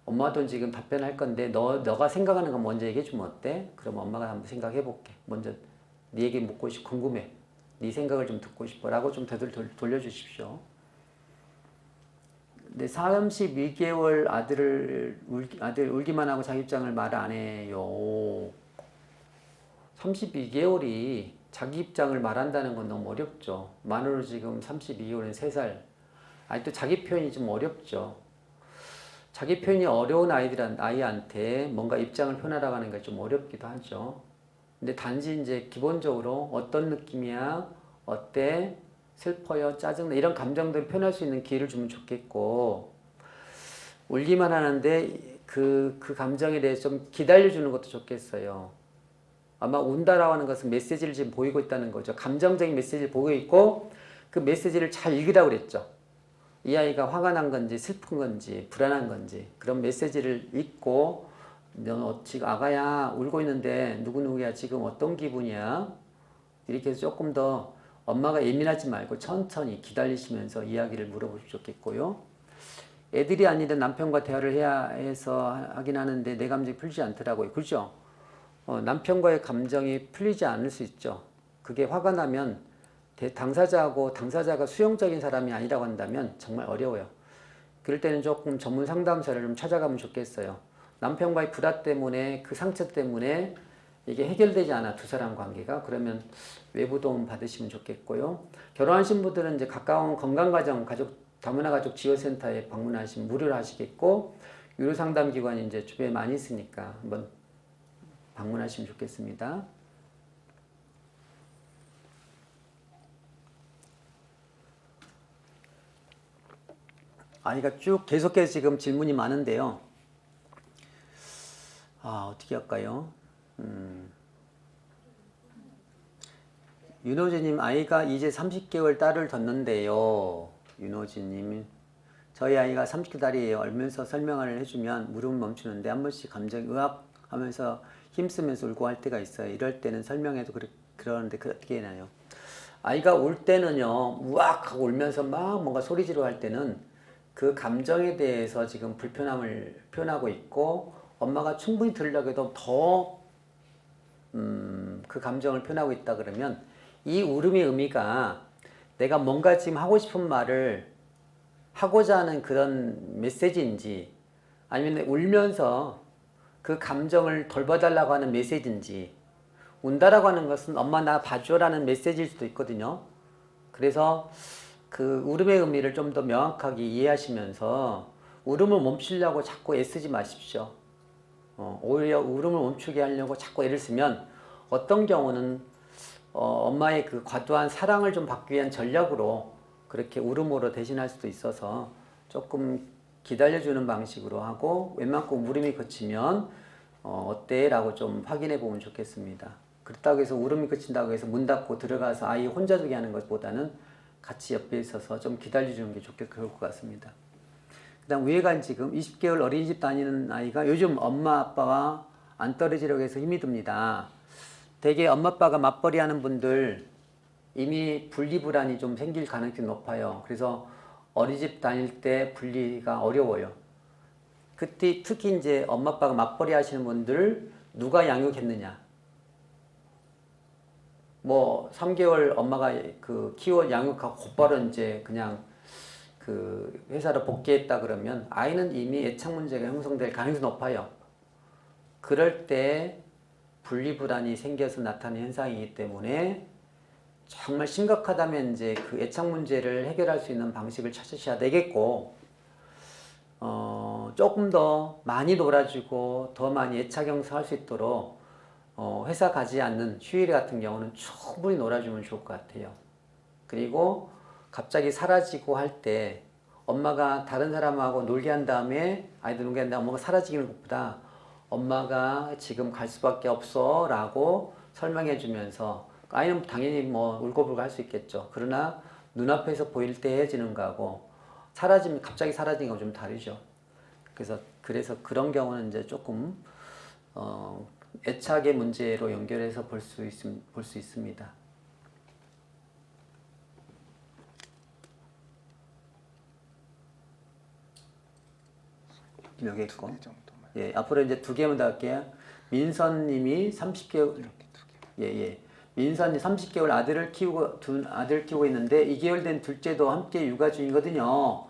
엄마도 지금 답변할 건데 너가 생각하는 거 먼저 얘기해주면 어때? 그럼 엄마가 한번 생각해볼게. 먼저 네 얘기 묻고 싶고 궁금해. 네 생각을 좀 듣고 싶어 라고 좀 돌려주십시오. 근데 32개월 아들 울기만 하고 자기 입장을 말 안 해요. 32개월이 자기 입장을 말한다는 건 너무 어렵죠. 만으로 지금 32개월은 3살. 아직도 자기 표현이 좀 어렵죠. 자기 표현이 어려운 아이한테 뭔가 입장을 표현하라고 하는 게 좀 어렵기도 하죠. 근데 단지 이제 기본적으로 어떤 느낌이야? 어때? 슬퍼요? 짜증나? 이런 감정들을 표현할 수 있는 기회를 주면 좋겠고, 울기만 하는데 그 감정에 대해서 좀 기다려주는 것도 좋겠어요. 아마 운다라고 하는 것은 메시지를 지금 보이고 있다는 거죠. 감정적인 메시지를 보고 있고 그 메시지를 잘 읽으라고 그랬죠. 이 아이가 화가 난 건지 슬픈 건지 불안한 건지 그런 메시지를 읽고 너 지금 아가야 울고 있는데 누구누구야 지금 어떤 기분이야? 이렇게 해서 조금 더 엄마가 예민하지 말고 천천히 기다리시면서 이야기를 물어보시면 좋겠고요. 애들이 아니라 남편과 대화를 해야 해서 하긴 하는데 내 감정이 풀리지 않더라고요. 그렇죠? 남편과의 감정이 풀리지 않을 수 있죠. 그게 화가 나면 당사자가 수용적인 사람이 아니라고 한다면 정말 어려워요. 그럴 때는 조금 전문 상담사를 좀 찾아가면 좋겠어요. 남편과의 불화 때문에 그 상처 때문에 이게 해결되지 않아 두 사람 관계가 그러면 외부 도움 받으시면 좋겠고요. 결혼하신 분들은 이제 가까운 건강가정 다문화 가족 지원센터에 방문하시면 무료로 하시겠고 유료 상담 기관이 이제 주변에 많이 있으니까 한번 방문하시면 좋겠습니다. 아이가 쭉 계속해서 지금 질문이 많은데요. 어떻게 할까요? 윤호진님, 아이가 이제 30개월 딸을 뒀는데요. 윤호진님, 저희 아이가 30개월이에요. 얼면서 설명을 해주면 물음을 멈추는데 한 번씩 감정이 의압하면서 힘쓰면서 울고 할 때가 있어요. 이럴 때는 설명해도 그러는데 어떻게 해나요? 아이가 울 때는요, 우악 하고 울면서 막 뭔가 소리 지르고 할 때는 그 감정에 대해서 지금 불편함을 표현하고 있고 엄마가 충분히 들으려고 해도 더 그 감정을 표현하고 있다 그러면 이 울음의 의미가 내가 뭔가 지금 하고 싶은 말을 하고자 하는 그런 메시지인지 아니면 울면서 그 감정을 돌봐달라고 하는 메시지인지 운다라고 하는 것은 엄마 나 봐줘라는 메시지일 수도 있거든요. 그래서 그 울음의 의미를 좀 더 명확하게 이해하시면서 울음을 멈추려고 자꾸 애쓰지 마십시오. 오히려 울음을 멈추게 하려고 자꾸 애를 쓰면 어떤 경우는 엄마의 그 과도한 사랑을 좀 받기 위한 전략으로 그렇게 울음으로 대신할 수도 있어서 조금 기다려주는 방식으로 하고 웬만큼 울음이 그치면 어때? 라고 좀 확인해 보면 좋겠습니다. 그렇다고 해서 울음이 그친다고 해서 문 닫고 들어가서 아이 혼자 두게 하는 것보다는 같이 옆에 있어서 좀 기다려주는 게 좋을 것 같습니다. 그 다음 위에가 지금 20개월 어린이집 다니는 아이가 요즘 엄마 아빠와 안 떨어지려고 해서 힘이 듭니다. 되게 엄마 아빠가 맞벌이 하는 분들 이미 분리불안이 좀 생길 가능성이 높아요. 그래서 어린이집 다닐 때 분리가 어려워요. 그때 특히 이제 엄마 아빠가 맞벌이 하시는 분들 누가 양육했느냐. 뭐 3개월 엄마가 그 키워 양육하고 곧바로 이제 그냥 그 회사로 복귀했다 그러면 아이는 이미 애착 문제가 형성될 가능성이 높아요. 그럴 때 분리불안이 생겨서 나타나는 현상이기 때문에 정말 심각하다면 이제 그 애착 문제를 해결할 수 있는 방식을 찾으셔야 되겠고, 조금 더 많이 놀아주고 더 많이 애착 형성할 수 있도록 회사 가지 않는 휴일 같은 경우는 충분히 놀아주면 좋을 것 같아요. 그리고 갑자기 사라지고 할 때 엄마가 다른 사람하고 놀게 한 다음에 아이들 놀게 한 다음에 엄마가 사라지는 것보다 엄마가 지금 갈 수밖에 없어 라고 설명해 주면서 아이는 당연히 뭐 울고불고 할 수 있겠죠. 그러나 눈앞에서 보일 때 헤어지는 거하고 사라지면 갑자기 사라지는 거 좀 다르죠. 그래서 그런 경우는 이제 조금 애착의 문제로 연결해서 볼 수 있습니다. 여기 있고. 예, 앞으로 이제 2개만 더 할게요. 민선님이 30개월. 예. 민선이 30개월 아들을 키우고 있는데 2개월 된 둘째도 함께 육아 중이거든요.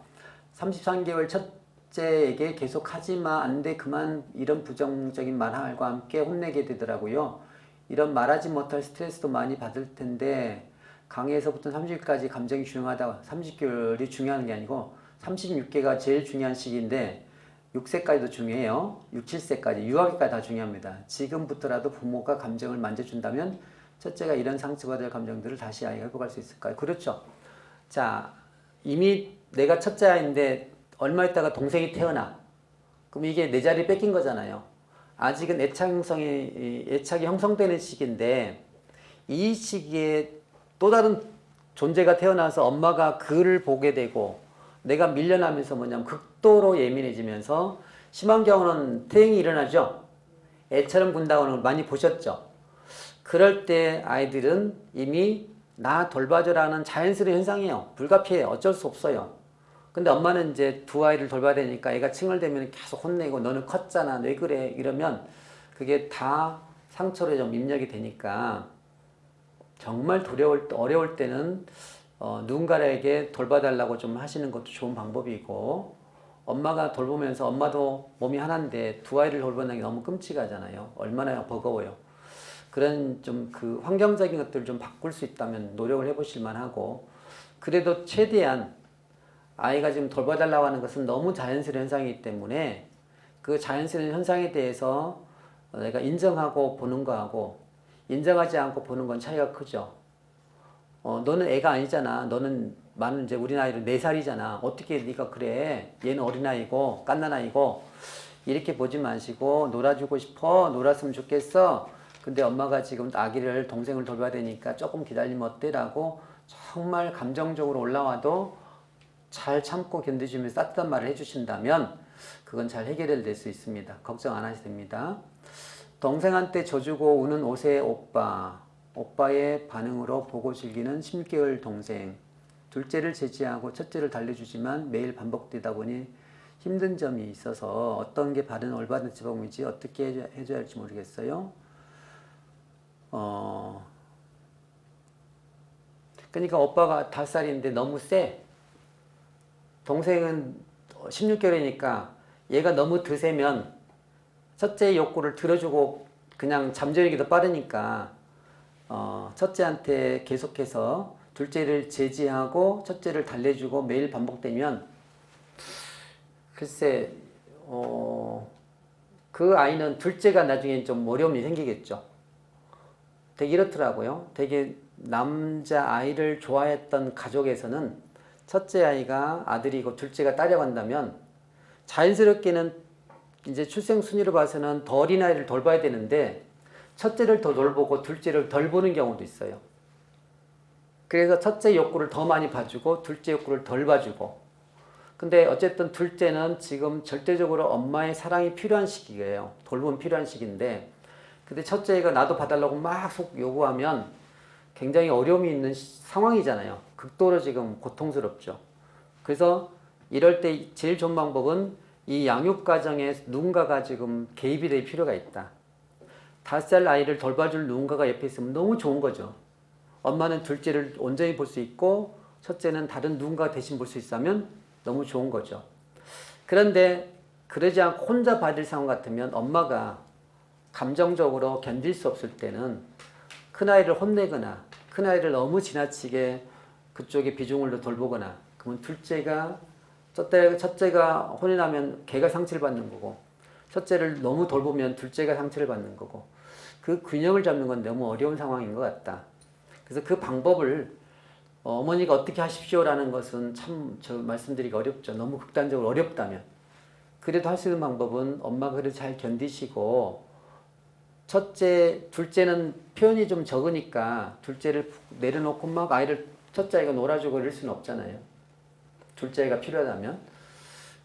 33개월 첫째에게 계속 하지마, 안 돼, 그만, 이런 부정적인 말과 함께 혼내게 되더라고요. 이런 말하지 못할 스트레스도 많이 받을 텐데 강에서부터 30일까지 감정이 중요하다. 30개월이 중요한 게 아니고 36개가 제일 중요한 시기인데 6세까지도 중요해요. 6, 7세까지, 유아기까지 다 중요합니다. 지금부터라도 부모가 감정을 만져준다면 첫째가 이런 상처받을 감정들을 다시 아이가 회복할 수 있을까요? 그렇죠. 자, 이미 내가 첫째 아이인데 얼마 있다가 동생이 태어나. 그럼 이게 내 자리 뺏긴 거잖아요. 아직은 애착이 형성되는 시기인데 이 시기에 또 다른 존재가 태어나서 엄마가 그를 보게 되고 내가 밀려나면서 뭐냐면 극도로 예민해지면서 심한 경우는 퇴행이 일어나죠. 애처럼 군다고는 걸 많이 보셨죠. 그럴 때 아이들은 이미 나 돌봐줘라는 자연스러운 현상이에요. 불가피해요. 어쩔 수 없어요. 근데 엄마는 이제 두 아이를 돌봐야 되니까 애가 칭얼대면 계속 혼내고 너는 컸잖아. 왜 그래? 이러면 그게 다 상처로 좀 입력이 되니까 정말 어려울 때는 누군가에게 돌봐달라고 좀 하시는 것도 좋은 방법이고 엄마가 돌보면서 엄마도 몸이 하나인데 두 아이를 돌보는 게 너무 끔찍하잖아요. 얼마나 버거워요. 그런 좀 그 환경적인 것들을 좀 바꿀 수 있다면 노력을 해보실 만하고 그래도 최대한 아이가 지금 돌봐달라고 하는 것은 너무 자연스러운 현상이기 때문에 그 자연스러운 현상에 대해서 내가 인정하고 보는 거하고 인정하지 않고 보는 건 차이가 크죠. 너는 애가 아니잖아. 너는 이제 우리 나이로 4살이잖아. 어떻게 네가 그래? 얘는 어린아이고 갓난아이고 이렇게 보지 마시고 놀아주고 싶어? 놀았으면 좋겠어? 근데 엄마가 지금 아기를 동생을 돌봐야 되니까 조금 기다리면 어때? 라고 정말 감정적으로 올라와도 잘 참고 견디주면서 따뜻한 말을 해주신다면 그건 잘 해결될 수 있습니다. 걱정 안 하셔도 됩니다. 동생한테 져주고 우는 5세 오빠의 반응으로 보고 즐기는 16개월 동생, 둘째를 제지하고 첫째를 달래주지만 매일 반복되다 보니 힘든 점이 있어서 어떤 게 바른 올바른 지범인지 어떻게 해줘야 할지 모르겠어요. 그러니까 오빠가 5살인데 너무 세. 동생은 16개월이니까 얘가 너무 드세면 첫째의 욕구를 들어주고 그냥 잠재우기도 빠르니까 첫째한테 계속해서 둘째를 제지하고 첫째를 달래주고 매일 반복되면 글쎄 그 아이는 둘째가 나중에 좀 어려움이 생기겠죠. 되게 이렇더라고요. 되게 남자 아이를 좋아했던 가족에서는 첫째 아이가 아들이고 둘째가 딸이라고 한다면 자연스럽게는 이제 출생 순위로 봐서는 더 어린 아이를 돌봐야 되는데 첫째를 더 돌보고 둘째를 덜 보는 경우도 있어요. 그래서 첫째 욕구를 더 많이 봐주고 둘째 욕구를 덜 봐주고 근데 어쨌든 둘째는 지금 절대적으로 엄마의 사랑이 필요한 시기예요. 돌봄이 필요한 시기인데 근데 첫째가 나도 봐달라고 막 속 요구하면 굉장히 어려움이 있는 상황이잖아요. 극도로 지금 고통스럽죠. 그래서 이럴 때 제일 좋은 방법은 이 양육 과정에 누군가가 지금 개입이 될 필요가 있다. 5살 아이를 돌봐줄 누군가가 옆에 있으면 너무 좋은 거죠. 엄마는 둘째를 온전히 볼 수 있고 첫째는 다른 누군가 대신 볼 수 있다면 너무 좋은 거죠. 그런데 그러지 않고 혼자 받을 상황 같으면 엄마가 감정적으로 견딜 수 없을 때는 큰아이를 혼내거나 큰아이를 너무 지나치게 그쪽에 비중을 돌보거나 그러면 첫째가 혼이 나면 걔가 상처를 받는 거고 첫째를 너무 돌보면 둘째가 상처를 받는 거고 그 균형을 잡는 건 너무 어려운 상황인 것 같다. 그래서 그 방법을 어머니가 어떻게 하십시오라는 것은 참 저 말씀드리기 어렵죠. 너무 극단적으로 어렵다면. 그래도 할 수 있는 방법은 엄마가 그래도 잘 견디시고 둘째는 표현이 좀 적으니까 둘째를 내려놓고 막 아이를 첫째 아이가 놀아주고 이럴 수는 없잖아요. 둘째 아이가 필요하다면.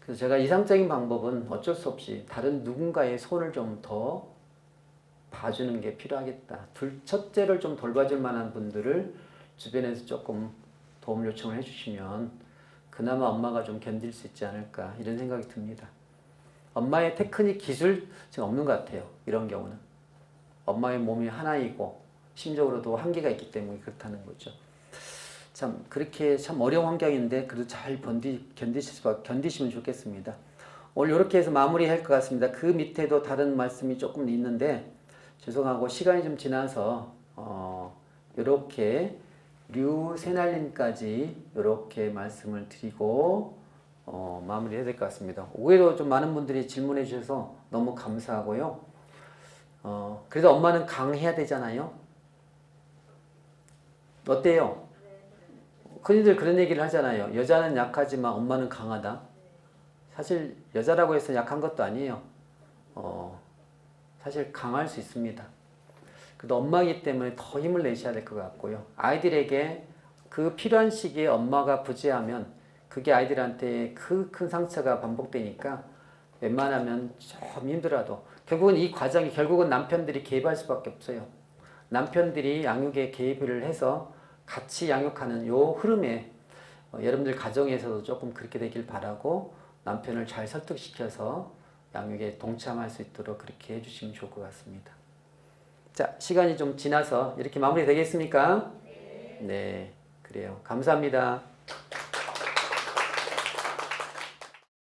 그래서 제가 이상적인 방법은 어쩔 수 없이 다른 누군가의 손을 좀 더 봐주는 게 필요하겠다. 첫째를 좀 돌봐줄 만한 분들을 주변에서 조금 도움 요청을 해주시면 그나마 엄마가 좀 견딜 수 있지 않을까 이런 생각이 듭니다. 엄마의 테크닉 기술 지금 없는 것 같아요. 이런 경우는. 엄마의 몸이 하나이고 심적으로도 한계가 있기 때문에 그렇다는 거죠. 참 그렇게 참 어려운 환경인데 그래도 잘 견디시면 좋겠습니다. 오늘 이렇게 해서 마무리할 것 같습니다. 그 밑에도 다른 말씀이 조금 있는데 죄송하고 시간이 좀 지나서 이렇게 류세날님까지 이렇게 말씀을 드리고 마무리해야 될 것 같습니다. 의외로 좀 많은 분들이 질문해 주셔서 너무 감사하고요. 그래도 엄마는 강해야 되잖아요. 어때요? 흔히들 그런 얘기를 하잖아요. 여자는 약하지만 엄마는 강하다. 사실 여자라고 해서 약한 것도 아니에요. 사실 강할 수 있습니다. 그래도 엄마이기 때문에 더 힘을 내셔야 될 것 같고요. 아이들에게 그 필요한 시기에 엄마가 부재하면 그게 아이들한테 큰 상처가 반복되니까 웬만하면 좀 힘들어도 결국은 이 과정이 결국은 남편들이 개입할 수밖에 없어요. 남편들이 양육에 개입을 해서 같이 양육하는 요 흐름에 여러분들 가정에서도 조금 그렇게 되길 바라고 남편을 잘 설득시켜서 양육에 동참할 수 있도록 그렇게 해주시면 좋을 것 같습니다. 자, 시간이 좀 지나서 이렇게 마무리 되겠습니까? 네, 그래요. 감사합니다.